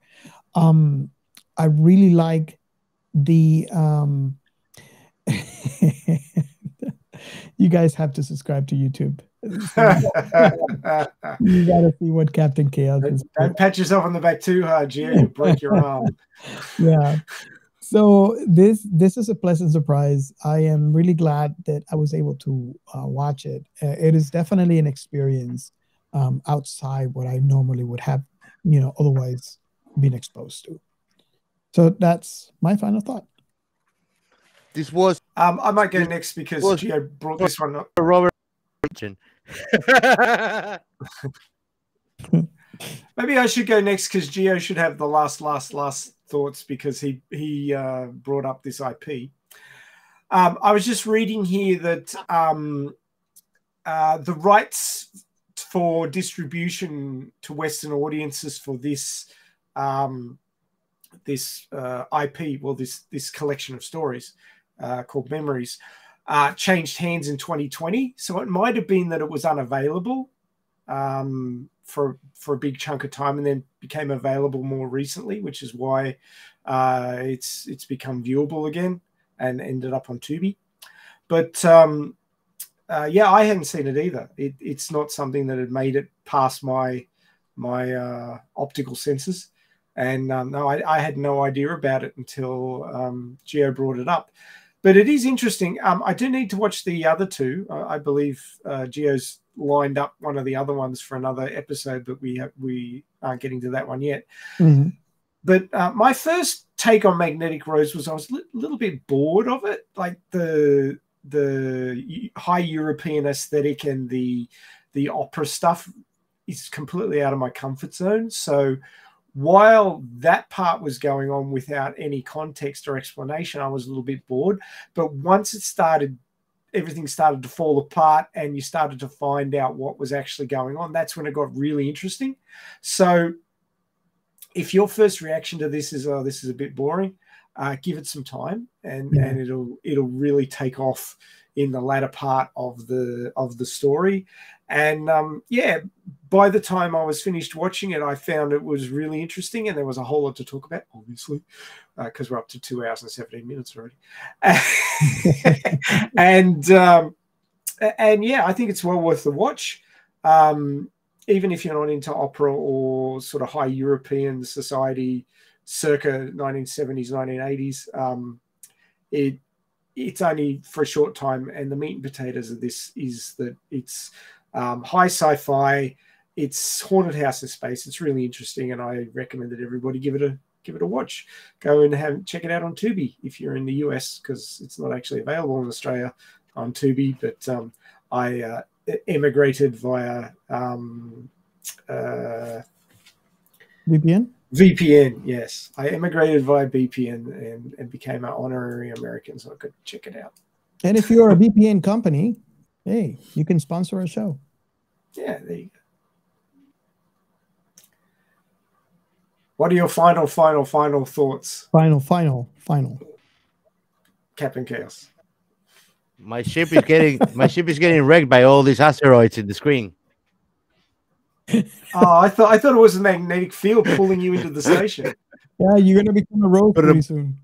Um, I really like the you guys have to subscribe to YouTube. You gotta see what Captain Chaos is. Don't pat yourself on the back too hard, Gio. You'll break your arm. Yeah. So this is a pleasant surprise. I am really glad that I was able to watch it. It is definitely an experience outside what I normally would have, otherwise been exposed to. So that's my final thought. This was I might go next because Gio brought this one up. Robert. Maybe I should go next because Gio should have the last thoughts because he brought up this IP. I was just reading here that the rights for distribution to Western audiences for this IP, well, this collection of stories called Memories, changed hands in 2020. So it might have been that it was unavailable for a big chunk of time and then became available more recently, which is why it's become viewable again and ended up on Tubi. But yeah, I hadn't seen it either. It's not something that had made it past my optical senses. And no, I had no idea about it until Gio brought it up. But it is interesting. I do need to watch the other two. I believe Gio's lined up one of the other ones for another episode, but we aren't getting to that one yet. Mm-hmm. But my first take on Magnetic Rose was I was a little bit bored of it, like the high European aesthetic and the opera stuff is completely out of my comfort zone. So while that part was going on without any context or explanation, I was a little bit bored. But once it started, everything started to fall apart and you started to find out what was actually going on, that's when it got really interesting. So if your first reaction to this is, oh, this is a bit boring, give it some time and it'll really take off in the latter part of the story. And yeah, by the time I was finished watching it, I found it was really interesting, and there was a whole lot to talk about, obviously, because we're up to 2 hours and 17 minutes already. And yeah, I think it's well worth the watch. Even if you're not into opera or sort of high European society circa 1970s, 1980s, it's only for a short time. And the meat and potatoes of this is that it's high sci-fi. It's haunted house in space. It's really interesting, and I recommend that everybody give it a watch. Go and check it out on Tubi if you're in the US, because it's not actually available in Australia on Tubi. But I emigrated via VPN. VPN, yes. I emigrated via VPN and became an honorary American, so I could check it out. And if you're a VPN company, hey, you can sponsor a show. Yeah, there you go. What are your final thoughts? Final. Captain Chaos. My ship is getting wrecked by all these asteroids in the screen. Oh, I thought it was a magnetic field pulling you into the station. Yeah, you're gonna become a rogue pretty soon.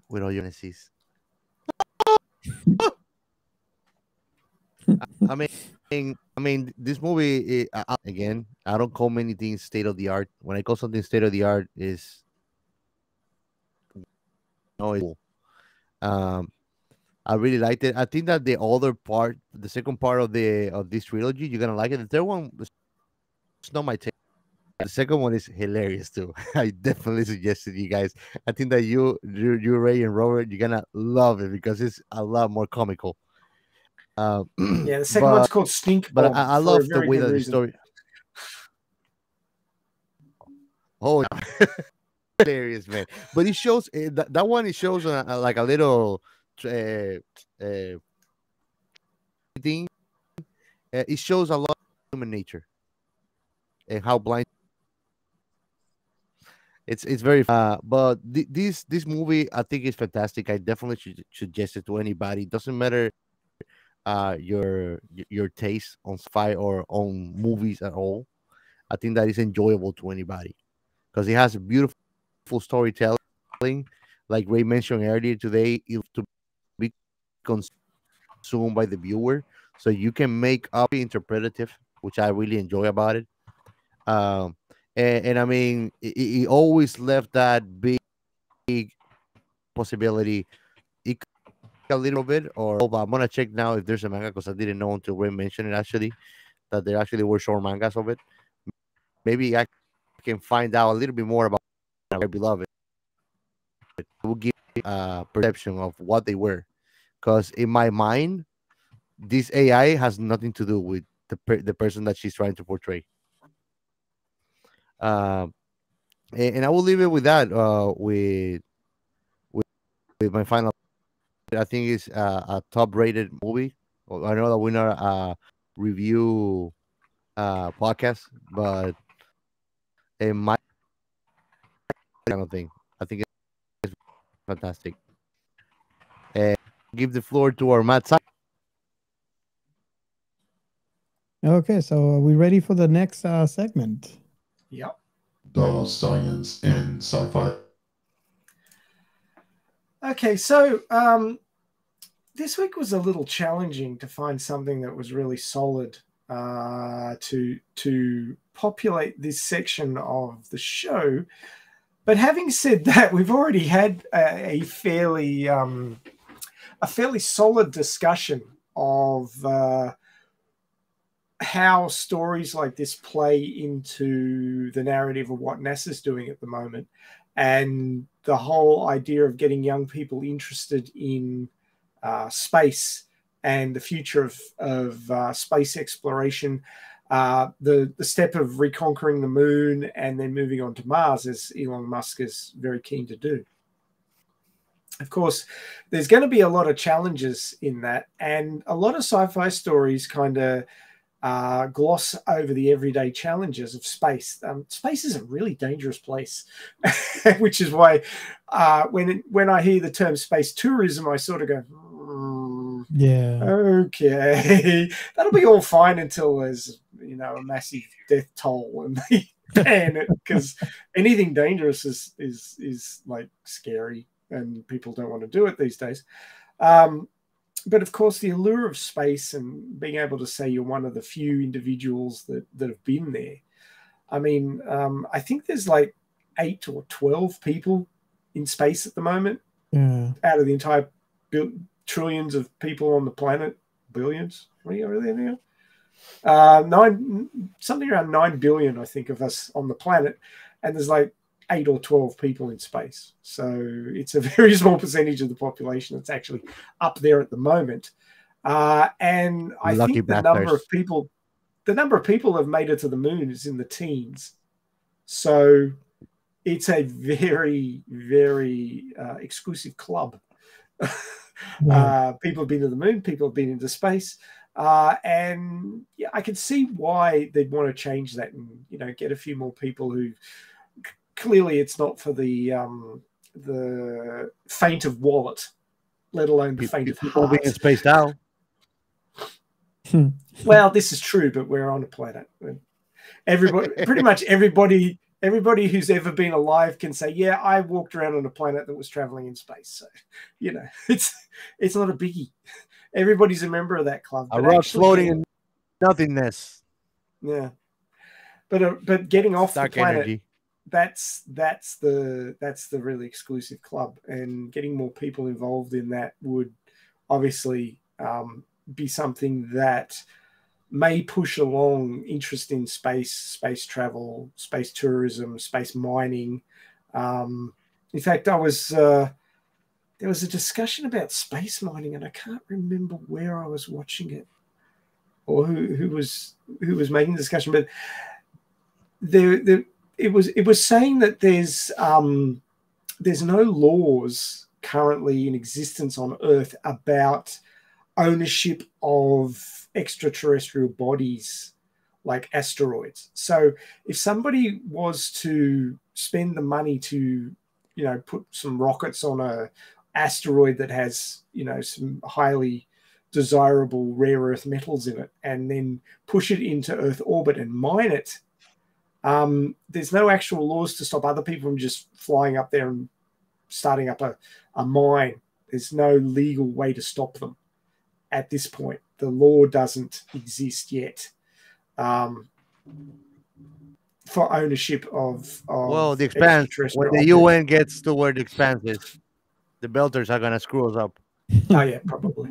With all your neces. I mean, this movie again. I don't call many things state of the art. When I call something state of the art, is I really liked it. I think that the second part of this trilogy, you're gonna like it. The third one was not my take. The second one is hilarious too. I definitely suggested you guys. I think that you, Ray and Robert, you're gonna love it because it's a lot more comical. Yeah, the second one's called Stink Bomb. But I love the way that the story. Oh, hilarious, man! But it shows that one. It shows like a little thing it shows a lot of human nature and how blind. It's very but this movie I think is fantastic. I definitely should suggest it to anybody. Doesn't matter your taste on sci or on movies at all. I think that is enjoyable to anybody because it has a beautiful storytelling. Like Ray mentioned earlier today, it to be consumed by the viewer, so you can make up interpretative, which I really enjoy about it. Um, and I mean, it always left that big possibility. It could a little bit, or oh, but I'm gonna check now if there's a manga because I didn't know until Ray mentioned it actually that there actually were short mangas of it. Maybe I can find out a little bit more about my beloved. It will give a perception of what they were, because in my mind, this AI has nothing to do with the person that she's trying to portray. Um, and I will leave it with that. With with my final, I think it's a top rated movie. Well, I know that we're not a review podcast, but in my kind of thing, I think it's fantastic. And give the floor to our Matt. Okay, so are we ready for the next segment? Yep. The science in sci-fi. Okay, so this week was a little challenging to find something that was really solid to populate this section of the show. But having said that, we've already had a fairly solid discussion of how stories like this play into the narrative of what NASA's doing at the moment, and the whole idea of getting young people interested in space and the future of space exploration, the step of reconquering the moon and then moving on to Mars, as Elon Musk is very keen to do. Of course, there's going to be a lot of challenges in that, and a lot of sci-fi stories kind of gloss over the everyday challenges of space. Space is a really dangerous place, which is why when I hear the term space tourism, I sort of go, Yeah. okay, that'll be all fine until there's a massive death toll and they ban it, because anything dangerous is like scary and people don't want to do it these days. But of course, the allure of space and being able to say you're one of the few individuals that have been there. I mean, I think there's like 8 or 12 people in space at the moment, out of the entire trillions of people on the planet. Billions? What are you really now? Something around 9 billion, I think, of us on the planet, and there's like 8 or 12 people in space. So it's a very small percentage of the population that's actually up there at the moment. And I Lucky think the number of people who have made it to the moon is in the teens. So it's a very, very exclusive club. People have been to the moon, people have been into space. And yeah, I can see why they'd want to change that and, get a few more people who clearly it's not for the faint of wallet, let alone the faint of heart. Being spaced out. Well, this is true, but we're on a planet. Everybody, pretty much everybody who's ever been alive can say, yeah, I walked around on a planet that was traveling in space. So, it's not a biggie. Everybody's a member of that club. A rock floating in nothingness. Yeah. But getting off Dark the planet, energy. that's the really exclusive club, and getting more people involved in that would obviously be something that may push along interest in space travel, space tourism, space mining. In fact, there was a discussion about space mining, and I can't remember where I was watching it or who was making the discussion, but it was saying that there's no laws currently in existence on Earth about ownership of extraterrestrial bodies like asteroids. So if somebody was to spend the money to, put some rockets on a asteroid that has, some highly desirable rare earth metals in it, and then push it into Earth orbit and mine it, there's no actual laws to stop other people from just flying up there and starting up a mine. There's no legal way to stop them at this point. The law doesn't exist yet for ownership of well, the expanse. When the UN gets to where the expanse is, the Belters are gonna screw us up. Oh yeah, probably.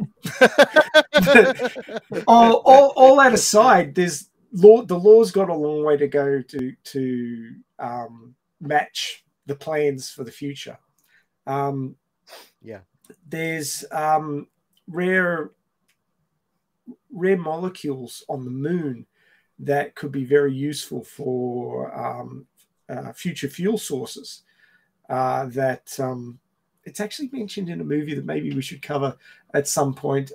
all that aside, the law's got a long way to go to match the plans for the future. There's rare molecules on the moon that could be very useful for future fuel sources. It's actually mentioned in a movie that maybe we should cover at some point.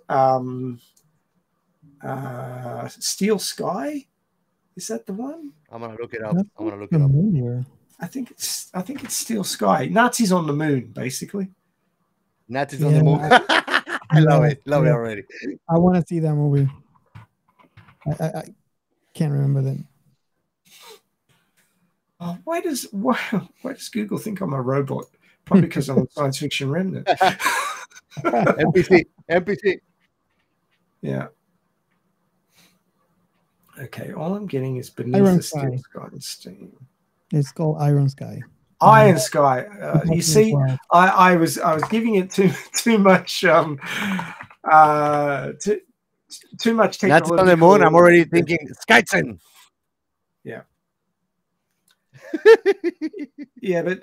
Steel Sky, is that the one? I'm gonna look it up. I think it's Steel Sky. Nazis on the moon, basically. Nazis on the moon. I love it already. I want to see that movie. I can't remember them. Why does Google think I'm a robot? Probably because I'm a science fiction remnant. NPC. Yeah. Okay, all I'm getting is Beneath the Steel Sky and Steam. It's called Iron Sky. Iron Sky. You see, I was giving it too much too much technology. That's on the moon. I'm already thinking Skytsen. Yeah. Yeah, but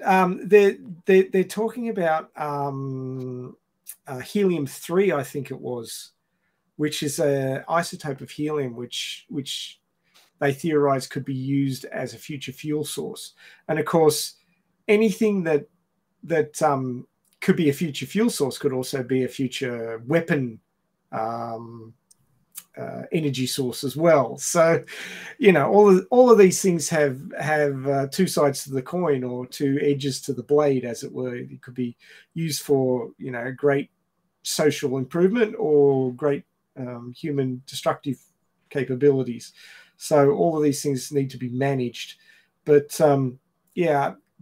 they're talking about helium-3, I think it was, which is an isotope of helium, which they theorize could be used as a future fuel source. And of course, anything that could be a future fuel source could also be a future weapon energy source as well. So, all of these things have two sides to the coin, or two edges to the blade, as it were. It could be used for great social improvement or great human destructive capabilities. So all of these things need to be managed. But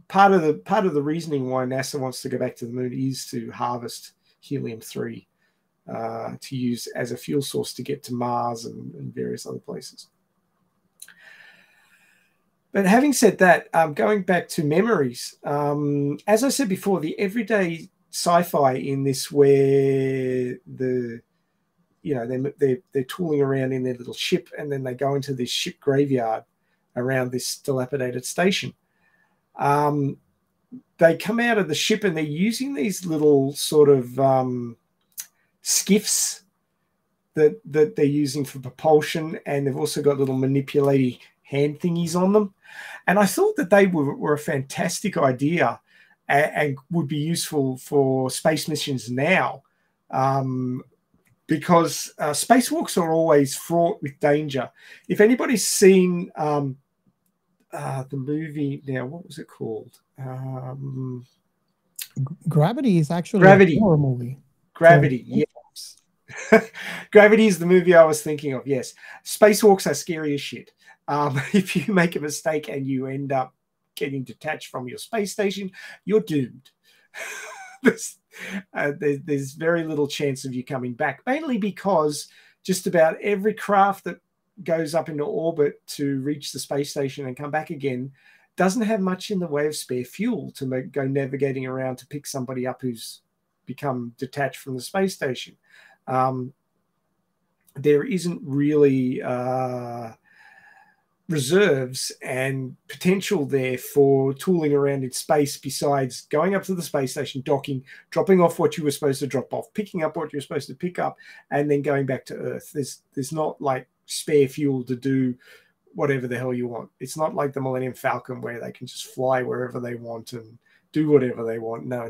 part of the reasoning why NASA wants to go back to the moon is to harvest helium-3 to use as a fuel source to get to Mars and various other places. But having said that, going back to memories, as I said before, the everyday sci-fi in this, where they're tooling around in their little ship, and then they go into this ship graveyard around this dilapidated station. They come out of the ship and they're using these little sort of skiffs that they're using for propulsion, and they've also got little manipulating hand thingies on them. And I thought that they were a fantastic idea and would be useful for space missions now, because spacewalks are always fraught with danger. If anybody's seen the movie now, what was it called? Gravity is actually Gravity. a horror movie. Gravity, yes. Gravity is the movie I was thinking of, yes. Spacewalks are scary as shit. If you make a mistake and you end up getting detached from your space station, you're doomed. There's very little chance of you coming back, mainly because just about every craft that goes up into orbit to reach the space station and come back again doesn't have much in the way of spare fuel to go navigating around to pick somebody up who's become detached from the space station. There isn't really reserves and potential there for tooling around in space, besides going up to the space station, docking, dropping off what you were supposed to drop off, picking up what you're supposed to pick up, and then going back to Earth. There's not like spare fuel to do whatever the hell you want. It's not like the Millennium Falcon where they can just fly wherever they want and do whatever they want. No.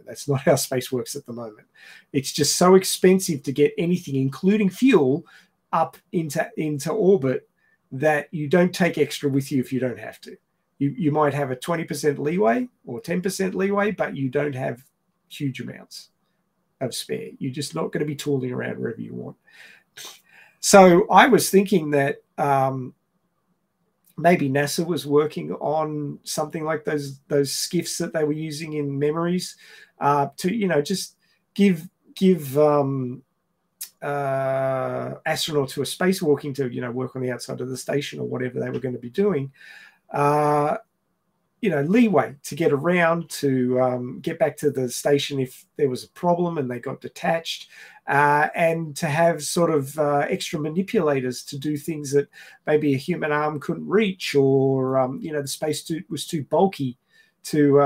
That's not how space works at the moment. It's just so expensive to get anything, including fuel, up into orbit that you don't take extra with you if you don't have to. You might have a 20% leeway or 10% leeway, but you don't have huge amounts of spare. You're just not going to be tooling around wherever you want. So I was thinking that maybe NASA was working on something like those skiffs that they were using in memories to, just give astronauts who are spacewalking to, work on the outside of the station or whatever they were going to be doing, leeway to get around, to get back to the station if there was a problem and they got detached, and to have sort of extra manipulators to do things that maybe a human arm couldn't reach, or the spacesuit was too bulky to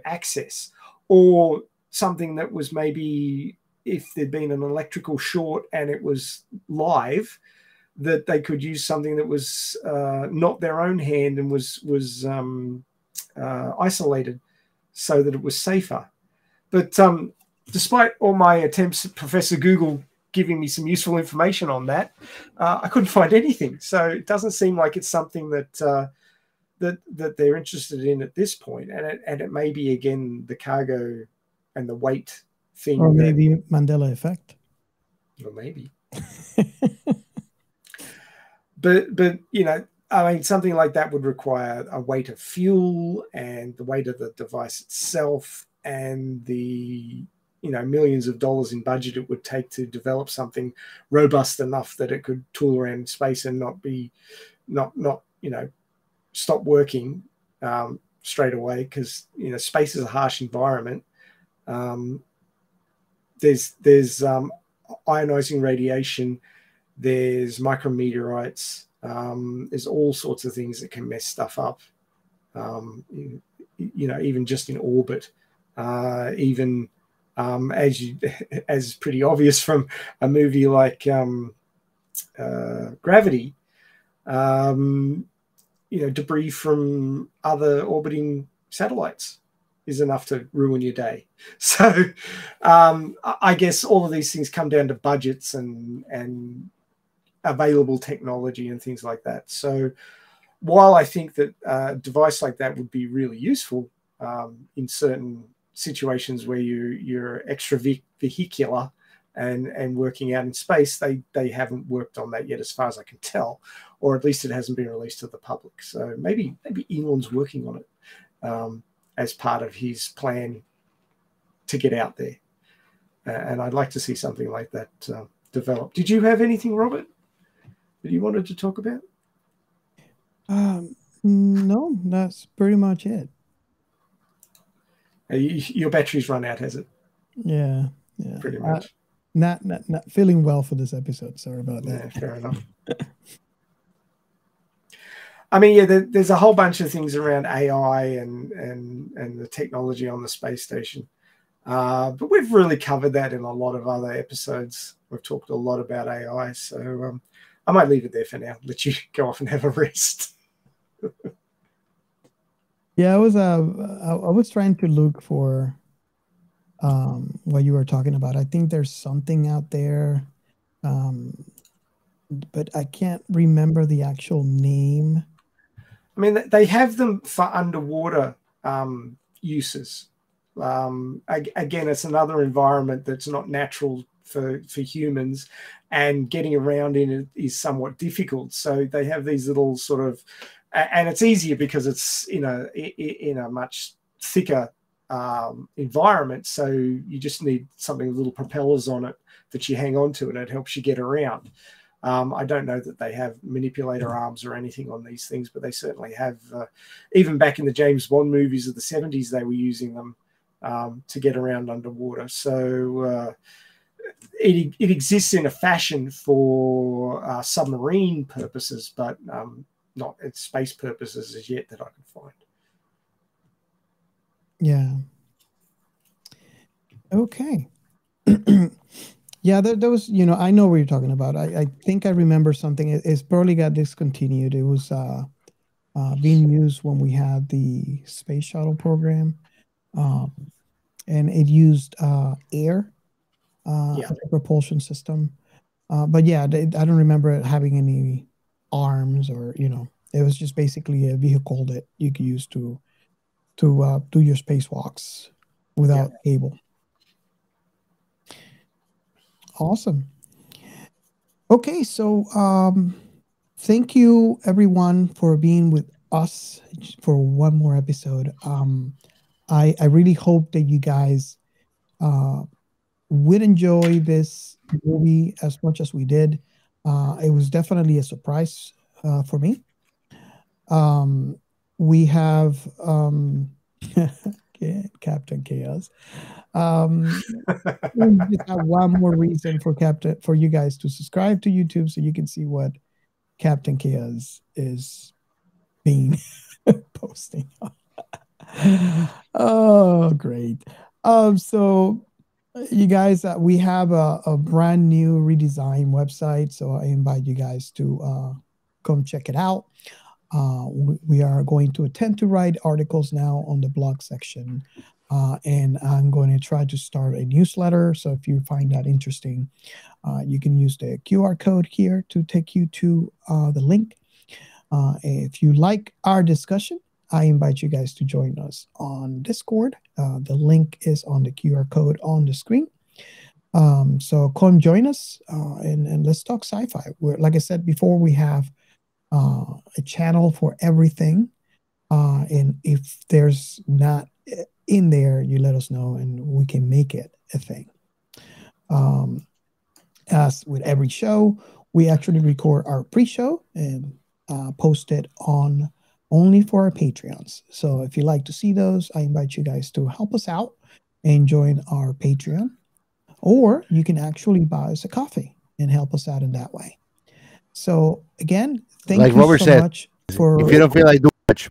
access, or something that was maybe, if there'd been an electrical short and it was live, that they could use something that was not their own hand and was isolated so that it was safer. But despite all my attempts at Professor Google giving me some useful information on that, I couldn't find anything. So it doesn't seem like it's something that they're interested in at this point. And it may be, again, the cargo and the weight thing. Or maybe Mandela effect. Or maybe. But something like that would require a weight of fuel and the weight of the device itself and the millions of dollars in budget it would take to develop something robust enough that it could tool around in space and not stop working straight away, because space is a harsh environment. There's ionizing radiation, there's micrometeorites, there's all sorts of things that can mess stuff up, even just in orbit, as pretty obvious from a movie like Gravity, debris from other orbiting satellites is enough to ruin your day. So I guess all of these things come down to budgets and available technology and things like that. So while I think that a device like that would be really useful in certain situations where you're extra vehicular and working out in space, they haven't worked on that yet, as far as I can tell, or at least it hasn't been released to the public. So maybe Elon's working on it as part of his plan to get out there. And I'd like to see something like that develop. Did you have anything, Robert, that you wanted to talk about? No, that's pretty much it. Your battery's run out, has it? Yeah. Pretty much. Not feeling well for this episode. Sorry about that. Yeah, fair enough. I mean, yeah, there's a whole bunch of things around AI and the technology on the space station. But we've really covered that in a lot of other episodes. We've talked a lot about AI. So I might leave it there for now. Let you go off and have a rest. Yeah, I was trying to look for what you were talking about. I think there's something out there, but I can't remember the actual name. I mean, they have them for underwater uses. Again, it's another environment that's not natural for humans, and getting around in it is somewhat difficult. So they have these little sort of, and it's easier because it's in a much thicker environment. So you just need something with little propellers on it that you hang on to, and it helps you get around. I don't know that they have manipulator arms or anything on these things, but they certainly have. Even back in the James Bond movies of the 70s, they were using them to get around underwater. So it exists in a fashion for submarine purposes, but not at space purposes as yet that I can find. Yeah. Okay. Yeah, there was, I know what you're talking about. I think I remember something. It's probably got discontinued. It was being used when we had the space shuttle program. and it used air Yeah. as a propulsion system. But yeah, I don't remember it having any arms or it was just basically a vehicle that you could use to do your spacewalks without cable. Awesome. Okay, so thank you everyone for being with us for one more episode. I really hope that you guys would enjoy this movie as much as we did. It was definitely a surprise for me. We have Captain Chaos. We just have one more reason for you guys to subscribe to YouTube so you can see what Captain Chaos is being posting. Oh, great. So you guys, we have a brand new redesigned website, so I invite you guys to come check it out. We are going to attempt to write articles now on the blog section, and I'm going to try to start a newsletter. So if you find that interesting, you can use the QR code here to take you to the link. If you like our discussion, I invite you guys to join us on Discord. The link is on the QR code on the screen. So come join us and let's talk sci-fi. Like I said before, we have a channel for everything. And if there's not in there, you let us know and we can make it a thing. As with every show, we actually record our pre-show and post it on only for our Patreons. So if you like to see those, I invite you guys to help us out and join our Patreon. Or you can actually buy us a coffee and help us out in that way. So again, thank Like you Robert so said, much for. if you don't feel like doing much,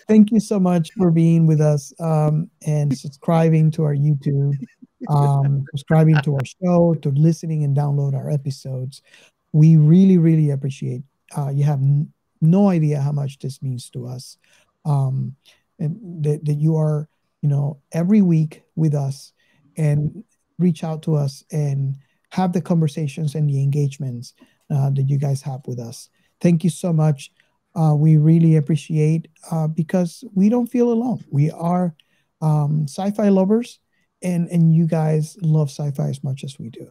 Thank you so much for being with us and subscribing to our YouTube, subscribing to our show, to listening and download our episodes. We really, really appreciate. You have no idea how much this means to us, and that you are, every week with us and reach out to us and have the conversations and the engagements that you guys have with us. Thank you so much. We really appreciate because we don't feel alone. We are sci-fi lovers, and you guys love sci-fi as much as we do.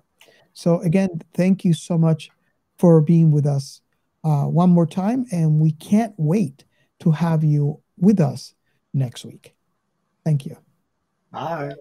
So again, thank you so much for being with us one more time, and we can't wait to have you with us next week. Thank you. Bye.